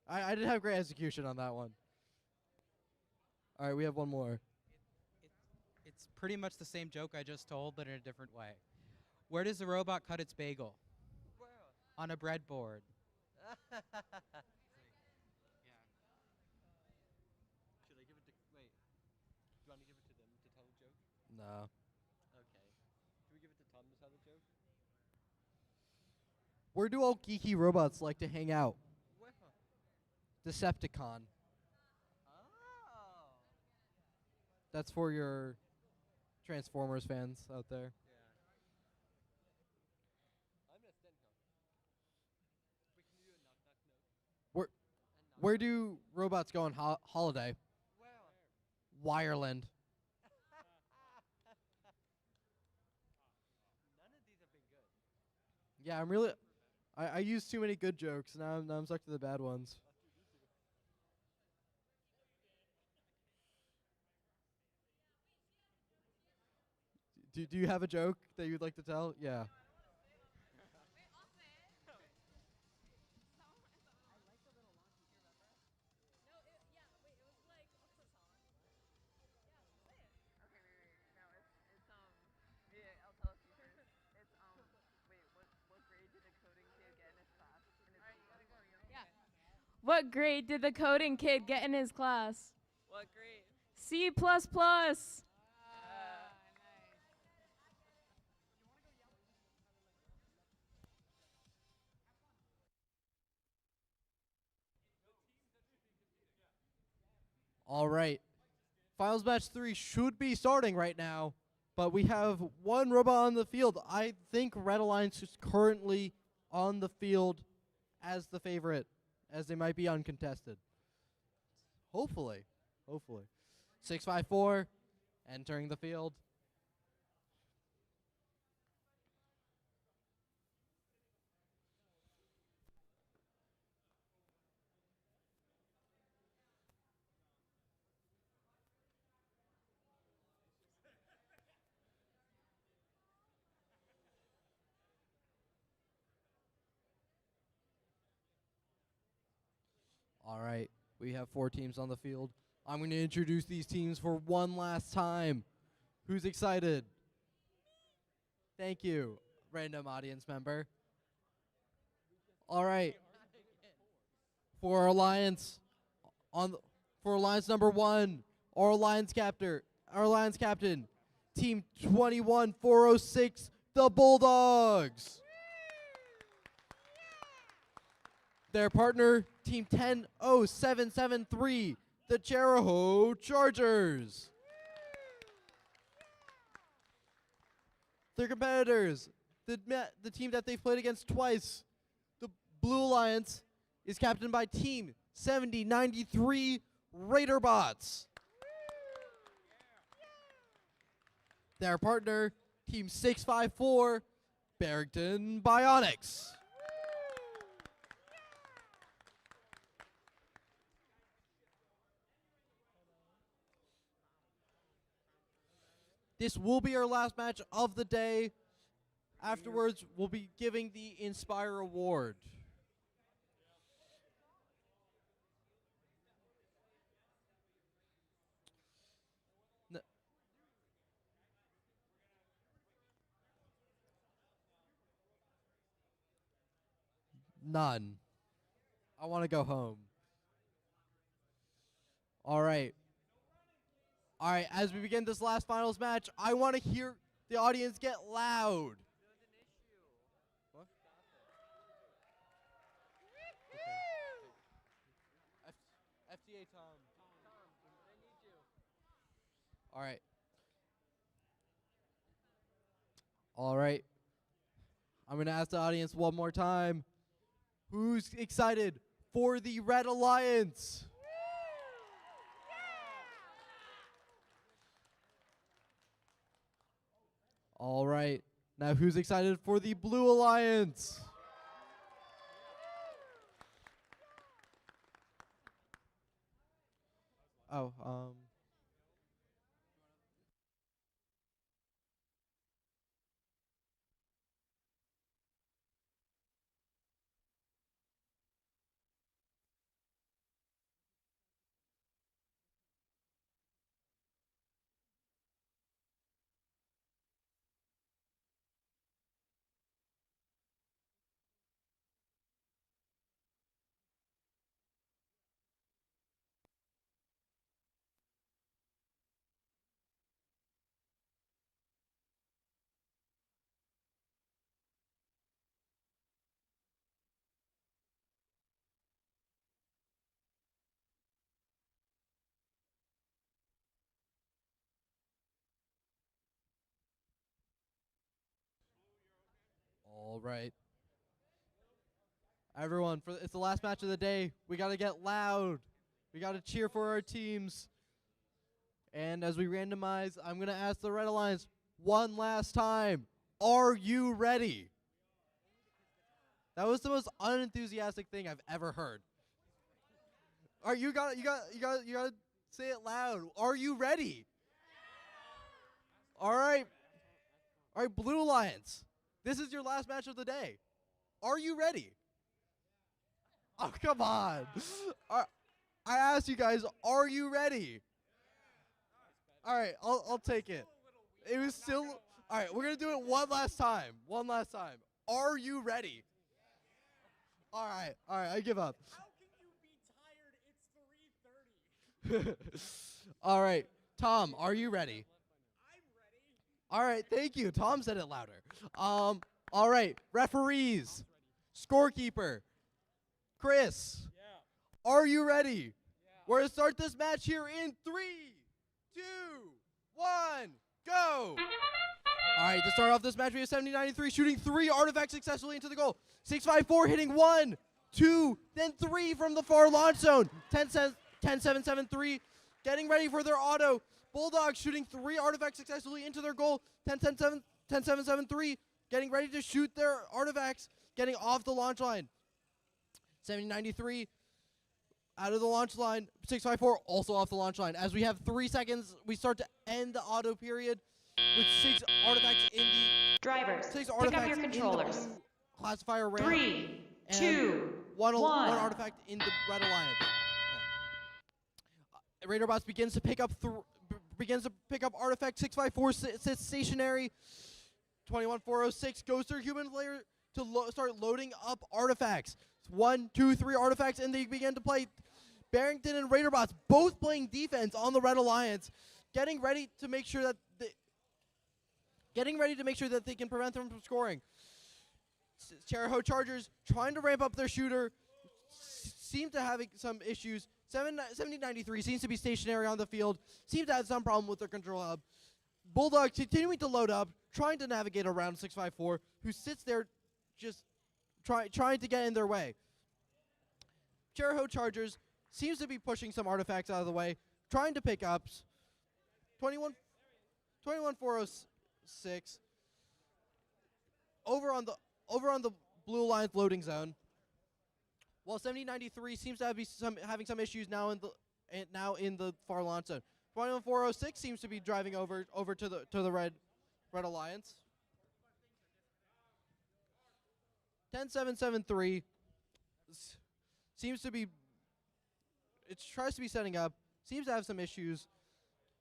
I didn't have great execution on that one. All right, we have one more. It's pretty much the same joke I just told, but in a different way. Where does the robot cut its bagel? Where? On a breadboard. Should I give it to... Wait. Do you want to give it to them to tell the joke? No. Okay. Should we give it to Tom to tell the joke? Where do all geeky robots like to hang out? Where? Decepticon. Oh. That's for your Transformers fans out there. Where do robots go on holiday? Wireland. None of these have been good. Yeah, I'm really. I use too many good jokes. Now I'm stuck to the bad ones. Do you have a joke that you'd like to tell? Yeah. What grade did the coding kid get in his class? What grade? C plus plus. All right. Finals match 3 should be starting right now, but we have one robot on the field. I think Red Alliance is currently on the field as the favorite, as they might be uncontested. Hopefully. 654 entering the field. All right, we have 4 teams on the field. I'm going to introduce these teams for one last time. Who's excited? Thank you, random audience member. All right. For Alliance for Alliance number 1, our Alliance captain, Team 21406, the Bulldogs. Their partner, Team 10773, the Charahoe Chargers. Their competitors, the team that they've played against twice, the Blue Alliance, is captained by Team 7093 Raiderbots. Their partner, Team 654 Barrington Bionics. This will be our last match of the day. Afterwards, we'll be giving the Inspire Award. None. I want to go home. All right. All right, as we begin this last finals match, I want to hear the audience get loud. What? FTA Tom. I need you. All right. All right. I'm going to ask the audience one more time. Who's excited for the Red Alliance? All right. Now who's excited for the Blue Alliance? Oh, all right. Everyone, it's the last match of the day. We got to get loud. We got to cheer for our teams. And as we randomize, I'm going to ask the Red Alliance one last time. Are you ready? That was the most unenthusiastic thing I've ever heard. All right, you got to say it loud. Are you ready? All right. All right, Blue Alliance. This is your last match of the day. Are you ready? Oh, come on. I asked you guys, are you ready? All right, I'll take it. It was still... All right, we're going to do it one last time. One last time. Are you ready? All right, I give up. How can you be tired? It's 3:30. All right, Tom, are you ready? I'm ready. All right, thank you. Tom said it louder. All right, referees, scorekeeper, Chris, are you ready? We're going to start this match here in 3, 2, 1, go. All right, to start off this match, we have 7093 shooting 3 artifacts successfully into the goal. 654 hitting 1, 2, then 3 from the far launch zone. 10-7-7-3 getting ready for their auto. Bulldogs shooting 3 artifacts successfully into their goal. 10-7-7-3 getting ready to shoot their artifacts, getting off the launch line. 7093 out of the launch line. 654 also off the launch line. As we have 3 seconds, we start to end the auto period with 6 artifacts in the... Drivers, 6 pick artifacts up your controllers. in the blue classifier ramp. 3, and 2, one 1. artifact in the Red Alliance. Raiderbots begins to pick up artifact 654 sits stationary. 21406 goes through human layer to start loading up artifacts. 1, 2, 3 artifacts, and they begin to play. Barrington and Raiderbots both playing defense on the Red Alliance, getting ready to make sure that they can prevent them from scoring. Cheraho Chargers trying to ramp up their shooter, seem to having some issues. 7093 seems to be stationary on the field, seems to have some problem with their control hub. Bulldogs continuing to load up, trying to navigate around 654, who sits there just trying to get in their way. Cheraho Chargers seems to be pushing some artifacts out of the way, trying to pick ups. 21406 over on the Blue Alliance loading zone. While 7093 seems to having some issues now in the far launch zone. 21406 seems to be driving over to the Red Alliance. 10773 seems to be tries to be setting up, seems to have some issues.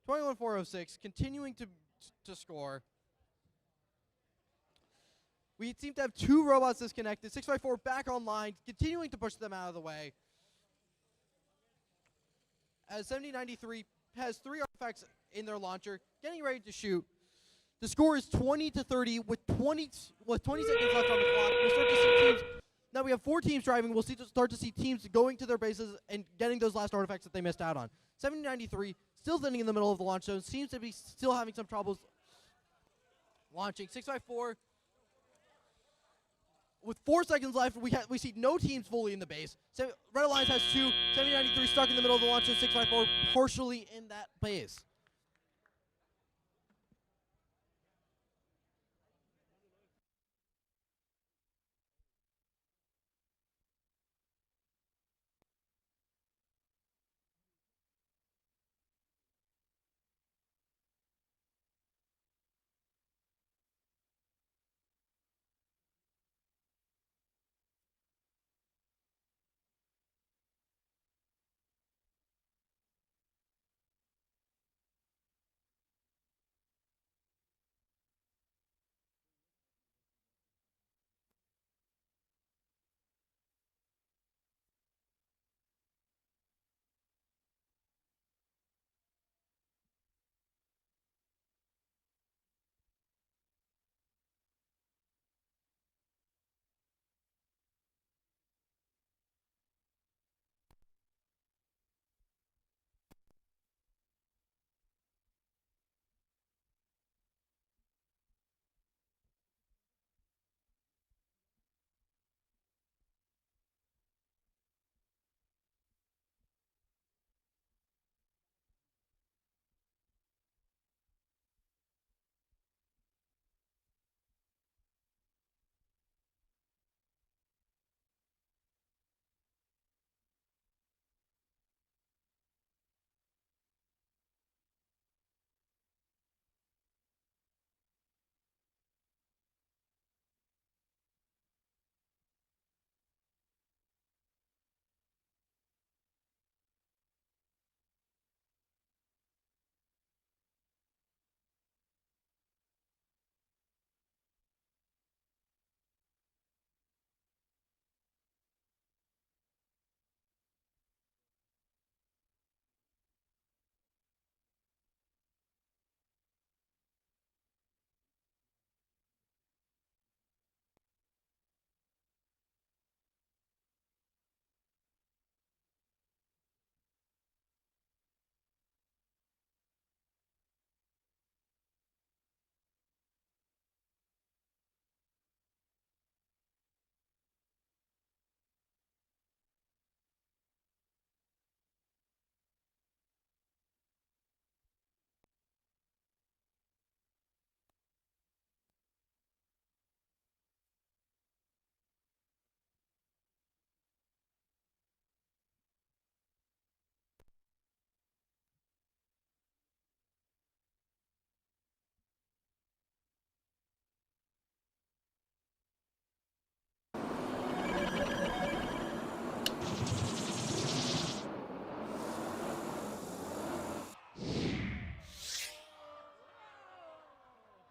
21406 continuing to score. We seem to have 2 robots disconnected. 654 back online, continuing to push them out of the way. As 7093 has 3 artifacts in their launcher, getting ready to shoot. The score is 20-30 with 20 seconds left on the clock. We start to see teams. Now we have 4 teams driving. We'll start to see teams going to their bases and getting those last artifacts that they missed out on. 7093 still sitting in the middle of the launch zone. Seems to be still having some troubles launching. 654. With 4 seconds left, we see no teams fully in the base. Red Alliance has 2. 7093 stuck in the middle of the launch zone. 654 partially in that base.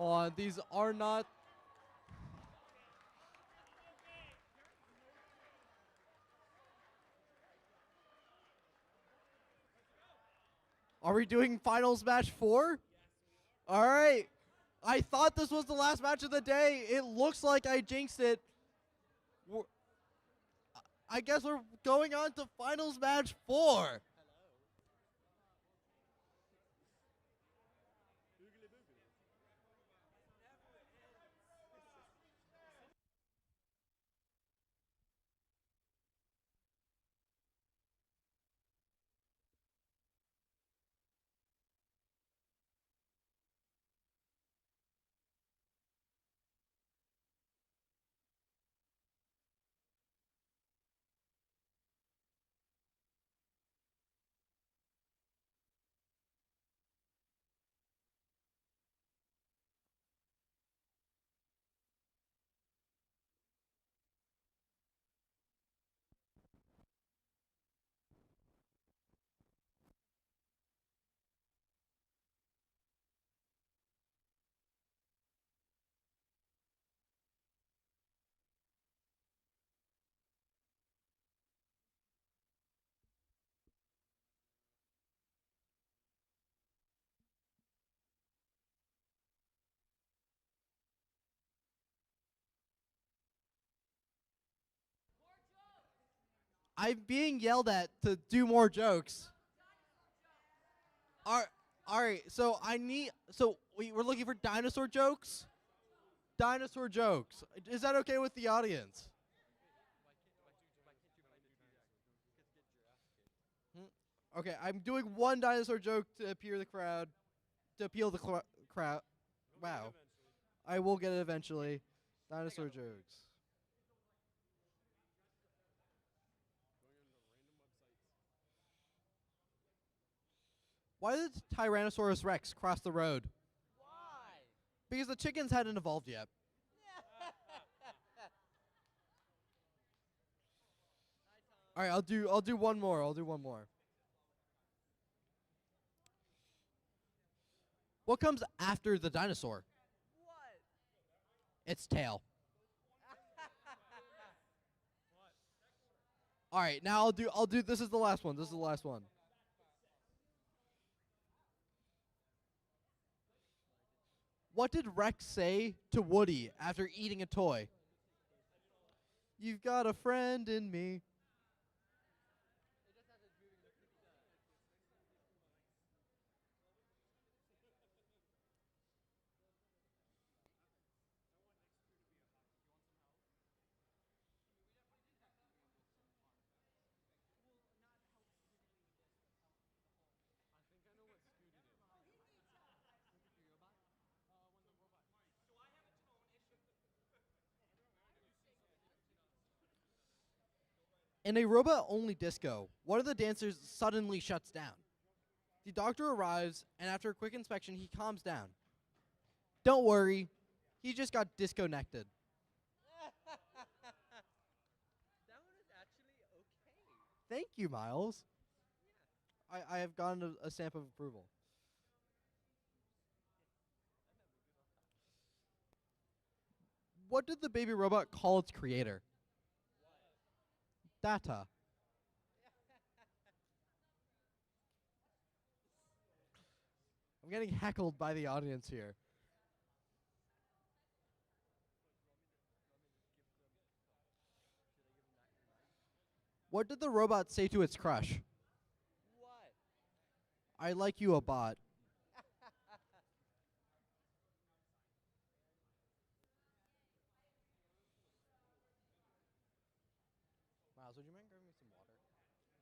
Hold on, these are not. Are we doing finals match 4? All right. I thought this was the last match of the day. It looks like I jinxed it. I guess we're going on to finals match 4. I'm being yelled at to do more jokes. All right. So we're looking for dinosaur jokes. Dinosaur jokes. Is that okay with the audience? Okay, I'm doing one dinosaur joke to appeal the crowd. Crowd. Wow. I will get it eventually. Dinosaur jokes. Why did Tyrannosaurus Rex cross the road? Why? Because the chickens hadn't evolved yet. All right, I'll do one more. What comes after the dinosaur? What? Its tail. All right, now I'll do this is the last one. What did Rex say to Woody after eating a toy? You've got a friend in me. In a robot-only disco, one of the dancers suddenly shuts down. The doctor arrives, and after a quick inspection, he calms down. Don't worry, he just got disconnected. That one is actually okay. Thank you, Miles. I have gotten a stamp of approval. What did the baby robot call its creator? Data. I'm getting heckled by the audience here. What did the robot say to its crush? What? I like you a bot. Miles, would you mind grabbing me some water? I'll see if there's any. I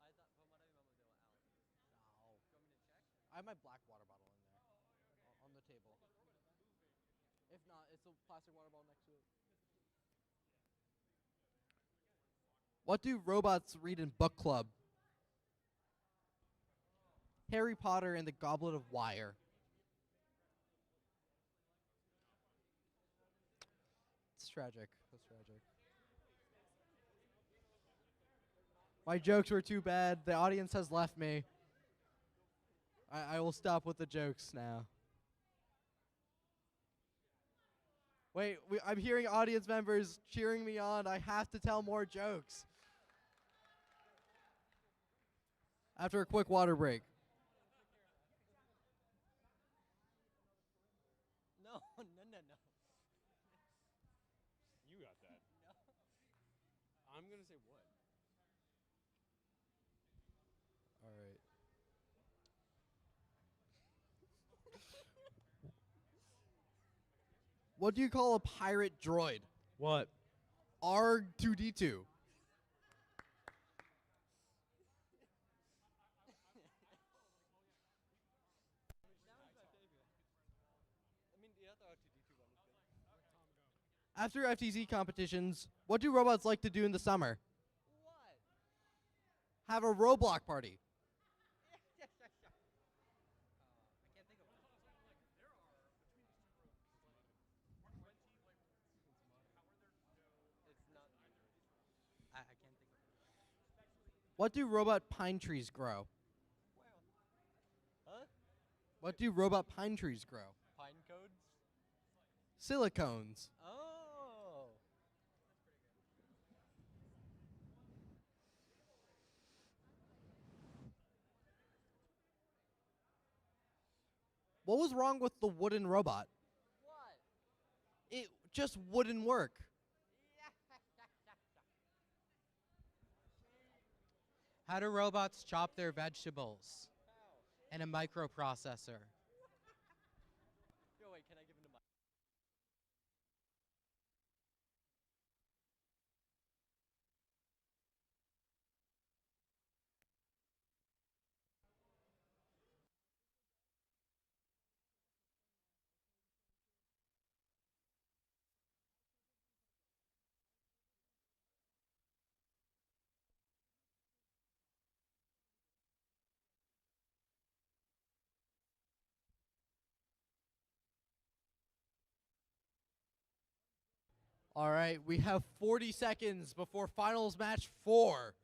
thought, from what I remember, they were out. No. Do you want me to check? I have my black water bottle in there. On the table. If not, it's a plastic water bottle next to it. What do robots read in book club? Harry Potter and the Goblet of Fire. It's tragic. That's tragic. My jokes were too bad. The audience has left me. I will stop with the jokes now. Wait, I'm hearing audience members cheering me on. I have to tell more jokes. After a quick water break. No, no, no, no. You got that. No. I'm gonna say what? All right. What do you call a pirate droid? What? R2D2. I mean, the other R2D2 one is good. After FTC competitions, what do robots like to do in the summer? What? Have a Roblox party. I can't think of one. It's not. I can't think of one. What do robot pine trees grow? Huh? What do robot pine trees grow? Pine codes? Silicones. Oh. What was wrong with the wooden robot? What? It just wouldn't work. How do robots chop their vegetables? And a microprocessor. Yo, wait, can I give him the mic? All right, we have 40 seconds before finals match 4.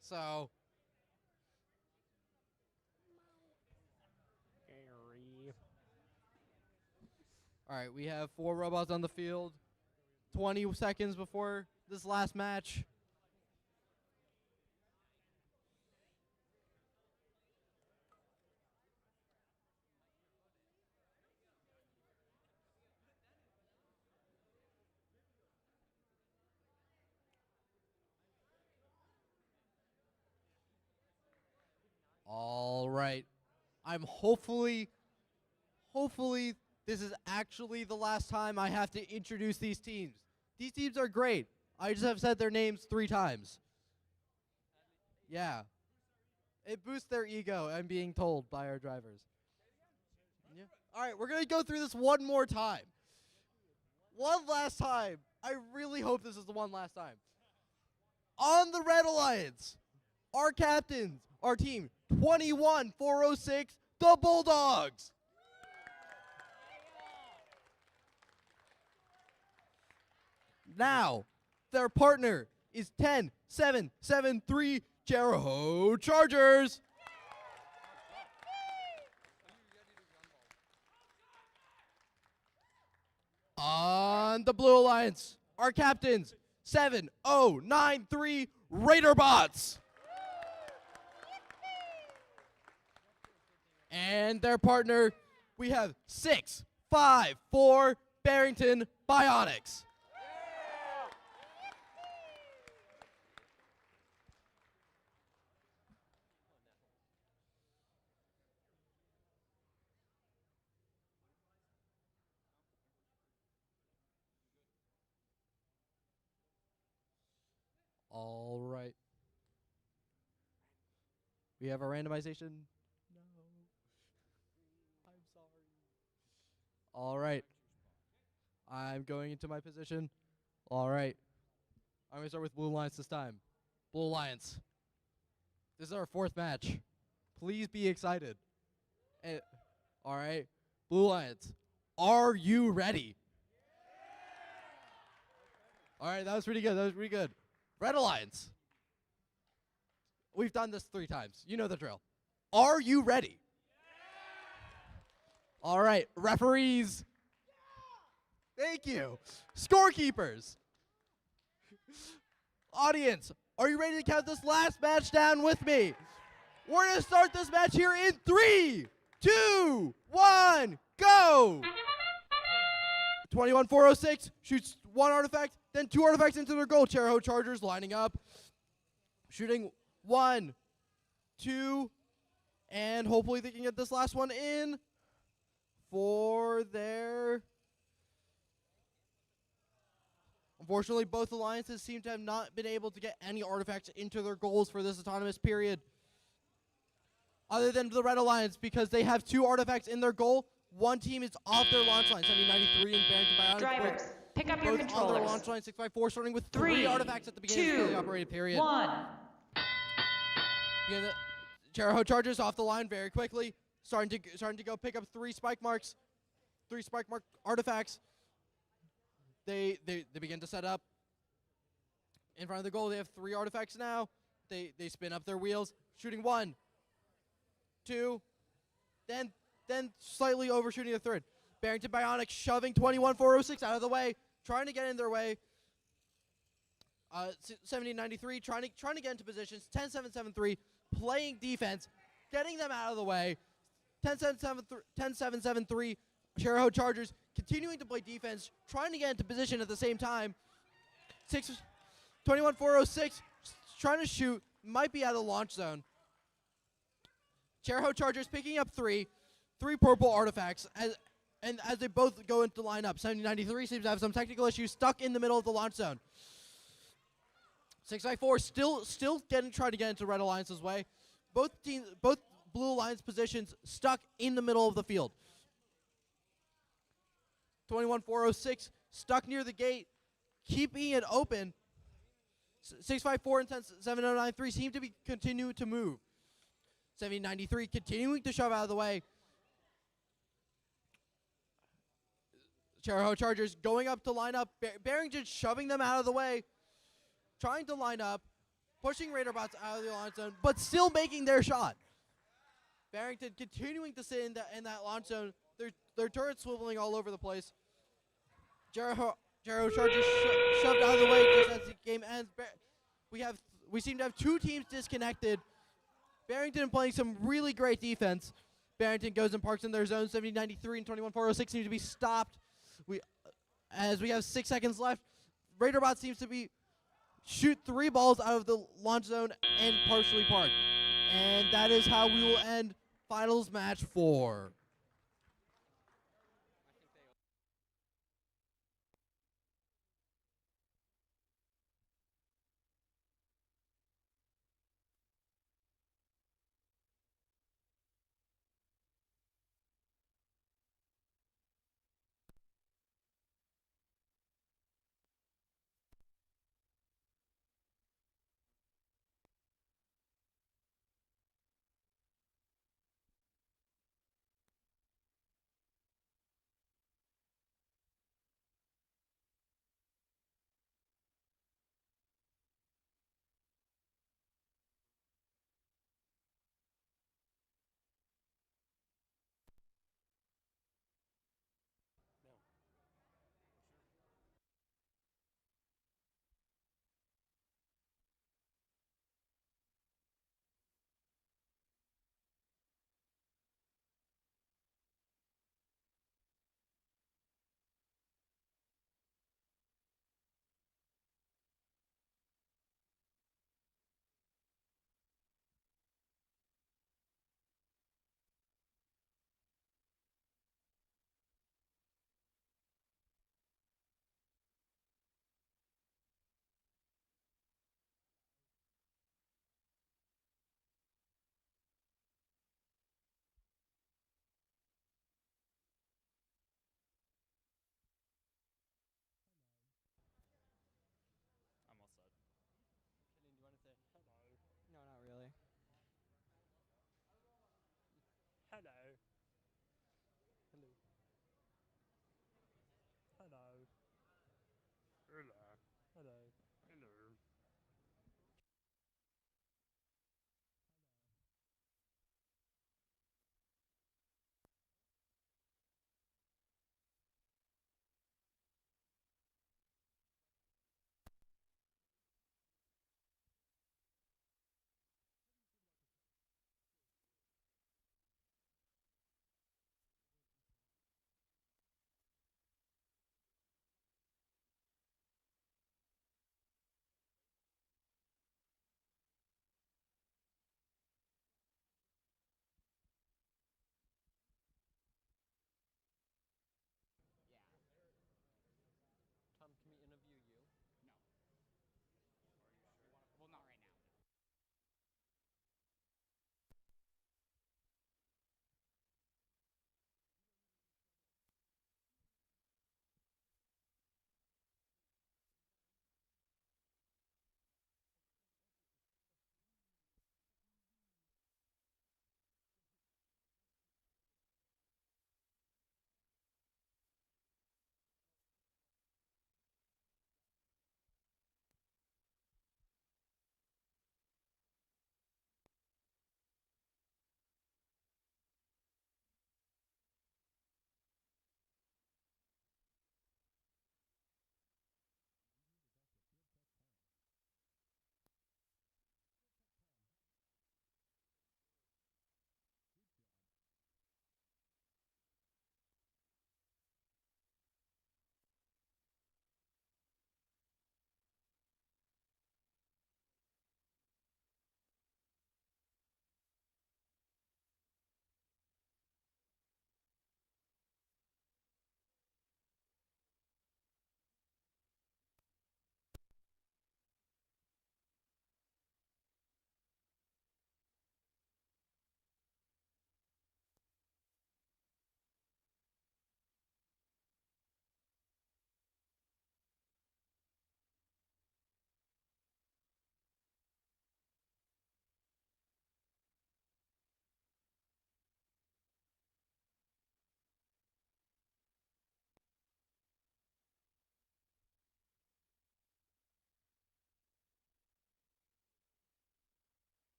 So, all right, we have 4 robots on the field. 20 seconds before this last match. All right. I'm hopefully this is actually the last time I have to introduce these teams. These teams are great. I just have said their names 3 times. Yeah. It boosts their ego, I'm being told by our drivers. Yeah. All right, we're going to go through this one more time. One last time. I really hope this is the one last time. On the Red Alliance, our captains, our team 21406, the Bulldogs. Now, their partner is 10773 Jericho Chargers. On the Blue Alliance, our captains 7093 Raider Bots. And their partner, we have 654 Barrington Bionics. All right. We have a randomization. No. I'm sorry. All right. I'm going into my position. All right. I'm going to start with Blue Alliance this time. Blue Alliance. This is our 4th match. Please be excited. All right. Blue Alliance. Are you ready? All right. That was pretty good. That was pretty good. Red Alliance. We've done this 3 times. You know the drill. Are you ready? All right, referees. Thank you. Scorekeepers. Audience, are you ready to count this last match down with me? We're going to start this match here in 3, 2, 1, go! 21-406 shoots 1 artifact, then 2 artifacts into their goal. Cherho Chargers lining up, shooting 1, 2, and hopefully they can get this last one in for their... Unfortunately, both alliances seem to have not been able to get any artifacts into their goals for this autonomous period. Other than the Red Alliance, because they have 2 artifacts in their goal. One team is off their launch line, 7093 and Barrington Bionic. Drivers, pick up your both on controllers. their launch line, 654, starting with 3 3 artifacts at the beginning of the fully operated period. 1. Cherho Chargers off the line very quickly, starting to go pick up 3 spike marks, 3 spike mark artifacts. They begin to set up in front of the goal. They have 3 artifacts now. They spin up their wheels, shooting 1, 2, then slightly overshooting the 3rd. Barrington Bionic shoving 21-406 out of the way, trying to get in their way. 1793 trying to get into positions. 10-7-7-3 playing defense, getting them out of the way. 10-7-7-3 Cherho Chargers continuing to play defense, trying to get into position at the same time. 21-406 trying to shoot, might be out of the launch zone. Cherho Chargers picking up 3 purple artifacts as they both go into lineup. 7093 seems to have some technical issues, stuck in the middle of the launch zone. 654 still trying to get into Red Alliance's way. Both Blue Alliance positions stuck in the middle of the field. 21-406 stuck near the gate, keeping it open. 654 and 7093 seem to be continue to move. 7093 continuing to shove out of the way. Cherho Chargers going up to line up. Barrington shoving them out of the way, trying to line up, pushing Raider bots out of the launch zone, but still making their shot. Barrington continuing to sit in that launch zone. Their turrets swiveling all over the place. Cherho Chargers shoved out of the way just as the game ends. We seem to have 2 teams disconnected. Barrington playing some really great defense. Barrington goes and parks in their zone. 7093 and 21-406 seem to be stopped. As we have 6 seconds left, Raiderbot seems to be shoot 3 balls out of the launch zone and partially parked. And that is how we will end finals match 4.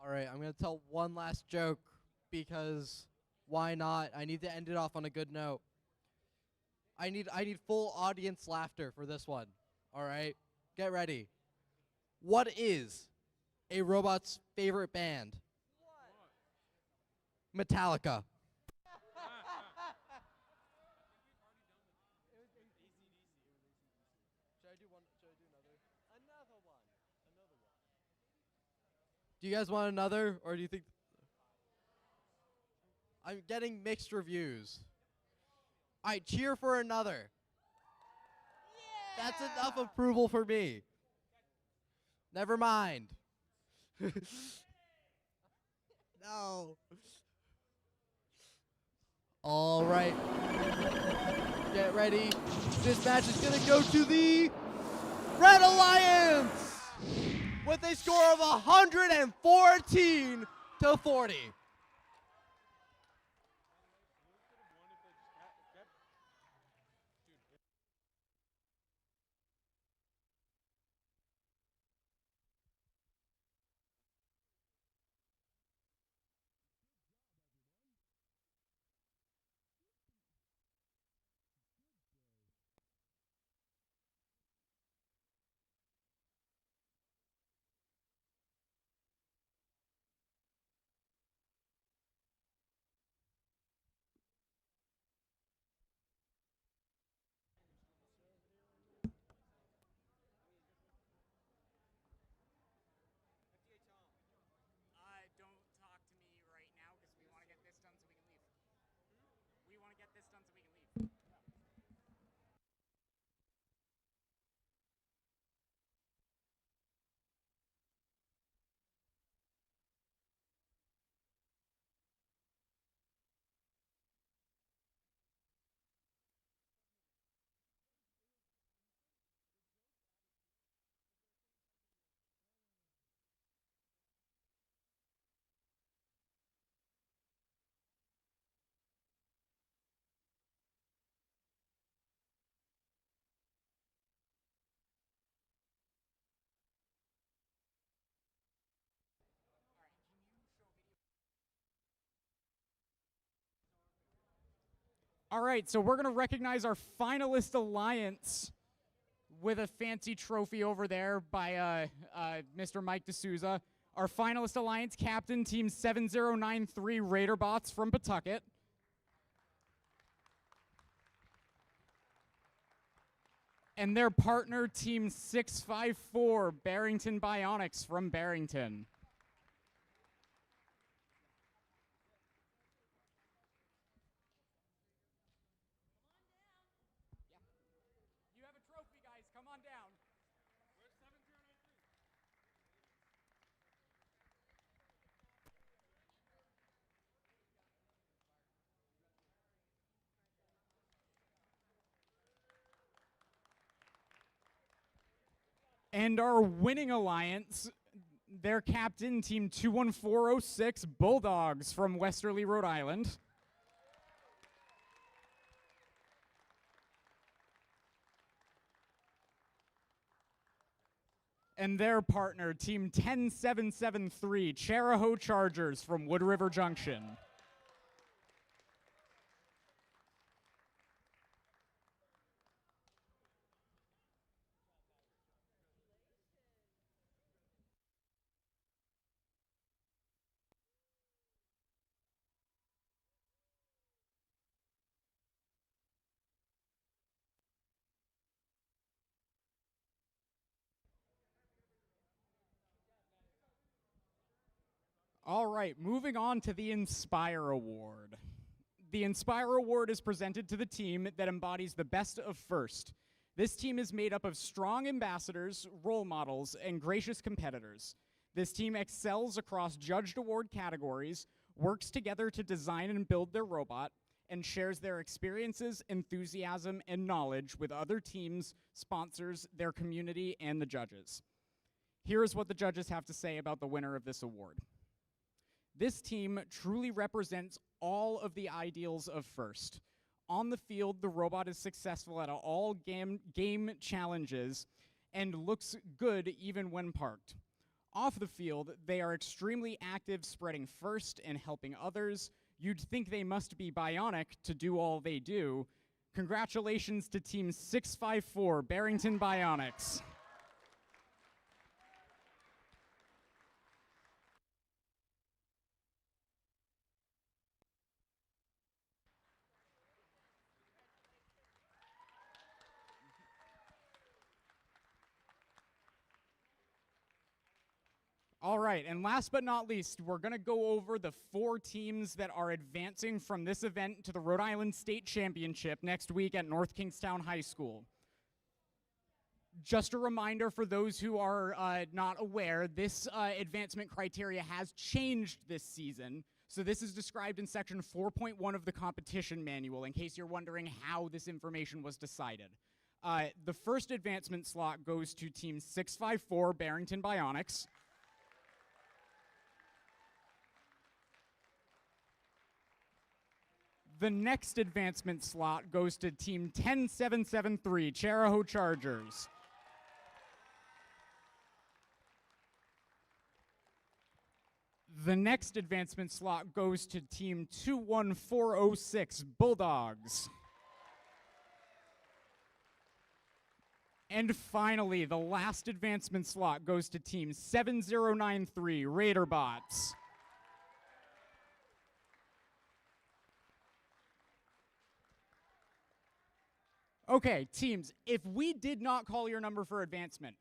All right, I'm going to tell one last joke because why not? I need to end it off on a good note. I need full audience laughter for this one. All right? Get ready. What is a robot's favorite band? Metallica. Do you guys want another, or do you think? I'm getting mixed reviews. All right, cheer for another. That's enough approval for me. Never mind. No. All right. Get ready. This match is going to go to the Red Alliance with a score of 114 to 40. Don't talk to me right now because we want to get this done so we can leave. We want to get this done so we can leave. All right, so we're going to recognize our finalist alliance with a fancy trophy over there by Mr. Mike D'Souza. Our finalist alliance captain, Team 7093 Raiderbots from Pawtucket. And their partner, Team 654 Barrington Bionics from Barrington. You have a trophy, guys. Come on down. Where's 7093? And our winning alliance, their captain, Team 21406 Bulldogs from Westerly, Rhode Island. And their partner, Team 10773 Charahoe Chargers from Wood River Junction. All right, moving on to the Inspire Award. The Inspire Award is presented to the team that embodies the best of FIRST. This team is made up of strong ambassadors, role models, and gracious competitors. This team excels across judged award categories, works together to design and build their robot, and shares their experiences, enthusiasm, and knowledge with other teams, sponsors, their community, and the judges. Here is what the judges have to say about the winner of this award. This team truly represents all of the ideals of FIRST. On the field, the robot is successful at all game challenges and looks good even when parked. Off the field, they are extremely active, spreading first and helping others. You'd think they must be bionic to do all they do. Congratulations to Team 654, Barrington Bionics. All right, and last but not least, we're going to go over the 4 teams that are advancing from this event to the Rhode Island State Championship next week at North Kingstown High School. Just a reminder for those who are not aware, this advancement criteria has changed this season. So this is described in section 4.1 of the competition manual, in case you're wondering how this information was decided. The first advancement slot goes to Team 654, Barrington Bionics. The next advancement slot goes to Team 10773, Charahoe Chargers. The next advancement slot goes to Team 21406, Bulldogs. And finally, the last advancement slot goes to Team 7093, Raiderbots. Okay, teams, if we did not call your number for advancement,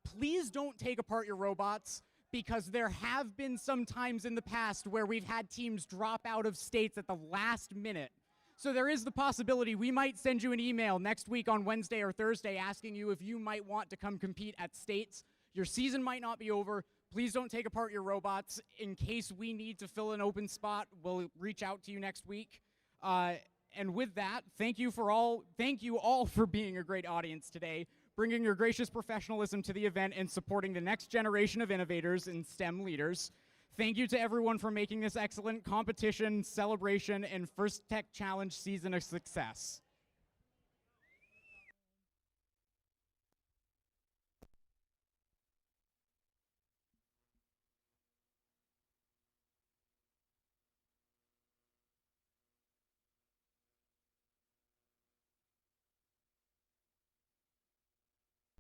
please don't take apart your robots, because there have been some times in the past where we've had teams drop out of states at the last minute. So there is the possibility we might send you an email next week on Wednesday or Thursday asking you if you might want to come compete at states. Your season might not be over. Please don't take apart your robots. In case we need to fill an open spot, we'll reach out to you next week. And with that, thank you all for being a great audience today, bringing your gracious professionalism to the event and supporting the next generation of innovators and STEM leaders. Thank you to everyone for making this excellent competition, celebration, and First Tech Challenge season a success.